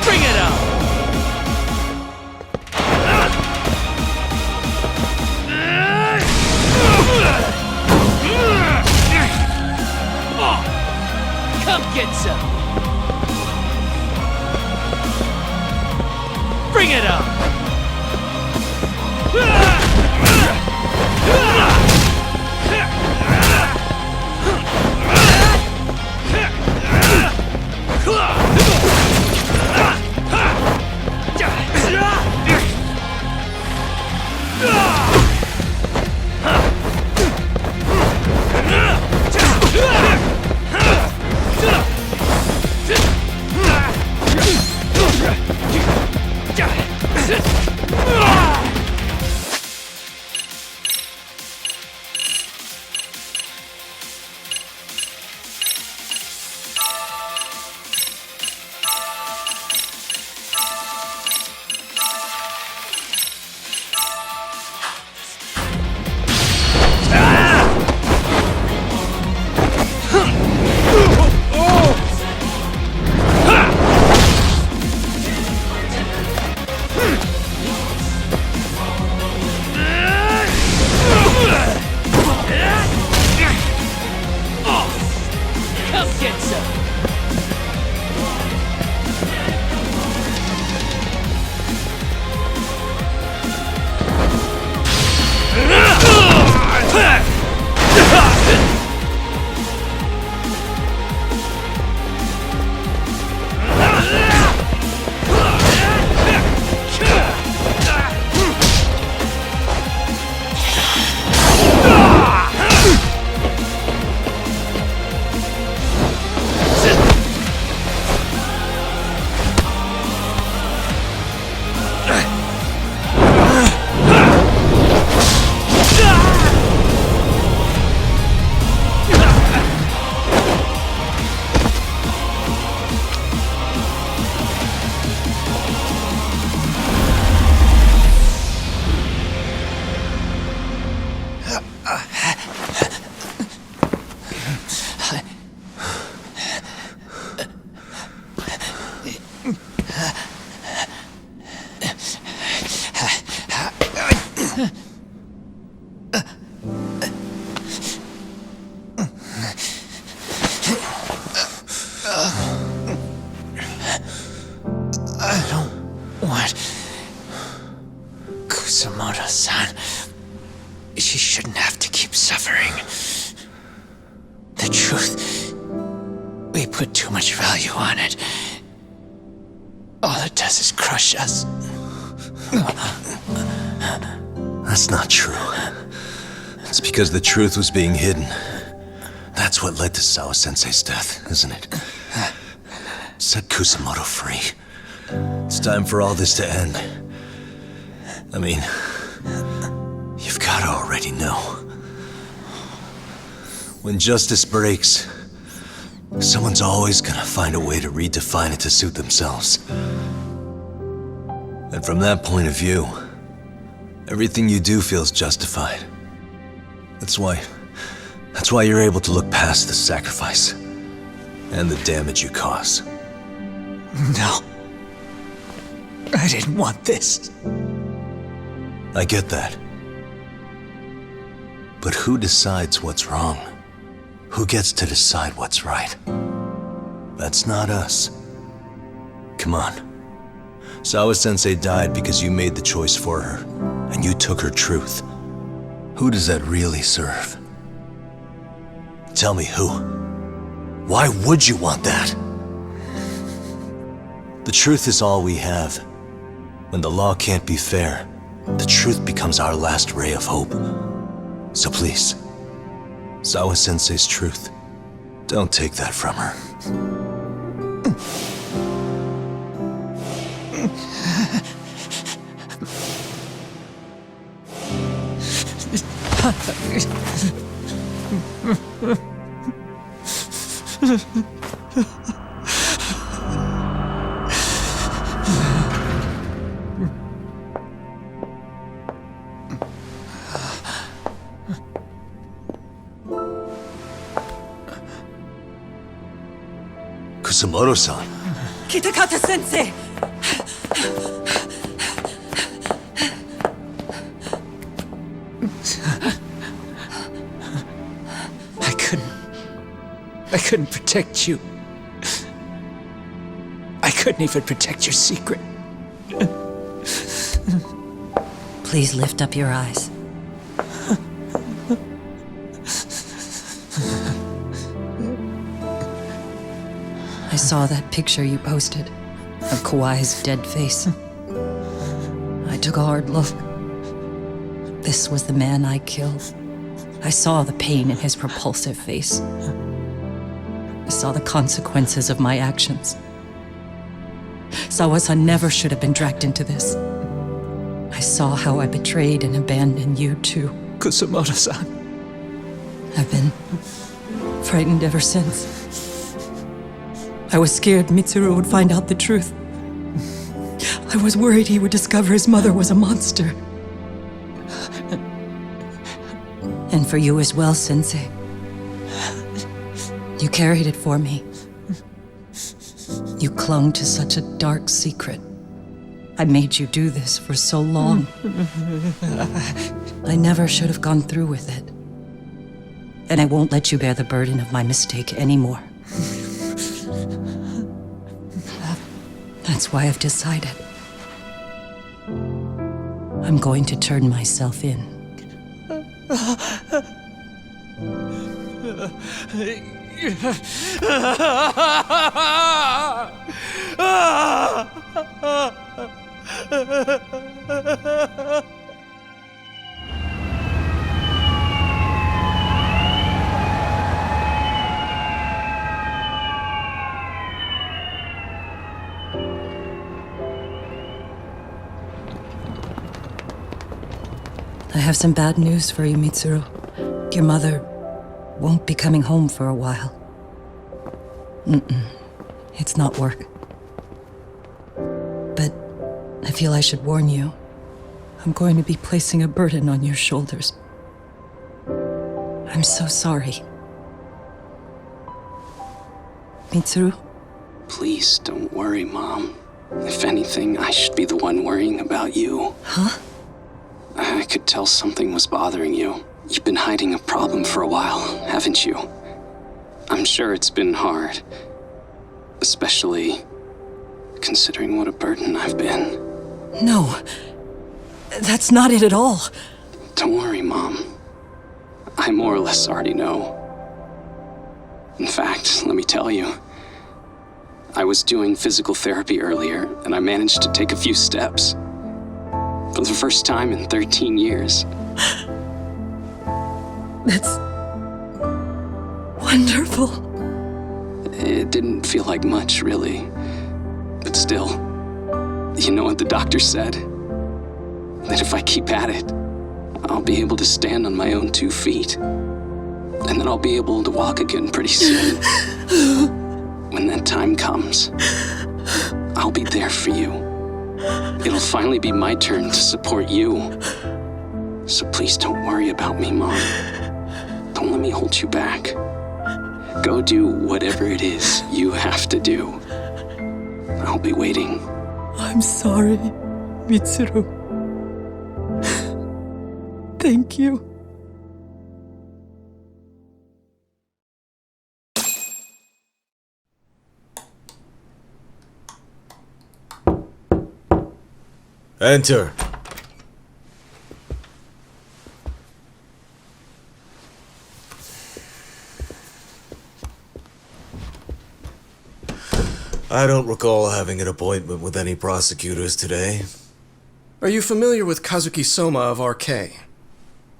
Bring it on! Come get some! Bring it on! I don't want Kusumoto-san. She shouldn't have to keep suffering. The truth, we put too much value on it. All it does is crush us. That's not true. It's because the truth was being hidden. That's what led to Sawa-sensei's death, isn't it? Set Kusumoto free. It's time for all this to end. I mean, you've gotta already know. When justice breaks, someone's always gonna find a way to redefine it to suit themselves. And from that point of view, everything you do feels justified. That's why you're able to look past the sacrifice and the damage you cause. No. I didn't want this. I get that. But who decides what's wrong? Who gets to decide what's right? That's not us. Come on. Sawa-sensei died because you made the choice for her, and you took her truth. Who does that really serve? Tell me who. Why would you want that? The truth is all we have. When the law can't be fair, the truth becomes our last ray of hope. So please, Sawa-sensei's truth, don't take that from her. Kusumoto-san. Kitakata-sensei! I couldn't protect you. I couldn't even protect your secret. Please lift up your eyes. I saw that picture you posted of Kawai's dead face. I took a hard look. This was the man I killed. I saw the pain in his repulsive face. I saw the consequences of my actions. Sawa-san never should have been dragged into this. I saw how I betrayed and abandoned you too, Kusumoto-san. I've been frightened ever since. I was scared Mitsuru would find out the truth. I was worried he would discover his mother was a monster. And for you as well, Sensei. You carried it for me. You clung to such a dark secret. I made you do this for so long. I never should have gone through with it. And I won't let you bear the burden of my mistake anymore. That's why I've decided. I'm going to turn myself in. I have some bad news for you, Mitsuru. Your mother won't be coming home for a while. It's not work. But I feel I should warn you. I'm going to be placing a burden on your shoulders. I'm so sorry. Mitsuru? Please don't worry, Mom. If anything, I should be the one worrying about you. Huh? I could tell something was bothering you. You've been hiding a problem for a while, haven't you? I'm sure it's been hard. Especially considering what a burden I've been. No. That's not it at all. Don't worry, Mom. I more or less already know. In fact, let me tell you. I was doing physical therapy earlier, and I managed to take a few steps. For the first time in 13 years. That's wonderful. It didn't feel like much, really. But still, you know what the doctor said? That if I keep at it, I'll be able to stand on my own 2 feet. And then I'll be able to walk again pretty soon. When that time comes, I'll be there for you. It'll finally be my turn to support you. So please don't worry about me, Mom. Don't let me hold you back. Go do whatever it is you have to do. I'll be waiting. I'm sorry, Mitsuru. Thank you. Enter. I don't recall having an appointment with any prosecutors today. Are you familiar with Kazuki Soma of RK?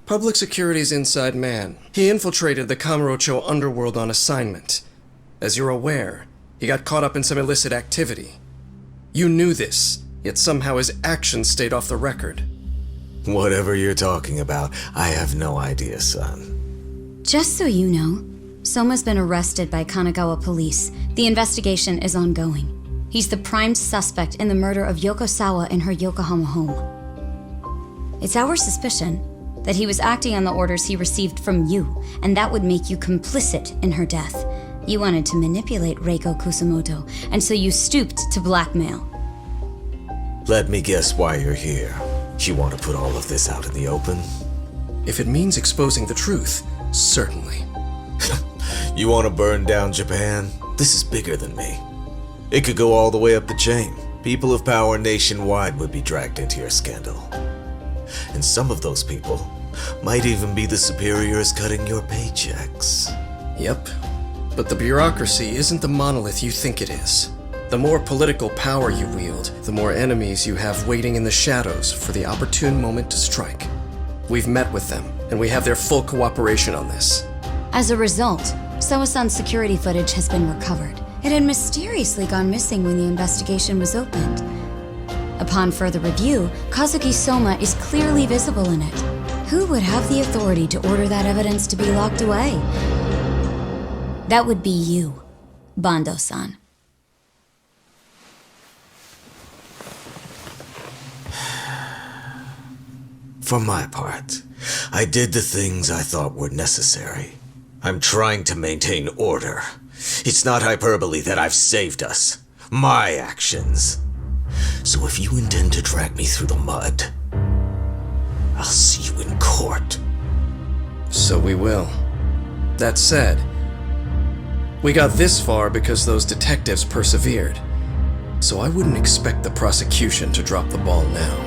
Public Security's inside man. He infiltrated the Kamurocho underworld on assignment. As you're aware, he got caught up in some illicit activity. You knew this, yet somehow his actions stayed off the record. Whatever you're talking about, I have no idea, son. Just so you know, Soma's been arrested by Kanagawa police. The investigation is ongoing. He's the prime suspect in the murder of Yoko Sawa in her Yokohama home. It's our suspicion that he was acting on the orders he received from you, and that would make you complicit in her death. You wanted to manipulate Reiko Kusumoto, and so you stooped to blackmail. Let me guess why you're here. You want to put all of this out in the open? If it means exposing the truth, certainly. You want to burn down Japan? This is bigger than me. It could go all the way up the chain. People of power nationwide would be dragged into your scandal. And some of those people might even be the superiors cutting your paychecks. Yep. But the bureaucracy isn't the monolith you think it is. The more political power you wield, the more enemies you have waiting in the shadows for the opportune moment to strike. We've met with them, and we have their full cooperation on this. As a result, Soa-san's security footage has been recovered. It had mysteriously gone missing when the investigation was opened. Upon further review, Kazuki Soma is clearly visible in it. Who would have the authority to order that evidence to be locked away? That would be you, Bando-san. For my part, I did the things I thought were necessary. I'm trying to maintain order. It's not hyperbole that I've saved us. My actions. So if you intend to drag me through the mud, I'll see you in court. So we will. That said, we got this far because those detectives persevered. So I wouldn't expect the prosecution to drop the ball now.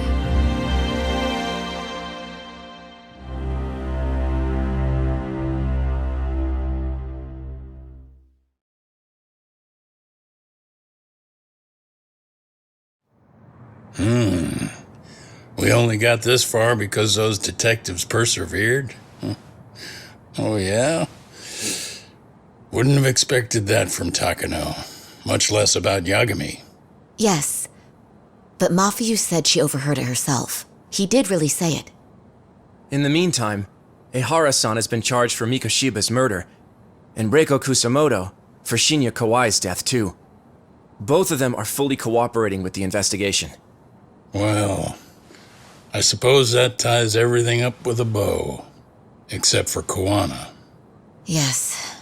We only got this far because those detectives persevered? Oh, yeah? Wouldn't have expected that from Takano, much less about Yagami. Yes, but Mafuyu said she overheard it herself. He did really say it. In the meantime, Ehara-san has been charged for Mikoshiba's murder, and Reiko Kusumoto for Shinya Kawai's death, too. Both of them are fully cooperating with the investigation. Well, I suppose that ties everything up with a bow. Except for Kuwana. Yes.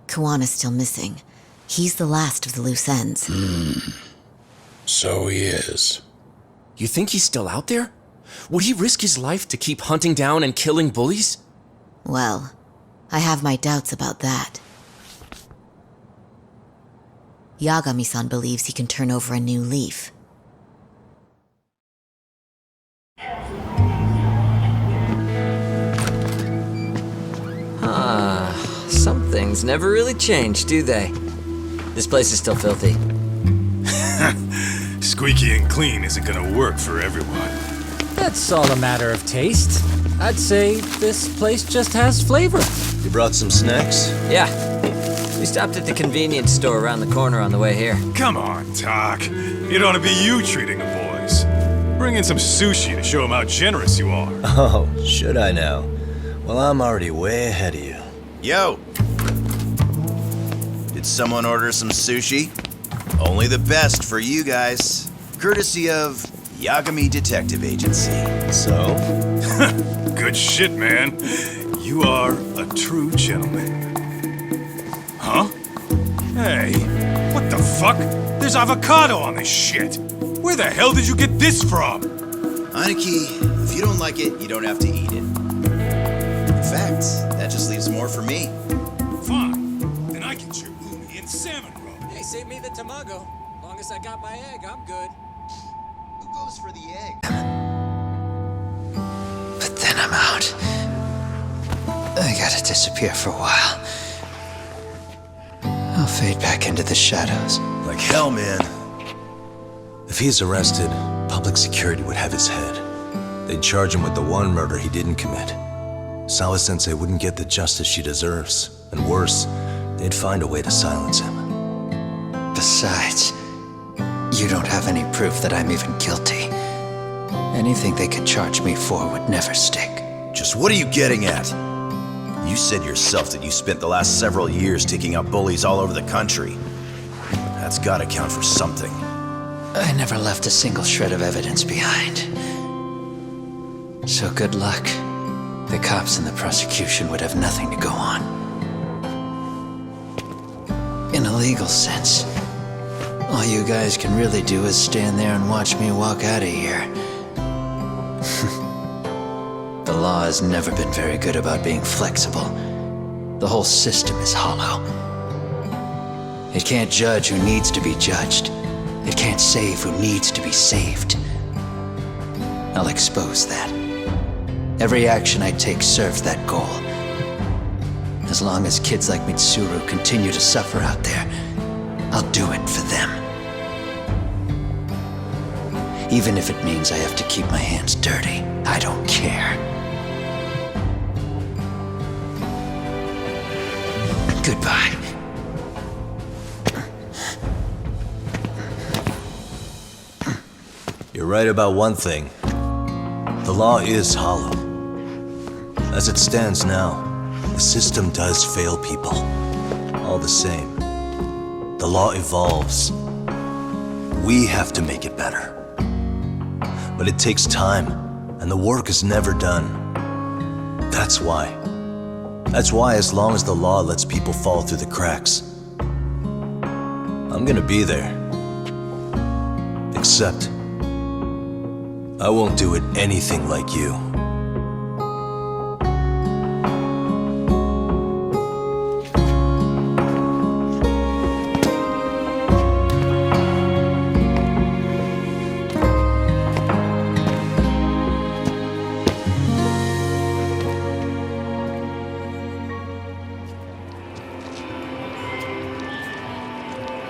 Kuwana's still missing. He's the last of the loose ends. So he is. You think he's still out there? Would he risk his life to keep hunting down and killing bullies? Well, I have my doubts about that. Yagami-san believes he can turn over a new leaf. Some things never really change, do they? This place is still filthy. Squeaky and clean isn't gonna work for everyone. That's all a matter of taste. I'd say this place just has flavor. You brought some snacks? Yeah. We stopped at the convenience store around the corner on the way here. Come on, Doc. It ought to be you treating the boys. Bring in some sushi to show them how generous you are. Oh, should I now? Well, I'm already way ahead of you. Yo! Did someone order some sushi? Only the best for you guys. Courtesy of Yagami Detective Agency. So? Good shit, man. You are a true gentleman. Huh? Hey, what the fuck? There's avocado on this shit. Where the hell did you get this from? Aniki, if you don't like it, you don't have to eat it. In fact, that just leaves more for me. Fine. Then I get your umi and salmon roll. Hey, save me the tamago. Long as I got my egg, I'm good. Who goes for the egg? But then I'm out. I gotta disappear for a while. I'll fade back into the shadows. Like hell, man. If he's arrested, public security would have his head. They'd charge him with the one murder he didn't commit. Sawa-sensei wouldn't get the justice she deserves. And worse, they'd find a way to silence him. Besides, you don't have any proof that I'm even guilty. Anything they could charge me for would never stick. Just what are you getting at? You said yourself that you spent the last several years taking out bullies all over the country. That's gotta count for something. I never left a single shred of evidence behind. So good luck. The cops and the prosecution would have nothing to go on. In a legal sense, all you guys can really do is stand there and watch me walk out of here. The law has never been very good about being flexible. The whole system is hollow. It can't judge who needs to be judged. It can't save who needs to be saved. I'll expose that. Every action I take serves that goal. As long as kids like Mitsuru continue to suffer out there, I'll do it for them. Even if it means I have to keep my hands dirty, I don't care. Goodbye. You're right about one thing. The law is hollow. As it stands now, the system does fail people. All the same, the law evolves. We have to make it better. But it takes time, and the work is never done. That's why. That's why as long as the law lets people fall through the cracks, I'm gonna be there. Except, I won't do it anything like you.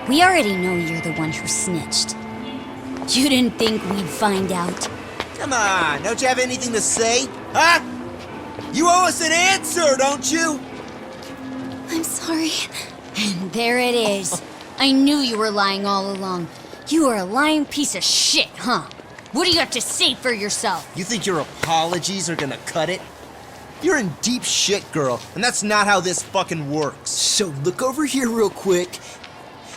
We already know you're the one who snitched. You didn't think we'd find out. Come on, don't you have anything to say? Huh? You owe us an answer, don't you? I'm sorry. And there it is. I knew you were lying all along. You are a lying piece of shit, huh? What do you have to say for yourself? You think your apologies are gonna cut it? You're in deep shit, girl, and that's not how this fucking works. So look over here real quick.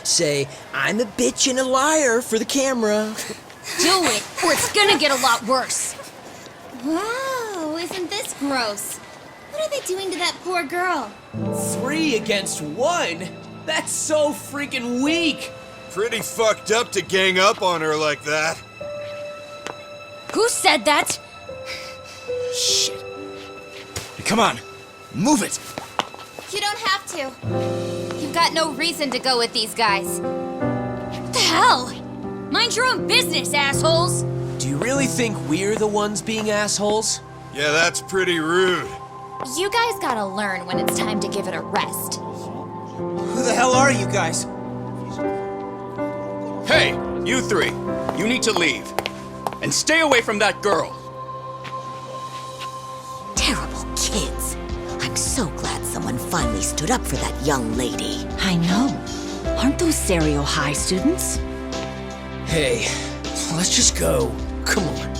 Say, I'm a bitch and a liar for the camera. Do it, or it's gonna get a lot worse. Wow, isn't this gross? What are they doing to that poor girl? 3 against 1? That's so freaking weak! Pretty fucked up to gang up on her like that. Who said that? Shit. Hey, come on, move it! You don't have to. You've got no reason to go with these guys. What the hell? Mind your own business, assholes! Do you really think we're the ones being assholes? Yeah, that's pretty rude. You guys gotta learn when it's time to give it a rest. Who the hell are you guys? Hey, you three. You need to leave. And stay away from that girl. Terrible kids. I'm so glad someone finally stood up for that young lady. I know. Aren't those Serio High students? Hey, let's just go. Come on.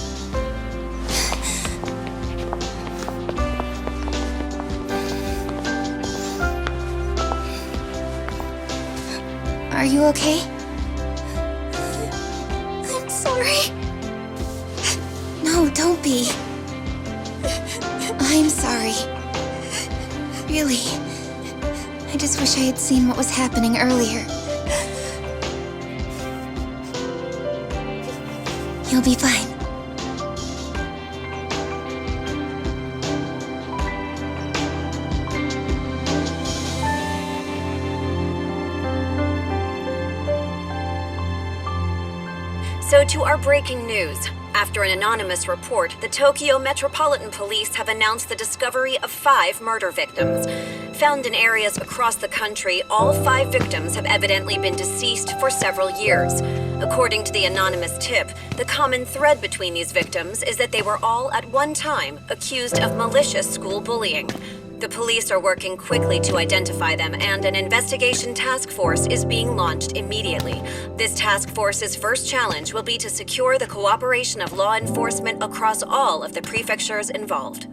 Are you okay? I'm sorry. No, don't be. I'm sorry. Really. I just wish I had seen what was happening earlier. You'll be fine. So to our breaking news. After an anonymous report, the Tokyo Metropolitan Police have announced the discovery of 5 murder victims. Found in areas across the country, all 5 victims have evidently been deceased for several years. According to the anonymous tip, the common thread between these victims is that they were all at one time accused of malicious school bullying. The police are working quickly to identify them, and an investigation task force is being launched immediately. This task force's first challenge will be to secure the cooperation of law enforcement across all of the prefectures involved.